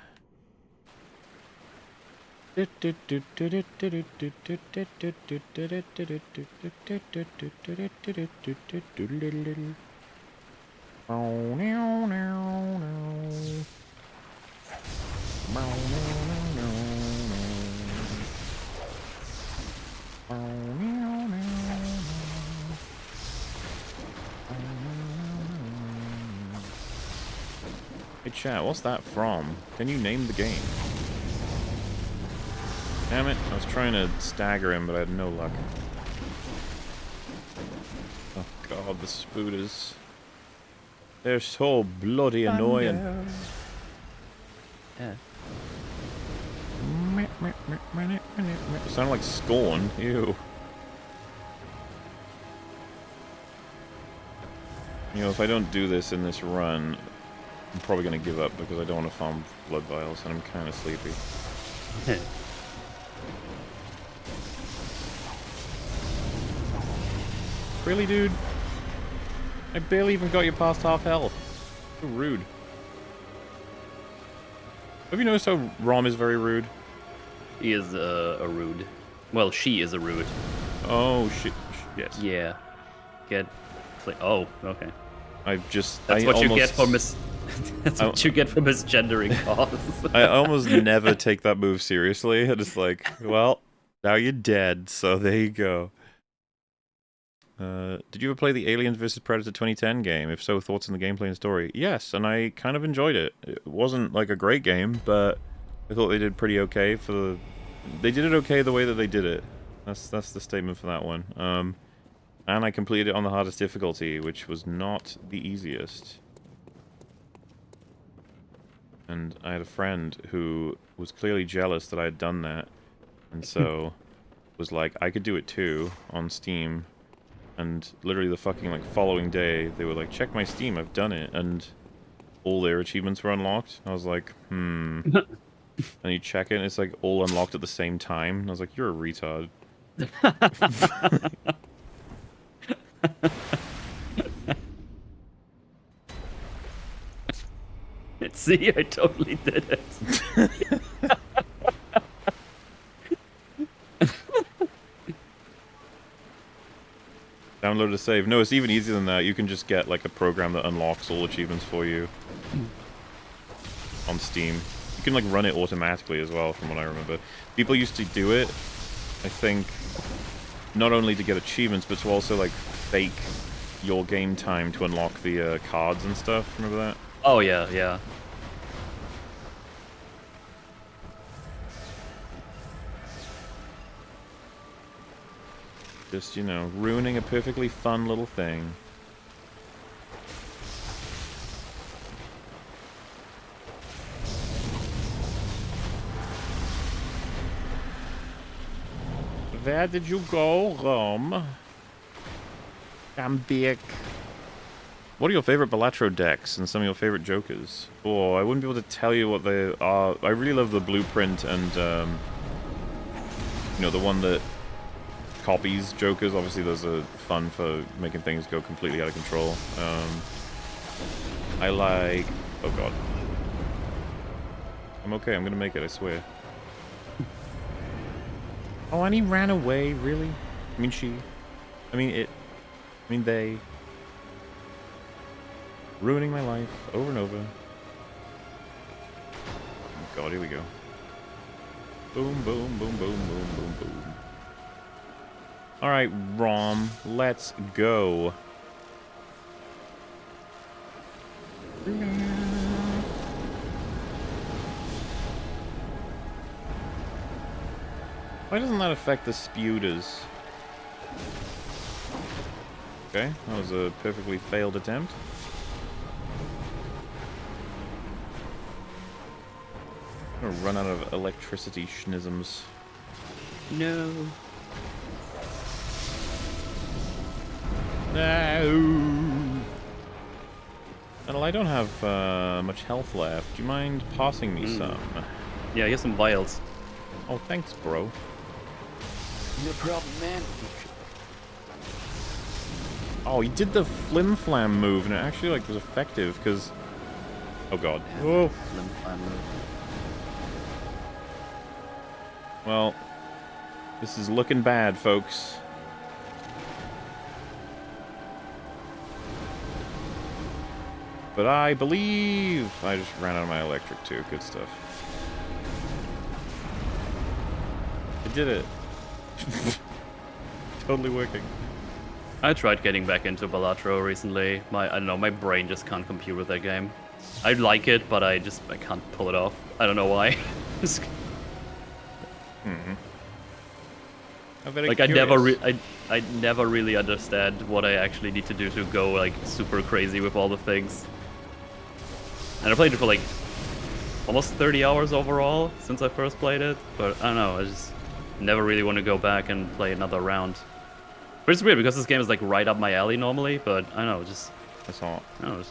[SPEAKER 1] Hey chat, what's that from? Can you name the game? Damn it, I was trying to stagger him, but I had no luck. Oh god, the spooters. They're so bloody annoying.
[SPEAKER 3] Yeah.
[SPEAKER 1] Sound like Scorn, ew. You know, if I don't do this in this run, I'm probably going to give up because I don't want to farm blood vials and I'm kind of sleepy. Really, dude? I barely even got you past half health. So rude. Have you noticed how Rom is very rude?
[SPEAKER 3] He is a rude. Well, she is a rude.
[SPEAKER 1] Oh, shit. Yes.
[SPEAKER 3] Yeah. Oh, okay.
[SPEAKER 1] That's
[SPEAKER 3] what you get for That's what you get for misgendering cause.
[SPEAKER 1] I almost never take that move seriously. I'm just like, well, now you're dead, so there you go. Did you ever play the Aliens vs. Predator 2010 game? If so, thoughts on the gameplay and story? Yes, and I kind of enjoyed it. It wasn't like a great game, but I thought they did pretty okay for the... They did it okay the way that they did it. That's the statement for that one. And I completed it on the hardest difficulty, which was not the easiest. And I had a friend who was clearly jealous that I had done that, and so was like, I could do it too on Steam. And literally the fucking like following day, they were like, check my Steam, I've done it, and all their achievements were unlocked. I was like, And you check it, and it's like all unlocked at the same time. And I was like, you're a retard.
[SPEAKER 3] See, I totally did it.
[SPEAKER 1] Download a save. No, it's even easier than that. You can just get like a program that unlocks all achievements for you on Steam. You can like run it automatically as well, from what I remember. People used to do it, I think, not only to get achievements, but to also like fake your game time to unlock the cards and stuff. Remember that?
[SPEAKER 3] Oh yeah, yeah.
[SPEAKER 1] Just, you know, ruining a perfectly fun little thing. Where did you go, Rome? I'm back. What are your favorite Balatro decks and some of your favorite jokers? Oh, I wouldn't be able to tell you what they are. I really love the blueprint and, you know, the one that copies jokers. Obviously, those are fun for making things go completely out of control. I like... Oh, God. I'm okay. I'm gonna make it, I swear. Oh, and he ran away, really? I mean, she. I mean, it. I mean, they. Ruining my life over and over. Oh, God, here we go. Boom, boom, boom, boom, boom, boom, boom. Alright, Rom, let's go. Why doesn't that affect the spewters? Okay, that was a perfectly failed attempt. I'm gonna run out of electricity schnisms.
[SPEAKER 3] No.
[SPEAKER 1] No. Well, I don't have much health left. Do you mind passing me some?
[SPEAKER 3] Yeah, here's some vials.
[SPEAKER 1] Oh, thanks, bro.
[SPEAKER 4] No problem, man.
[SPEAKER 1] Oh, he did the flim flam move, and it actually like was effective because. Oh god. Whoa.
[SPEAKER 3] Flim flam move.
[SPEAKER 1] Well, this is looking bad, folks. But I believe I just ran out of my electric too. Good stuff. I did it. Totally working.
[SPEAKER 3] I tried getting back into Balatro recently. I don't know, my brain just can't compute with that game. I like it, but I can't pull it off. I don't know why. Like I never really understand what I actually need to do to go like super crazy with all the things. And I played it for like almost 30 hours overall since I first played it, but I don't know, I just never really want to go back and play another round. But it's weird because this game is like right up my alley normally, but I don't know, just
[SPEAKER 1] That's all.
[SPEAKER 3] I don't know.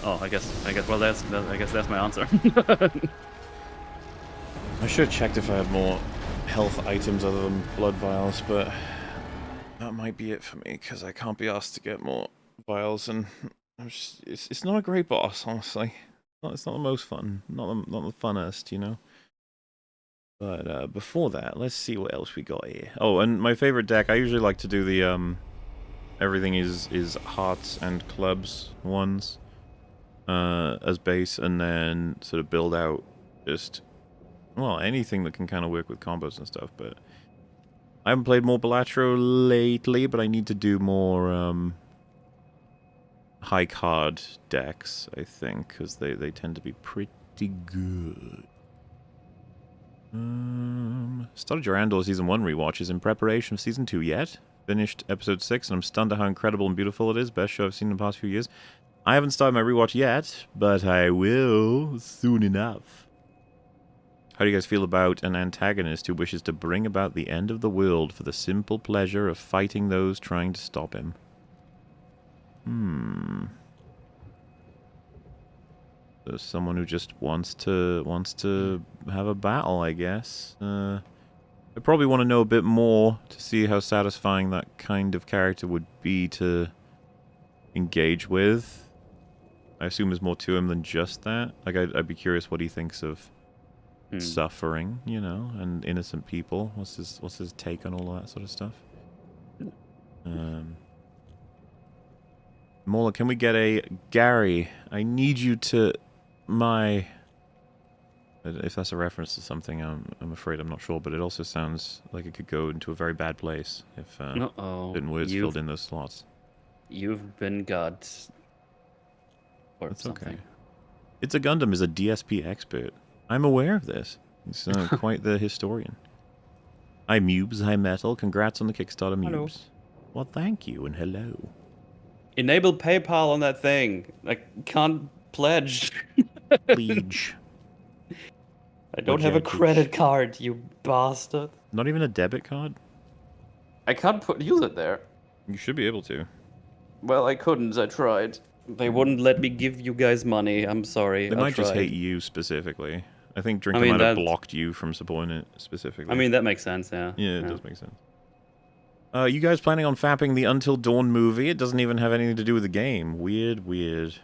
[SPEAKER 3] Oh, I guess. Well, I guess that's my answer.
[SPEAKER 1] I should have checked if I had more health items other than blood vials, but that might be it for me because I can't be asked to get more vials, and it's not a great boss, honestly. It's not the most fun, not the funnest, you know. But before that, let's see what else we got here. Oh, and my favorite deck, I usually like to do the everything is hearts and clubs ones as base, and then sort of build out just, well, anything that can kind of work with combos and stuff. But I haven't played more Balatro lately, but I need to do more high card decks, I think, because they tend to be pretty good. Started your Andor Season 1 rewatch. Is in preparation for Season 2 yet. Finished Episode 6, and I'm stunned at how incredible and beautiful it is. Best show I've seen in the past few years. I haven't started my rewatch yet, but I will soon enough. How do you guys feel about an antagonist who wishes to bring about the end of the world for the simple pleasure of fighting those trying to stop him? There's someone who just wants to have a battle, I guess. I probably want to know a bit more to see how satisfying that kind of character would be to engage with. I assume there's more to him than just that. Like, I'd be curious what he thinks of suffering, you know, and innocent people. What's his take on all that sort of stuff? Mola, can we get a Gary? I need you to my. If that's a reference to something, I'm afraid I'm not sure, but it also sounds like it could go into a very bad place if certain words filled in those slots.
[SPEAKER 3] You've been God. Or
[SPEAKER 1] That's
[SPEAKER 3] something.
[SPEAKER 1] okay. It's a Gundam is a DSP expert. I'm aware of this. He's quite the historian. Hi, Mubes. Hi, Metal. Congrats on the Kickstarter, Mubes.
[SPEAKER 3] Hello.
[SPEAKER 1] Well, thank you, and hello.
[SPEAKER 3] Enable PayPal on that thing. I can't pledge.
[SPEAKER 1] Pledge.
[SPEAKER 3] I don't have a credit card, you bastard.
[SPEAKER 1] Not even a debit card?
[SPEAKER 3] I can't use it there.
[SPEAKER 1] You should be able to.
[SPEAKER 3] Well, I couldn't. I tried. They wouldn't let me give you guys money. I'm sorry.
[SPEAKER 1] They might just hate you specifically. I think Drinker might have blocked you from supporting it specifically.
[SPEAKER 3] I mean, that makes sense, yeah.
[SPEAKER 1] Yeah, it does make sense. You guys planning on fapping the Until Dawn movie? It doesn't even have anything to do with the game. Weird.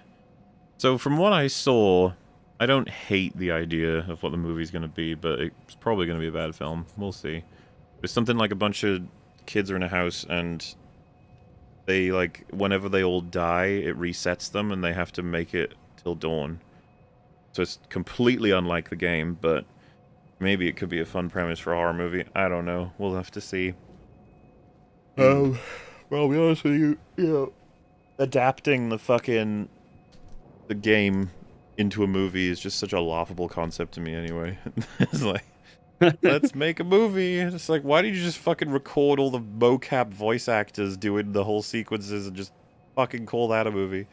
[SPEAKER 1] So from what I saw, I don't hate the idea of what the movie's going to be, but it's probably going to be a bad film. We'll see. It's something like a bunch of kids are in a house and they, like, whenever they all die, it resets them and they have to make it till dawn. So it's completely unlike the game, but maybe it could be a fun premise for a horror movie. I don't know. We'll have to see. Well, I'll be honest with you, adapting the game into a movie is just such a laughable concept to me anyway. It's like, Let's make a movie. It's like, why did you just fucking record all the mocap voice actors doing the whole sequences and just fucking call that a movie?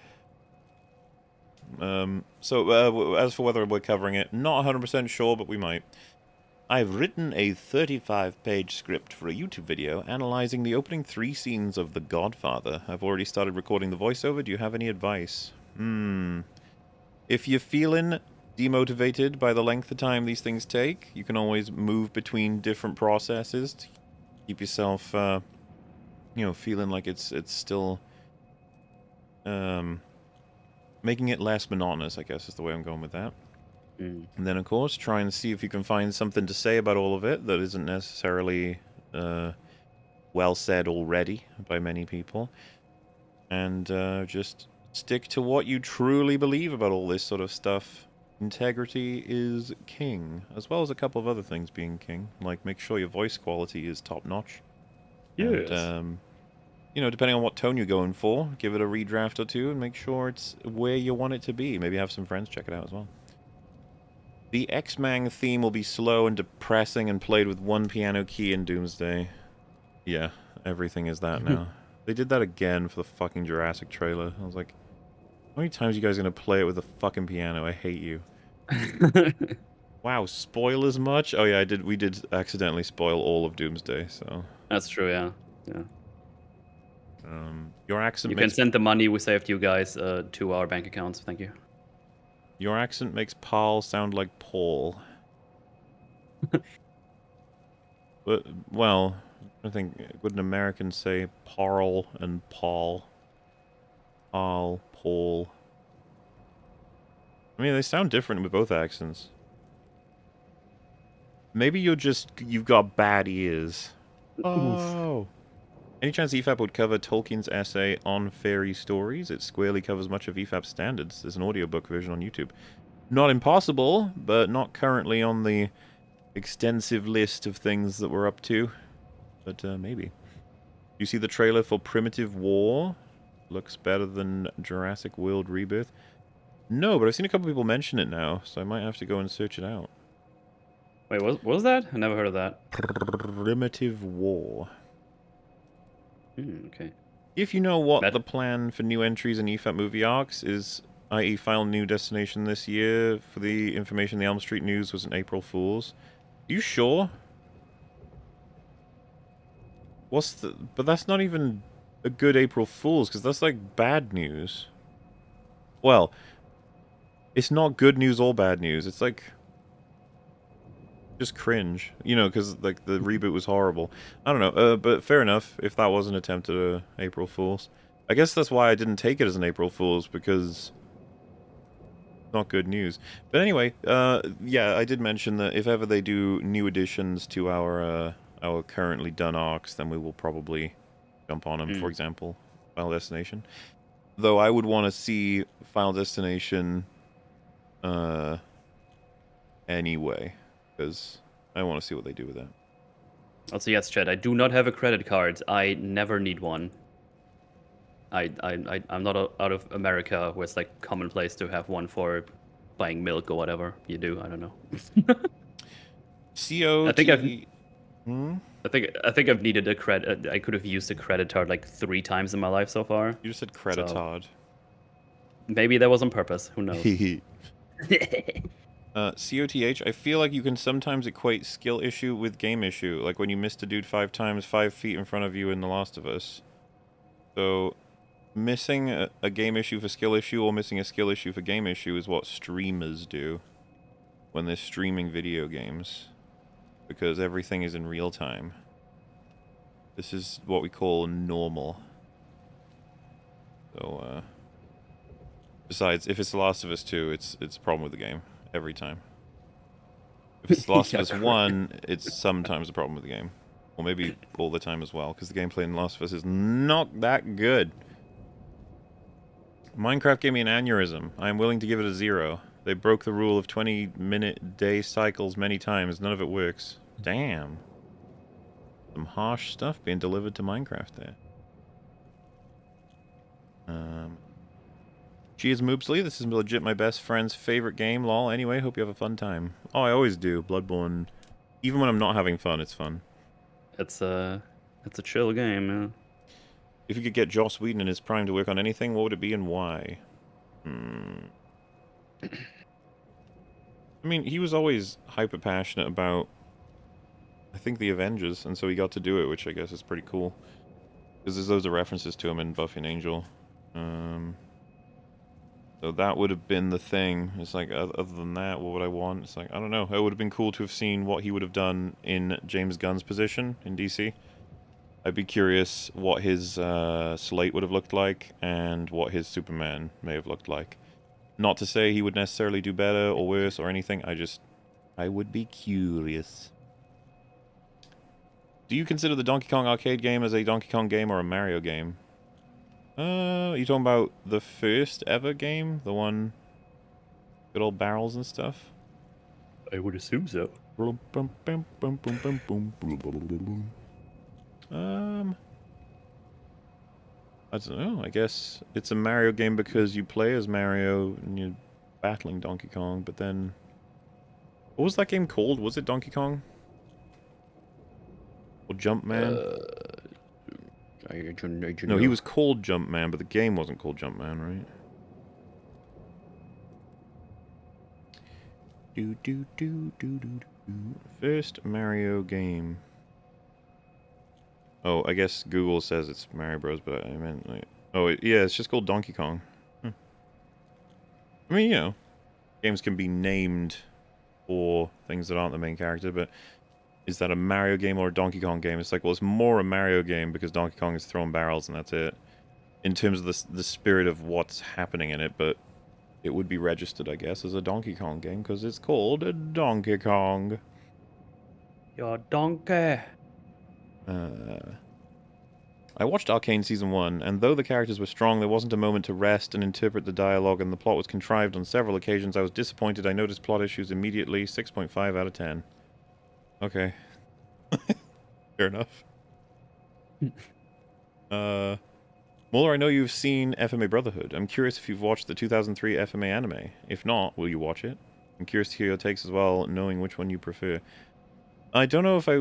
[SPEAKER 1] As for whether we're covering it, not 100% sure, but we might. I've written a 35-page script for a YouTube video analyzing the opening 3 scenes of The Godfather. I've already started recording the voiceover. Do you have any advice? If you're feeling demotivated by the length of time these things take, you can always move between different processes to keep yourself, feeling like it's still, making it less monotonous, I guess is the way I'm going with that. And then, of course, try and see if you can find something to say about all of it that isn't necessarily well said already by many people. And just stick to what you truly believe about all this sort of stuff. Integrity is king, as well as a couple of other things being king. Like, make sure your voice quality is top-notch.
[SPEAKER 3] Yes.
[SPEAKER 1] And, depending on what tone you're going for, give it a redraft or two and make sure it's where you want it to be. Maybe have some friends check it out as well. The X-Mang theme will be slow and depressing and played with one piano key in Doomsday. Yeah, everything is that now. They did that again for the fucking Jurassic trailer. I was like, how many times are you guys going to play it with a fucking piano? I hate you. Wow, spoil as much? Oh yeah, we did accidentally spoil all of Doomsday, so...
[SPEAKER 3] That's true, yeah.
[SPEAKER 1] Your accent
[SPEAKER 3] You can send the money we saved you guys to our bank accounts. Thank you.
[SPEAKER 1] Your accent makes Paul sound like Paul. But, well, I think, would an American say Parl and Paul? Paul, Paul. I mean, they sound different with both accents. Maybe you've got bad ears. Oh. Any chance EFAP would cover Tolkien's essay on fairy stories? It squarely covers much of EFAP's standards. There's an audiobook version on YouTube. Not impossible, but not currently on the extensive list of things that we're up to. But maybe. You see the trailer for Primitive War? Looks better than Jurassic World Rebirth. No, but I've seen a couple people mention it now, so I might have to go and search it out.
[SPEAKER 3] Wait, what was that? I never heard of that.
[SPEAKER 1] Primitive War.
[SPEAKER 3] Okay.
[SPEAKER 1] If you know what the plan for new entries in EFAP movie arcs is, i.e. file new destination this year, for the information the Elm Street News was an April Fool's. You sure? But that's not even a good April Fool's, because that's like bad news. Well, it's not good news or bad news. It's like just cringe, because like the reboot was horrible. I don't know, but fair enough if that was an attempt at a April Fool's. I guess that's why I didn't take it as an April Fool's, because it's not good news. But anyway, yeah, I did mention that if ever they do new additions to our currently done arcs, then we will probably jump on them. For example, Final Destination. Though I would want to see Final Destination anyway, because I want to see what they do with that.
[SPEAKER 3] Also, yes, Chad, I do not have a credit card. I never need one. I'm not out of America where it's like commonplace to have one for buying milk or whatever you do. I don't know.
[SPEAKER 1] COT.
[SPEAKER 3] I think I've needed a credit. I could have used a credit card like 3 times in my life so far.
[SPEAKER 1] You just said credit card.
[SPEAKER 3] Maybe that was on purpose. Who knows?
[SPEAKER 1] COTH, I feel like you can sometimes equate skill issue with game issue, like when you missed a dude 5 times 5 feet in front of you in The Last of Us. So, missing a game issue for skill issue or missing a skill issue for game issue is what streamers do when they're streaming video games, because everything is in real time. This is what we call normal. So, besides, if it's The Last of Us 2, it's a problem with the game. Every time. If it's The Last of Us 1, it's sometimes a problem with the game. Or maybe all the time as well, because the gameplay in The Last of Us is not that good. Minecraft gave me an aneurysm. I am willing to give it a 0. They broke the rule of 20-minute day cycles many times. None of it works. Damn. Some harsh stuff being delivered to Minecraft there. Cheers, Moobsley. This is legit my best friend's favorite game, lol. Anyway, hope you have a fun time. Oh, I always do. Bloodborne Even when I'm not having fun, it's fun.
[SPEAKER 3] It's a chill game, yeah.
[SPEAKER 1] If you could get Joss Whedon in his prime to work on anything, what would it be and why? I mean, he was always hyper passionate about, I think, the Avengers, and so he got to do it, which I guess is pretty cool. Because there's loads of references to him in Buffy and Angel. So that would have been the thing. It's like, other than that, what would I want? It's like, I don't know. It would have been cool to have seen what he would have done in James Gunn's position in DC. I'd be curious what his slate would have looked like and what his Superman may have looked like. Not to say he would necessarily do better or worse or anything. I would be curious. Do you consider the Donkey Kong arcade game as a Donkey Kong game or a Mario game? You talking about the first ever game? The one... good old barrels and stuff?
[SPEAKER 3] I would assume so.
[SPEAKER 1] I don't know. I guess it's a Mario game because you play as Mario and you're battling Donkey Kong, but then... what was that game called? Was it Donkey Kong? Or Jumpman? No, he was called Jumpman, but the game wasn't called Jumpman, right? First Mario game. Oh, I guess Google says it's Mario Bros, but I meant like... oh, yeah, it's just called Donkey Kong. I mean, you know, games can be named for things that aren't the main character, but is that a Mario game or a Donkey Kong game? It's like, well, it's more a Mario game because Donkey Kong is throwing barrels and that's it. In terms of the spirit of what's happening in it, but it would be registered, I guess, as a Donkey Kong game because it's called a Donkey Kong.
[SPEAKER 3] Your donkey.
[SPEAKER 1] I watched Arcane Season 1, and though the characters were strong, there wasn't a moment to rest and interpret the dialogue, and the plot was contrived on several occasions. I was disappointed. I noticed plot issues immediately. 6.5 out of 10. Okay. Fair enough. Muller, I know you've seen FMA Brotherhood. I'm curious if you've watched the 2003 FMA anime. If not, will you watch it? I'm curious to hear your takes as well, knowing which one you prefer. I don't know if I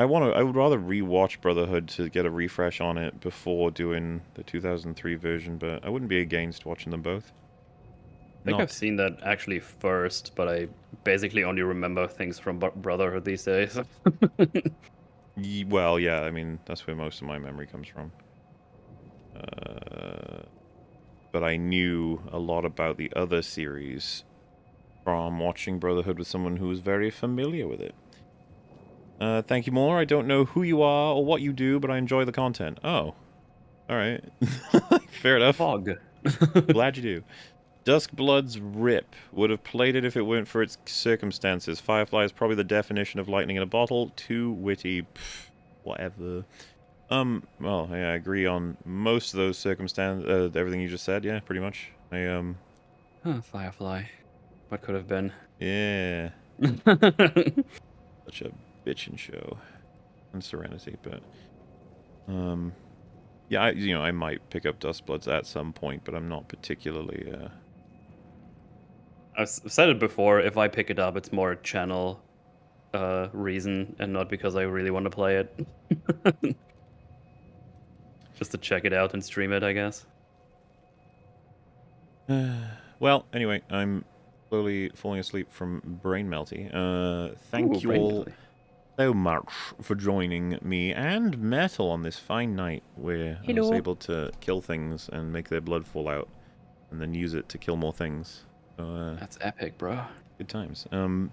[SPEAKER 1] would rather re-watch Brotherhood to get a refresh on it before doing the 2003 version, but I wouldn't be against watching them both.
[SPEAKER 3] I think I've seen that actually first, but I basically only remember things from Brotherhood these days.
[SPEAKER 1] Well, yeah, I mean, that's where most of my memory comes from. But I knew a lot about the other series from watching Brotherhood with someone who was very familiar with it. Thank you, Moore. I don't know who you are or what you do, but I enjoy the content. Oh. Alright. Fair enough.
[SPEAKER 3] Fog.
[SPEAKER 1] Glad you do. Duskblood's Rip would have played it if it weren't for its circumstances. Firefly is probably the definition of lightning in a bottle. Too witty. Pff, whatever. Well, yeah, I agree on most of those circumstances. Everything you just said, yeah, pretty much.
[SPEAKER 3] Firefly. What could have been?
[SPEAKER 1] Yeah. Such a bitchin' show. And Serenity, but... yeah, I might pick up Duskbloods at some point, but I'm not particularly,
[SPEAKER 3] I've said it before, if I pick it up, it's more channel reason, and not because I really want to play it. Just to check it out and stream it, I guess.
[SPEAKER 1] Well, anyway, I'm slowly falling asleep from brain melty. Thank you all so much for joining me and Metal on this fine night where I was able to kill things and make their blood fall out and then use it to kill more things. So,
[SPEAKER 3] that's epic, bro.
[SPEAKER 1] Good times. But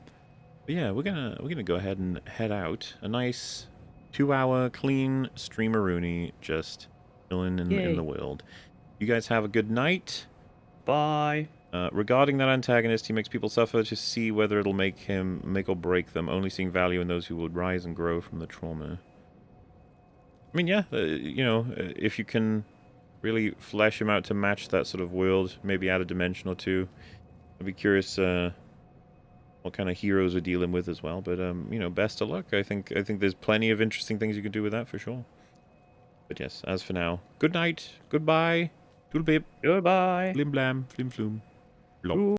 [SPEAKER 1] yeah, we're gonna go ahead and head out. A nice 2-hour clean streamer-rooney, just chilling in the world. You guys have a good night.
[SPEAKER 3] Bye.
[SPEAKER 1] Regarding that antagonist, he makes people suffer to see whether it'll make or break them, only seeing value in those who will rise and grow from the trauma. I mean, yeah, you know, if you can really flesh him out to match that sort of world, maybe add a dimension or two. I'd be curious what kind of heroes we're dealing with as well, but, you know, best of luck. I think there's plenty of interesting things you can do with that for sure. But yes, as for now, good night, goodbye, toodle pip,
[SPEAKER 3] Goodbye.
[SPEAKER 1] blim blam, flim floom. Blop.